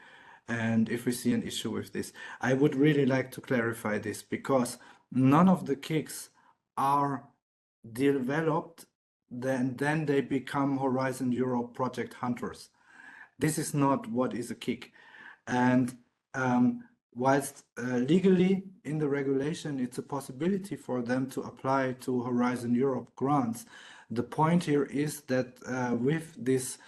And if we see an issue with this, I would really like to clarify this, because none of the KICs are developed, then they become Horizon Europe project hunters. This is not what is a KIC. And whilst legally in the regulation, it's a possibility for them to apply to Horizon Europe grants, the point here is that with this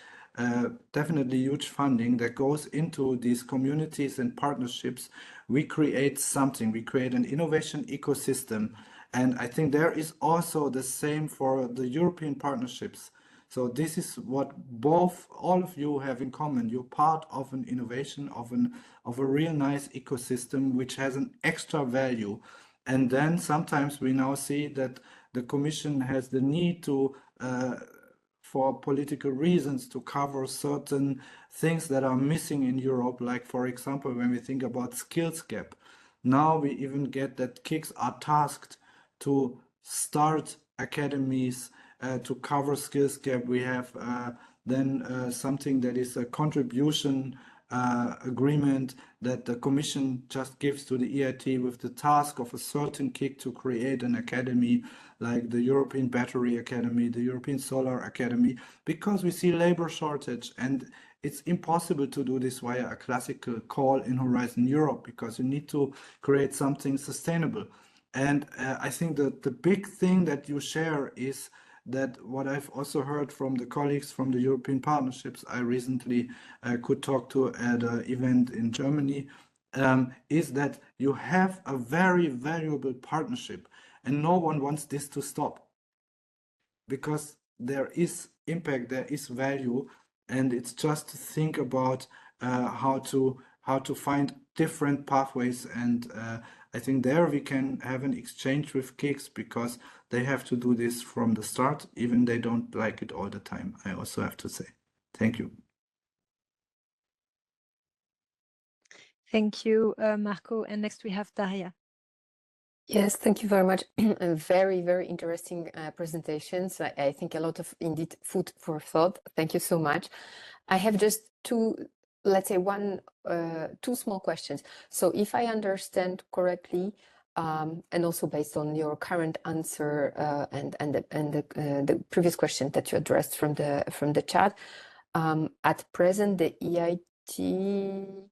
definitely huge funding that goes into these communities and partnerships, we create something, we create an innovation ecosystem. And I think there is also the same for the European partnerships. So this is what all of you have in common. You're part of an innovation, of a real nice ecosystem which has an extra value. And then sometimes we now see that the Commission has the need to for political reasons to cover certain things that are missing in Europe, like for example when we think about skills gap. Now we even get that KICs are tasked to start academies to cover skills gap. We have then something that is a contribution agreement that the Commission just gives to the EIT with the task of a certain KIC to create an academy like the European Battery Academy, the European Solar Academy, because we see labor shortage, and it's impossible to do this via a classical call in Horizon Europe because you need to create something sustainable. And I think that the big thing that you share is that what I've also heard from the colleagues from the European partnerships I recently could talk to at an event in Germany, is that you have a very valuable partnership and no one wants this to stop because there is impact, there is value, and it's just to think about how to find different pathways. And I think there we can have an exchange with KICs because they have to do this from the start, even they don't like it all the time, I also have to say. Thank you. Thank you, Marco. And next we have Daria. Yes, thank you very much. Very, very interesting presentations. I think a lot of indeed food for thought. Thank you so much. I have just two small questions. So if I understand correctly, and also based on your current answer and the previous question that you addressed from the chat, at present the EIT.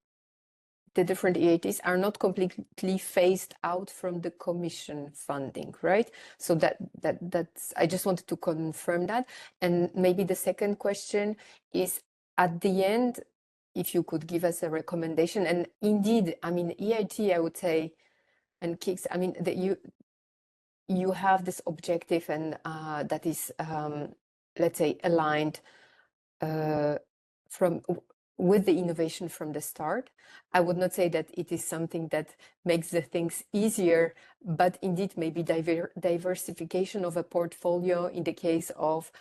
The different EITs are not completely phased out from the Commission funding, right? So that's I just wanted to confirm that. And maybe the second question is, at the end, if you could give us a recommendation. And indeed, I mean, EIT, I would say, and KICs, I mean, that you have this objective and that is, let's say, aligned with the innovation from the start. I would not say that it is something that makes the things easier, but indeed maybe diversification of a portfolio in the case of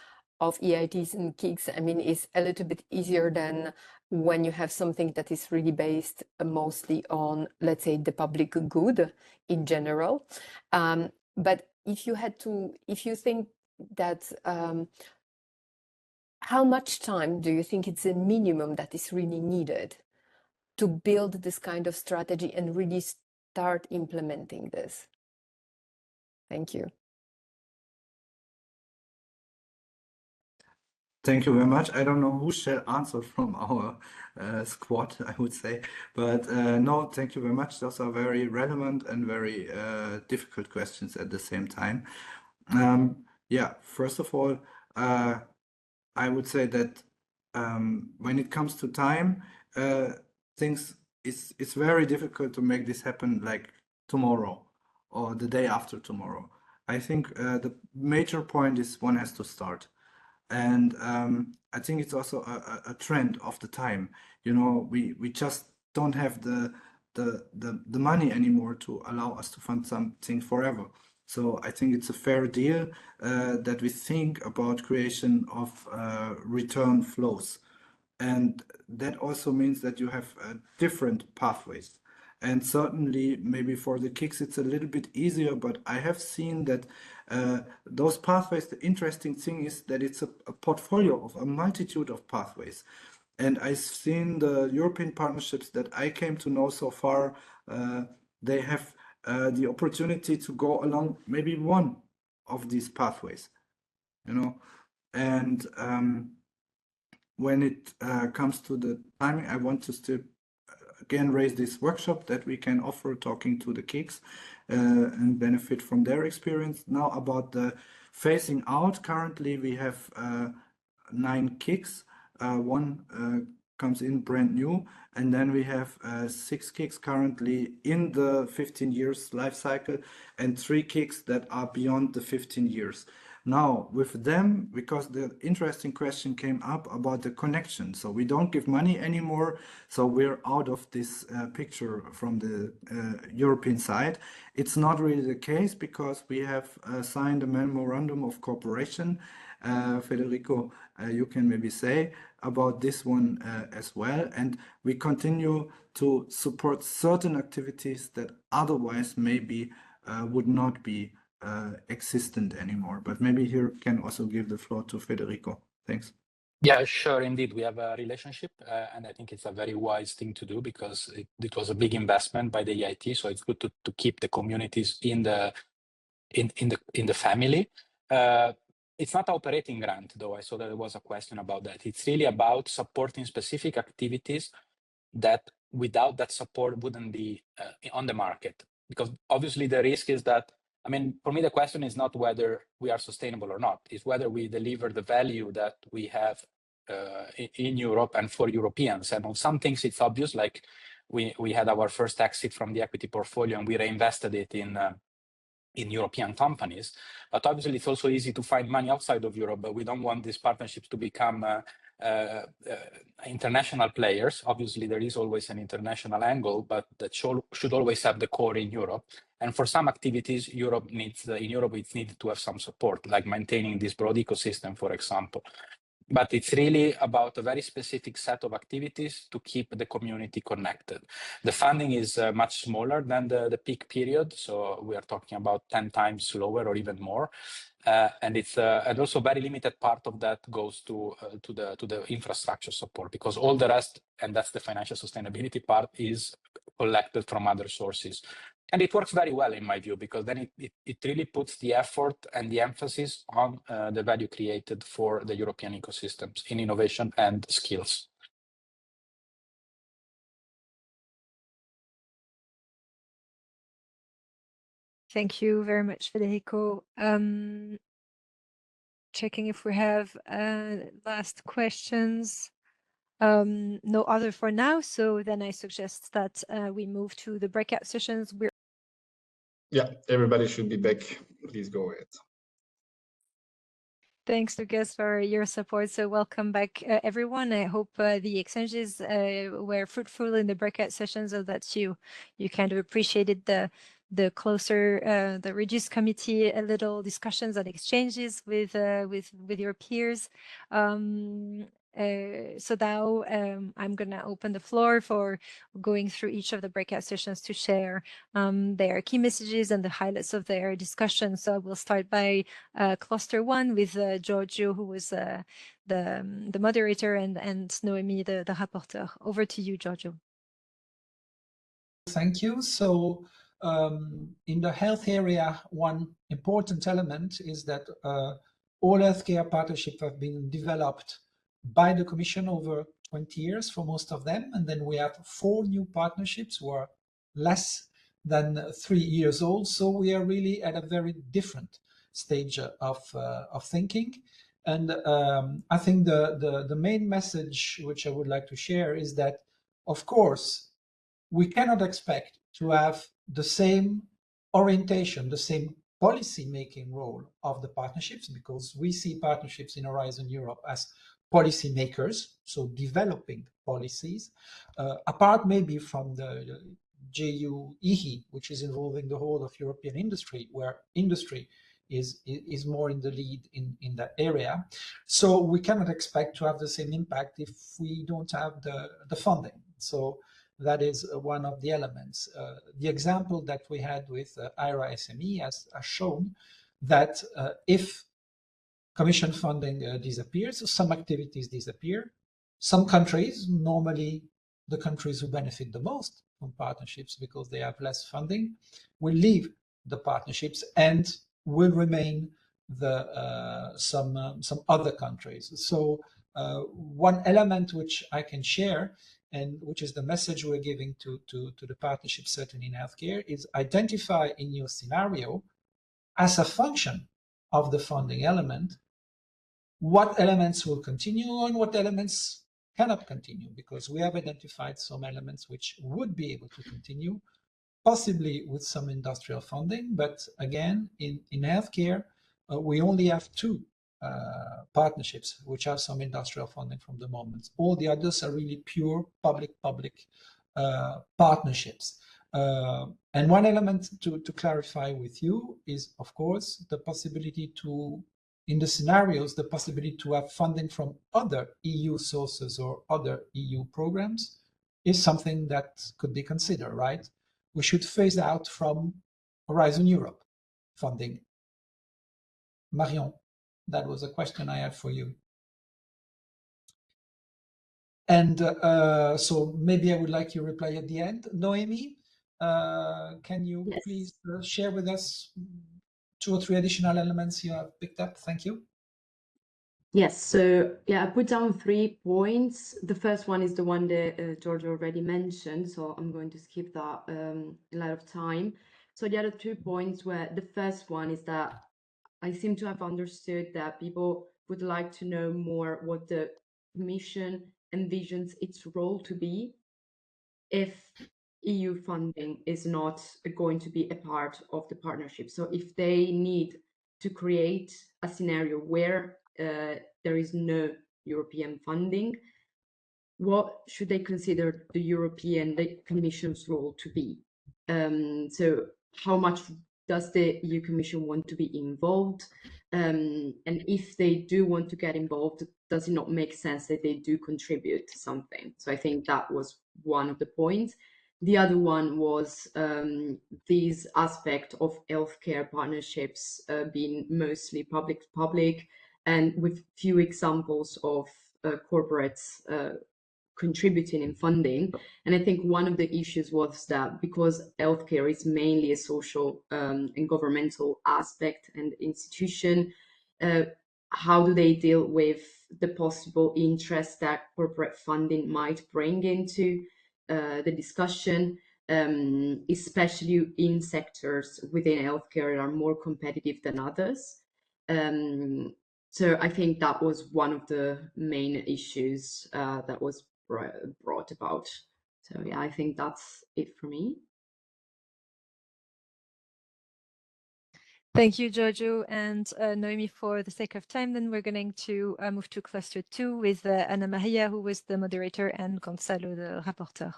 EITs and KICs, I mean, is a little bit easier than when you have something that is really based mostly on, let's say, the public good in general. But if you think that, how much time do you think it's a minimum that is really needed to build this kind of strategy and really start implementing this? Thank you. Thank you very much. I don't know who shall answer from our squad, I would say. But no, thank you very much. Those are very relevant and very difficult questions at the same time. Yeah, first of all, I would say that when it comes to time, it's very difficult to make this happen like tomorrow or the day after tomorrow. I think the major point is one has to start. And I think it's also a trend of the time. You know, we just don't have the money anymore to allow us to fund something forever. So I think it's a fair deal that we think about creation of return flows. And that also means that you have different pathways. And certainly, maybe for the KICs, it's a little bit easier, but I have seen that those pathways, the interesting thing is that it's a portfolio of a multitude of pathways. And I've seen the European partnerships that I came to know so far, they have the opportunity to go along maybe one of these pathways, you know. And when it comes to the timing, I want to still again raise this workshop that we can offer talking to the KICs and benefit from their experience. Now about the phasing out, currently we have 9 KICs. One comes in brand new, and then we have 6 KICs currently in the 15 years life cycle and 3 KICs that are beyond the 15 years. Now, with them, because the interesting question came up about the connection. So we don't give money anymore. So we're out of this picture from the European side. It's not really the case because we have signed a memorandum of cooperation. Federico, you can maybe say about this one as well. And we continue to support certain activities that otherwise maybe would not be existent anymore. But maybe here can also give the floor to Federico. Thanks. Yeah, sure, indeed. We have a relationship, and I think it's a very wise thing to do because it was a big investment by the EIT. So it's good to keep the communities in the family. It's not an operating grant, though. I saw that there was a question about that. It's really about supporting specific activities that without that support wouldn't be on the market. Because obviously the risk is that, I mean, for me, the question is not whether we are sustainable or not, it's whether we deliver the value that we have in Europe and for Europeans. And on some things, it's obvious, like we had our first exit from the equity portfolio and we reinvested it in European companies. But obviously, it's also easy to find money outside of Europe, but we don't want these partnerships to become international players. Obviously, there is always an international angle, but that should always have the core in Europe. And for some activities, in Europe, it's needed to have some support, like maintaining this broad ecosystem, for example. But it's really about a very specific set of activities to keep the community connected. The funding is much smaller than the peak period. So we are talking about 10 times lower or even more. And it's and also very limited part of that goes to the infrastructure support, because all the rest, and that's the financial sustainability part, is collected from other sources. And it works very well in my view, because then it really puts the effort and the emphasis on the value created for the European ecosystems in innovation and skills. Thank you very much, Federico. Checking if we have last questions. No other for now. So then I suggest that we move to the breakout sessions. Yeah, everybody should be back. Please go ahead. Thanks, Lucas, for your support. So welcome back, everyone. I hope the exchanges were fruitful in the breakout sessions, so that you kind of appreciated the closer, the reduced committee, little discussions and exchanges with your peers. So now I'm going to open the floor for going through each of the breakout sessions to share their key messages and the highlights of their discussion. So we'll start by cluster 1 with Giorgio, who was the moderator, and Noémie, the rapporteur. Over to you, Giorgio. Thank you. So in the health area, one important element is that all healthcare partnerships have been developed by the Commission over 20 years for most of them. And then we have 4 new partnerships who are less than 3 years old. So we are really at a very different stage of thinking. And I think the main message which I would like to share is that, of course, we cannot expect to have the same orientation, the same policy-making role of the partnerships, because we see partnerships in Horizon Europe as policy makers, so developing policies, apart maybe from the JU-EHI, which is involving the whole of European industry, where industry is more in the lead in that area. So we cannot expect to have the same impact if we don't have the funding. So that is one of the elements. The example that we had with IRA SME has shown that if Commission funding disappears, some activities disappear. Some countries, normally the countries who benefit the most from partnerships because they have less funding, will leave the partnerships and will remain some other countries. So one element which I can share, and which is the message we're giving to the partnership, certainly in healthcare, is identify in your scenario, as a function of the funding element, what elements will continue and what elements cannot continue, because we have identified some elements which would be able to continue, possibly with some industrial funding. But again, in healthcare, we only have two partnerships which have some industrial funding from the moment. All the others are really pure public-public partnerships. And one element to clarify with you is, of course, the possibility to, in the scenarios, the possibility to have funding from other EU sources or other EU programs is something that could be considered, right? We should phase out from Horizon Europe funding. Marion, that was a question I had for you. And so maybe I would like your reply at the end. Noemi, can you please share with us 2 or 3 additional elements you have picked up? Thank you. Yes, so yeah, I put down 3 points. The first one is the one that George already mentioned, so I'm going to skip that in light of time. So the other 2 points were, the first one is that I seem to have understood that people would like to know more what the Commission envisions its role to be if EU funding is not going to be a part of the partnership. So if they need to create a scenario where there is no European funding, what should they consider the Commission's role to be? So how much does the EU Commission want to be involved? And if they do want to get involved, does it not make sense that they do contribute something? So I think that was one of the points. The other one was this aspect of healthcare partnerships being mostly public-to-public, and with few examples of corporates contributing in funding. And I think one of the issues was that because healthcare is mainly a social and governmental aspect and institution, how do they deal with the possible interest that corporate funding might bring into the discussion, especially in sectors within healthcare that are more competitive than others? So I think that was one of the main issues that was brought about. So yeah, I think that's it for me. Thank you, Giorgio and Noemi. For the sake of time, then we're going to move to cluster 2 with Ana Maria, who was the moderator, and Gonzalo, the rapporteur.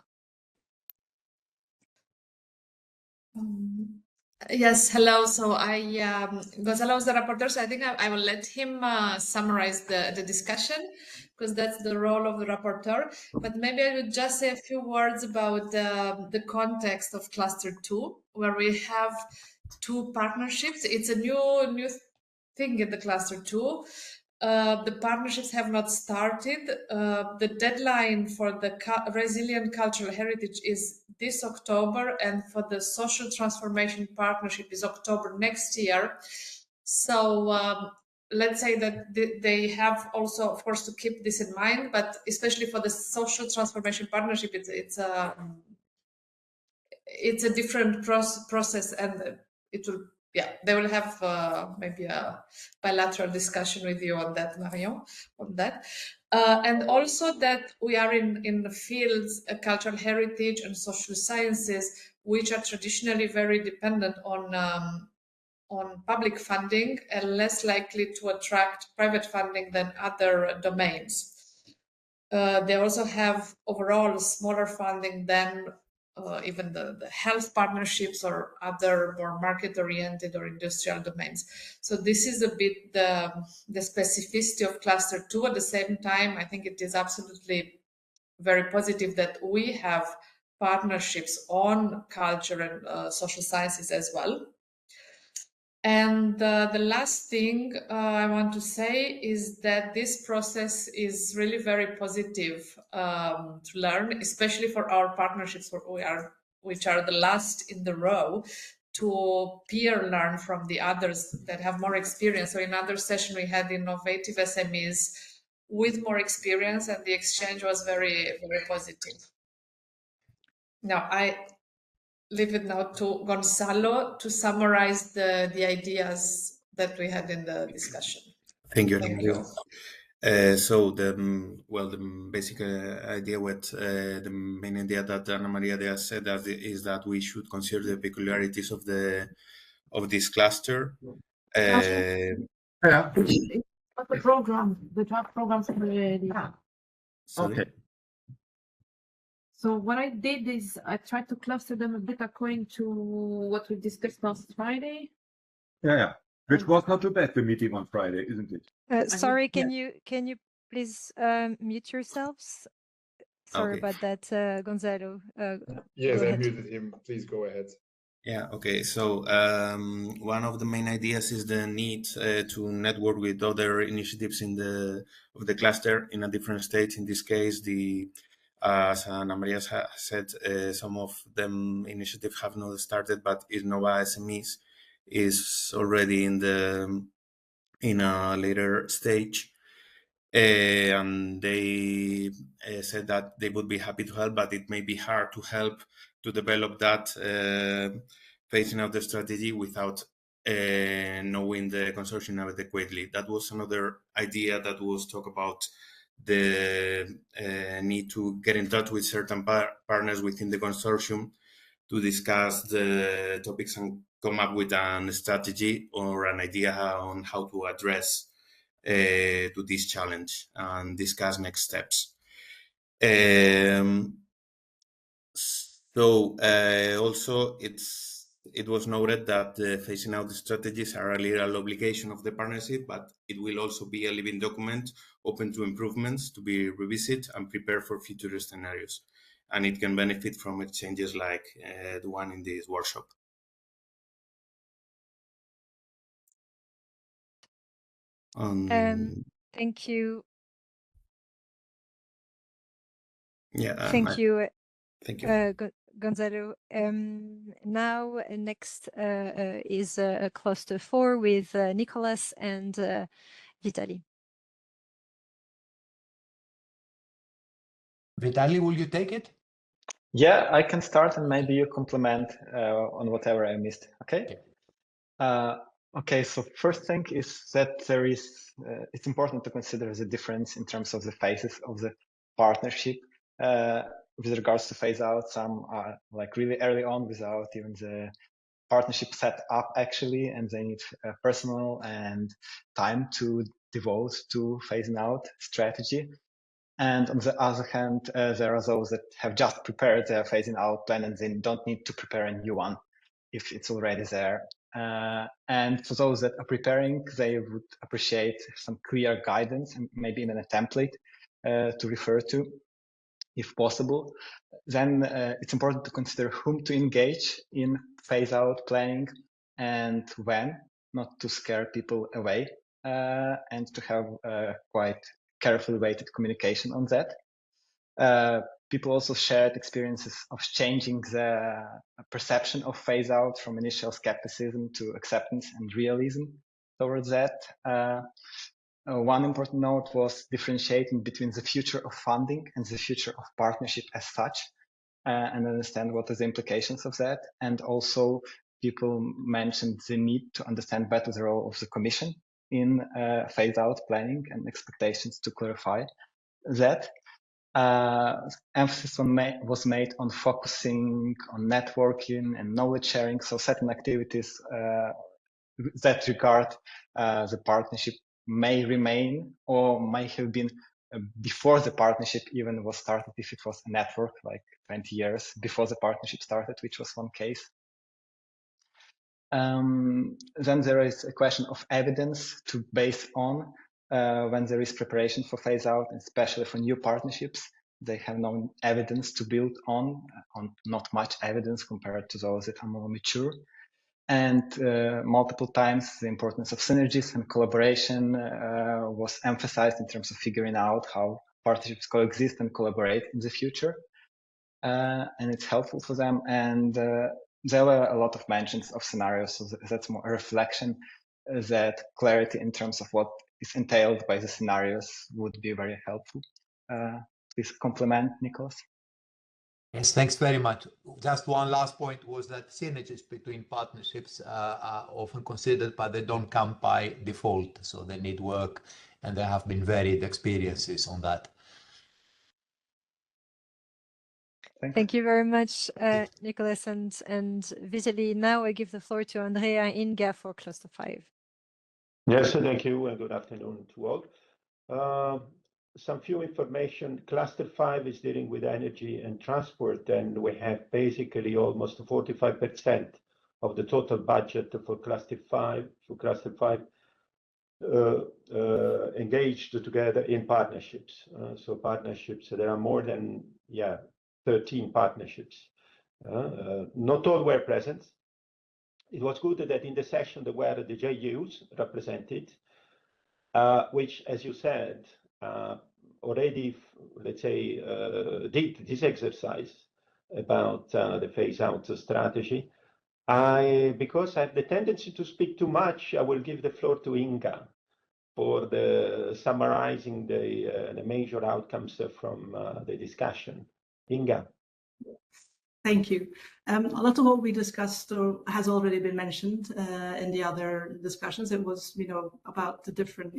Yes, hello. So Gonzalo is the rapporteur, so I think I will let him summarize the discussion, because that's the role of the rapporteur. But maybe I would just say a few words about the context of Cluster 2, where we have 2 partnerships. It's a new thing in the Cluster 2. The partnerships have not started. The deadline for the resilient cultural heritage is this October, and for the social transformation partnership is October next year. So let's say that they have also, of course, to keep this in mind, but especially for the social transformation partnership, it's a different process, and it will. Yeah, they will have maybe a bilateral discussion with you on that, Marion, on that. And also that we are in the fields, cultural heritage and social sciences, which are traditionally very dependent on public funding and less likely to attract private funding than other domains. They also have overall smaller funding than even the health partnerships or other more market-oriented or industrial domains. So this is a bit the specificity of Cluster 2. At the same time, I think it is absolutely very positive that we have partnerships on culture and social sciences as well. And the last thing I want to say is that this process is really very positive to learn, especially for our partnerships which are the last in the row, to peer learn from the others that have more experience. So in another session we had innovative SMEs with more experience, and the exchange was very, very positive. Now I leave it now to Gonzalo to summarize the ideas that we had in the discussion. Thank you. Thank you. So the basic idea, the main idea that Ana Maria there said is that we should consider the peculiarities of this cluster, Yeah. But the program, the draft program's already. Sorry. Okay. So what I did is I tried to cluster them a bit according to what we discussed last Friday. Yeah. Which was not too bad, the meeting on Friday, isn't it? Sorry, can you please mute yourselves? Sorry Okay. about that, Gonzalo. Yes, go I ahead. muted him. Please go ahead. Yeah, okay. So one of the main ideas is the need to network with other initiatives in the cluster in a different stage. In this case, as Ana Maria said, some of them initiatives have not started, but Innova SMEs is already in a later stage. And they said that they would be happy to help, but it may be hard to help to develop that phasing out the strategy without knowing the consortium adequately. That was another idea that was talk about the need to get in touch with certain partners within the consortium to discuss the topics and come up with a strategy or an idea on how to address to this challenge and discuss next steps. Also, it was noted that the phasing out strategies are a legal obligation of the partnership, but it will also be a living document open to improvements to be revisited and prepared for future scenarios. And it can benefit from exchanges like the one in this workshop. Thank you. Yeah. Thank you. Thank you. Gonzalo. Now next is cluster 4 with Nicholas and Vitaly. Vitaly, will you take it? Yeah, I can start and maybe you complement on whatever I missed. Okay. Okay. So first thing is that there is. It's important to consider the difference in terms of the phases of the partnership with regards to phase out. Some are like really early on without even the partnership set up actually, and they need personal and time to devote to phasing out strategy. And on the other hand, there are those that have just prepared their phasing out plan and they don't need to prepare a new one if it's already there. And for those that are preparing, they would appreciate some clear guidance and maybe even a template to refer to, if possible. Then it's important to consider whom to engage in phase out planning and when, not to scare people away, and to have quite carefully weighted communication on that. People also shared experiences of changing the perception of phase out from initial skepticism to acceptance and realism towards that. One important note was differentiating between the future of funding and the future of partnership as such, and understand what are the implications of that. And also people mentioned the need to understand better the role of the Commission in phase out planning and expectations to clarify that. Emphasis was made on focusing on networking and knowledge sharing, so certain activities that regard the partnership may remain or may have been before the partnership even was started, if it was a network like 20 years before the partnership started, which was one case. Then there is a question of evidence to base on when there is preparation for phase out, especially for new partnerships. They have no evidence to build on not much evidence compared to those that are more mature. And multiple times the importance of synergies and collaboration was emphasized in terms of figuring out how partnerships coexist and collaborate in the future. And it's helpful for them. And there were a lot of mentions of scenarios, so that's more a reflection that clarity in terms of what is entailed by the scenarios would be very helpful. Please complement, Nicholas. Yes, thanks very much. Just one last point was that synergies between partnerships are often considered, but they don't come by default. So they need work, and there have been varied experiences on that. Thank you very much, Nicholas and Vitaly. Now I give the floor to Andrea Inga for cluster 5. Yes, thank you, and good afternoon to all. Some few information. Cluster 5 is dealing with energy and transport, and we have basically almost 45% of the total budget for Cluster 5. Engaged together in partnerships. So partnerships, there are more than 13 partnerships. Not all were present. It was good that in the session there were the JUs represented, which, as you said, already, let's say, did this exercise about the phase-out strategy. Because I have the tendency to speak too much, I will give the floor to Inga for the summarizing the major outcomes from the discussion. Inga. Thank you. A lot of what we discussed has already been mentioned in the other discussions. It was, about the different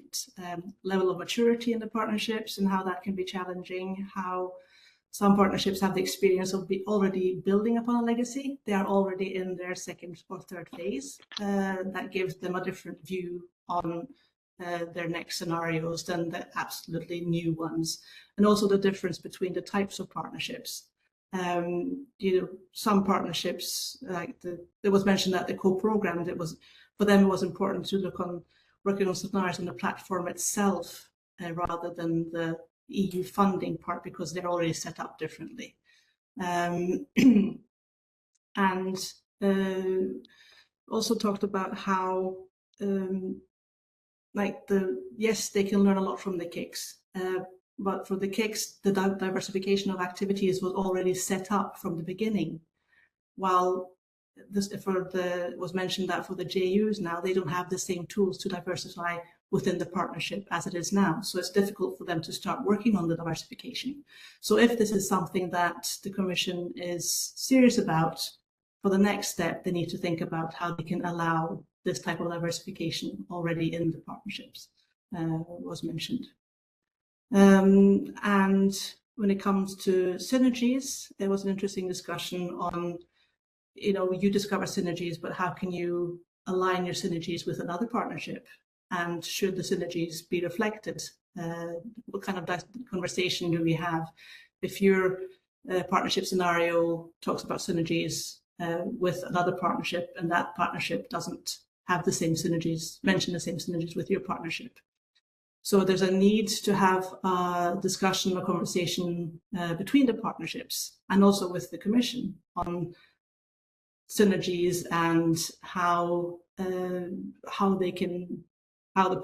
level of maturity in the partnerships and how that can be challenging, how some partnerships have the experience of already building upon a legacy. They are already in their second or third phase. That gives them a different view on their next scenarios than the absolutely new ones. And also the difference between the types of partnerships. Some partnerships, like it was mentioned that the co-programmed, for them it was important to look on working on scenarios on the platform itself rather than the EU funding part, because they're already set up differently. And also talked about how yes, they can learn a lot from the KICs, but for the KICs, the diversification of activities was already set up from the beginning. While it was mentioned that for the JUs now, they don't have the same tools to diversify within the partnership as it is now. So it's difficult for them to start working on the diversification. So if this is something that the Commission is serious about, for the next step, they need to think about how they can allow this type of diversification already in the partnerships, was mentioned. And when it comes to synergies, there was an interesting discussion on, you discover synergies, but how can you align your synergies with another partnership? And should the synergies be reflected? What kind of conversation do we have? If your partnership scenario talks about synergies with another partnership, and that partnership doesn't have the same synergies, mention the same synergies with your partnership. So there's a need to have a discussion, a conversation between the partnerships and also with the Commission on synergies and how the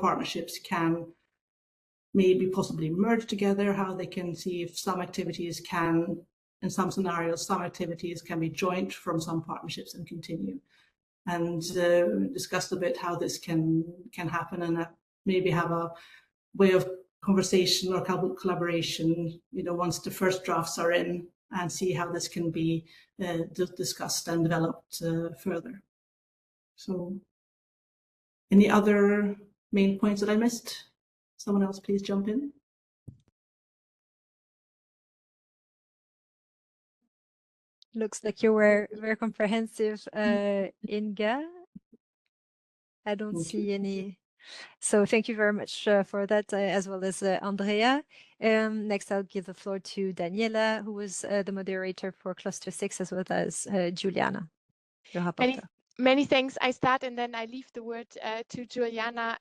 partnerships can maybe possibly merge together, how they can see if some activities can, in some scenarios, some activities can be joint from some partnerships and continue. And discussed a bit how this can happen, and maybe have a way of conversation or collaboration, once the first drafts are in, and see how this can be discussed and developed further. So, any other main points that I missed? Someone else please jump in. Looks like you were very comprehensive, Inga. I don't see any. So thank you very much for that, as well as Andrea. Next, I'll give the floor to Daniela, who was the moderator for Cluster 6, as well as Juliana, your rapporteur. Many thanks. I start and then I leave the word to Juliana.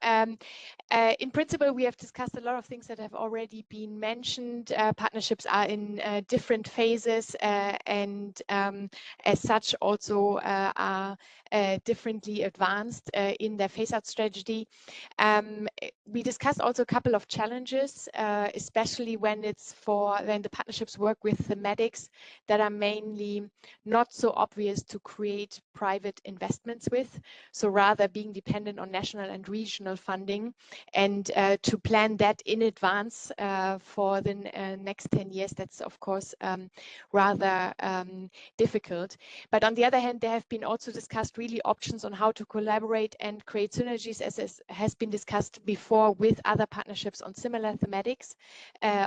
In principle, we have discussed a lot of things that have already been mentioned. Partnerships are in different phases and as such also are differently advanced in their phase-out strategy. We discussed also a couple of challenges, especially when the partnerships work with thematics that are mainly not so obvious to create private investments with, so rather being dependent on national and regional funding, and to plan that in advance for the next 10 years, that's of course rather difficult. But on the other hand, there have been also discussed really options on how to collaborate and create synergies, as has been discussed before, with other partnerships on similar thematics,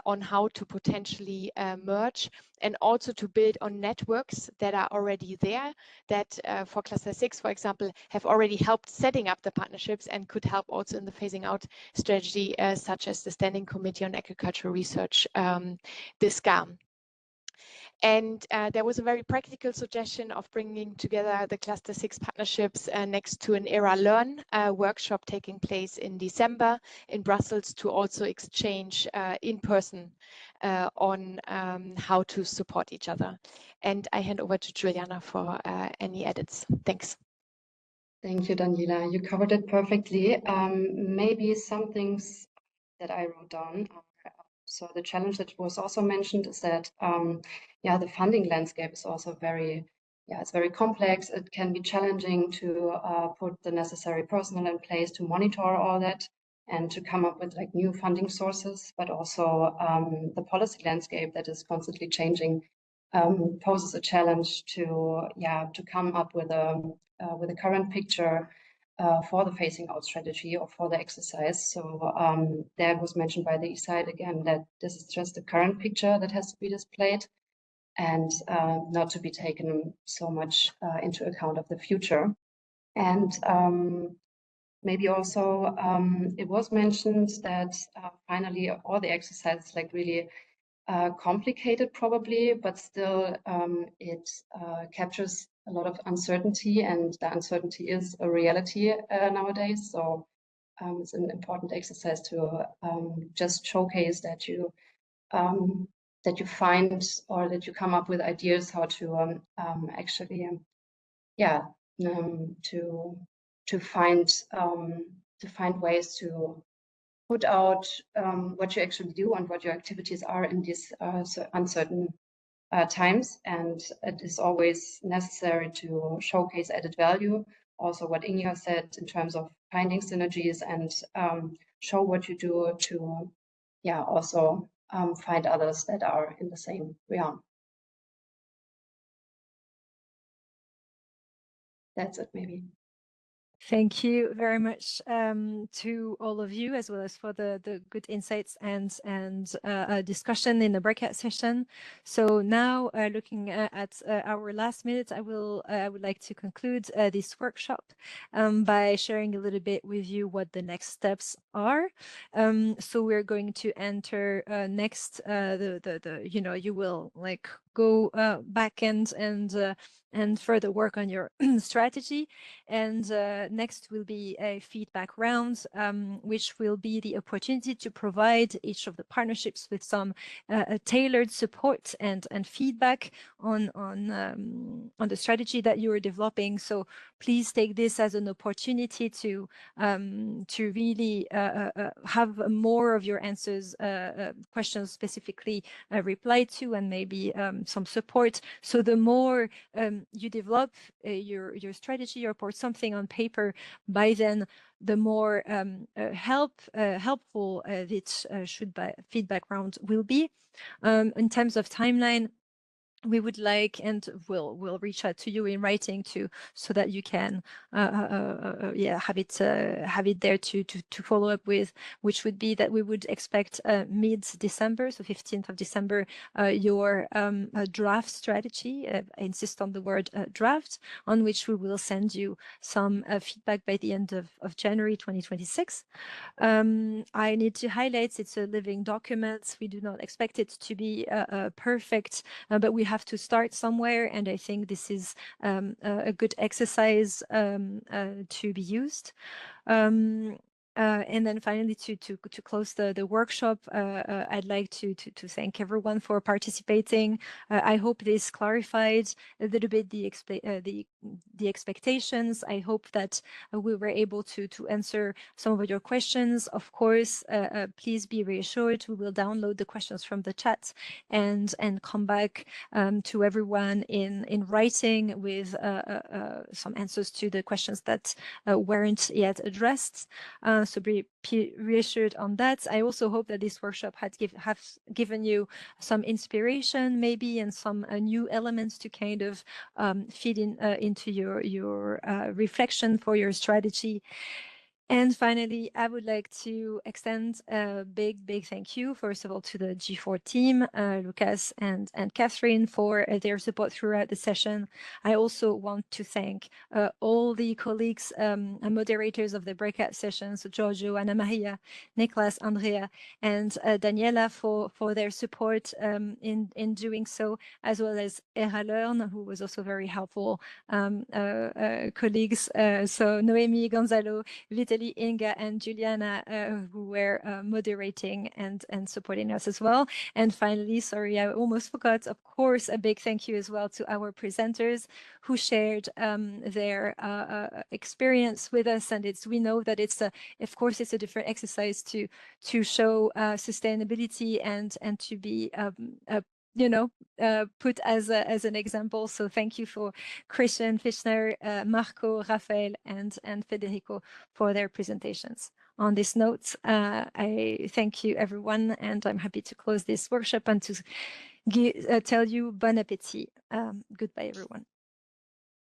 on how to potentially merge and also to build on networks that are already there, that for Cluster 6, for example, have already helped setting up the partnerships and could help also in the phasing out strategy, such as the Standing Committee on Agricultural Research, the SCAM. And there was a very practical suggestion of bringing together the Cluster 6 partnerships next to an ERA Learn workshop taking place in December in Brussels to also exchange in person on how to support each other. And I hand over to Juliana for any edits. Thanks. Thank you, Daniela. You covered it perfectly. Maybe some things that I wrote down. So the challenge that was also mentioned is that, yeah, the funding landscape is also it's very complex. It can be challenging to put the necessary personnel in place to monitor all that and to come up with like new funding sources, but also the policy landscape that is constantly changing poses a challenge to come up with a current picture for the phasing out strategy or for the exercise. So that was mentioned by the E-side again, that this is just the current picture that has to be displayed and not to be taken so much into account of the future. And maybe also it was mentioned that finally all the exercises like really complicated probably, but still it captures a lot of uncertainty, and the uncertainty is a reality nowadays. So it's an important exercise to just showcase that you find or that you come up with ideas how to actually to find ways to put out what you actually do and what your activities are in these uncertain times. And it is always necessary to showcase added value. Also what Inga said in terms of finding synergies and show what you do to also find others that are in the same realm. That's it maybe. Thank you very much to all of you, as well as for the good insights and discussion in the breakout session. So now, looking at our last minute, I would like to conclude this workshop by sharing a little bit with you what the next steps are. So we're going to enter next you will like go back and further work on your strategy. And next will be a feedback round, which will be the opportunity to provide each of the partnerships with some tailored support and feedback on the strategy that you are developing. So please take this as an opportunity to really have more of your answers, questions specifically replied to, and maybe some support. So the more you develop your strategy or put something on paper, by then the more helpful this feedback round will be. In terms of timeline, we would like, and we'll reach out to you in writing so that you can have it there to follow up with, which would be that we would expect mid-December, so 15th of December, your draft strategy. I insist on the word draft, on which we will send you some feedback by the end of January 2026. I need to highlight it's a living document. We do not expect it to be perfect, but we have to start somewhere, and I think this is a good exercise to be used. And then finally, to close the workshop, I'd like to thank everyone for participating. I hope this clarified a little bit the expectations. I hope that we were able to answer some of your questions. Of course, please be reassured, we will download the questions from the chat and come back to everyone in writing with some answers to the questions that weren't yet addressed. So be reassured on that. I also hope that this workshop has given you some inspiration, maybe, and some new elements to kind of feed into your reflection for your strategy. And finally, I would like to extend a big thank you, first of all, to the G4 team, Lucas and Catherine, for their support throughout the session. I also want to thank all the colleagues and moderators of the breakout sessions, so Giorgio, Anna Maria, Niklas, Andrea, and Daniela for their support in doing so, as well as Era Learn, who was also very helpful colleagues. So Noemi, Gonzalo, Vitaly, Inga, and Juliana, who were moderating and supporting us as well. And finally, sorry, I almost forgot, of course, a big thank you as well to our presenters who shared their experience with us. And we know that of course, it's a different exercise to show sustainability and to be put as an example. So thank you for Christian, Fischner, Marco, Rafael, and Federico for their presentations. On this note, I thank you everyone, and I'm happy to close this workshop and to tell you bon appétit. Goodbye, everyone.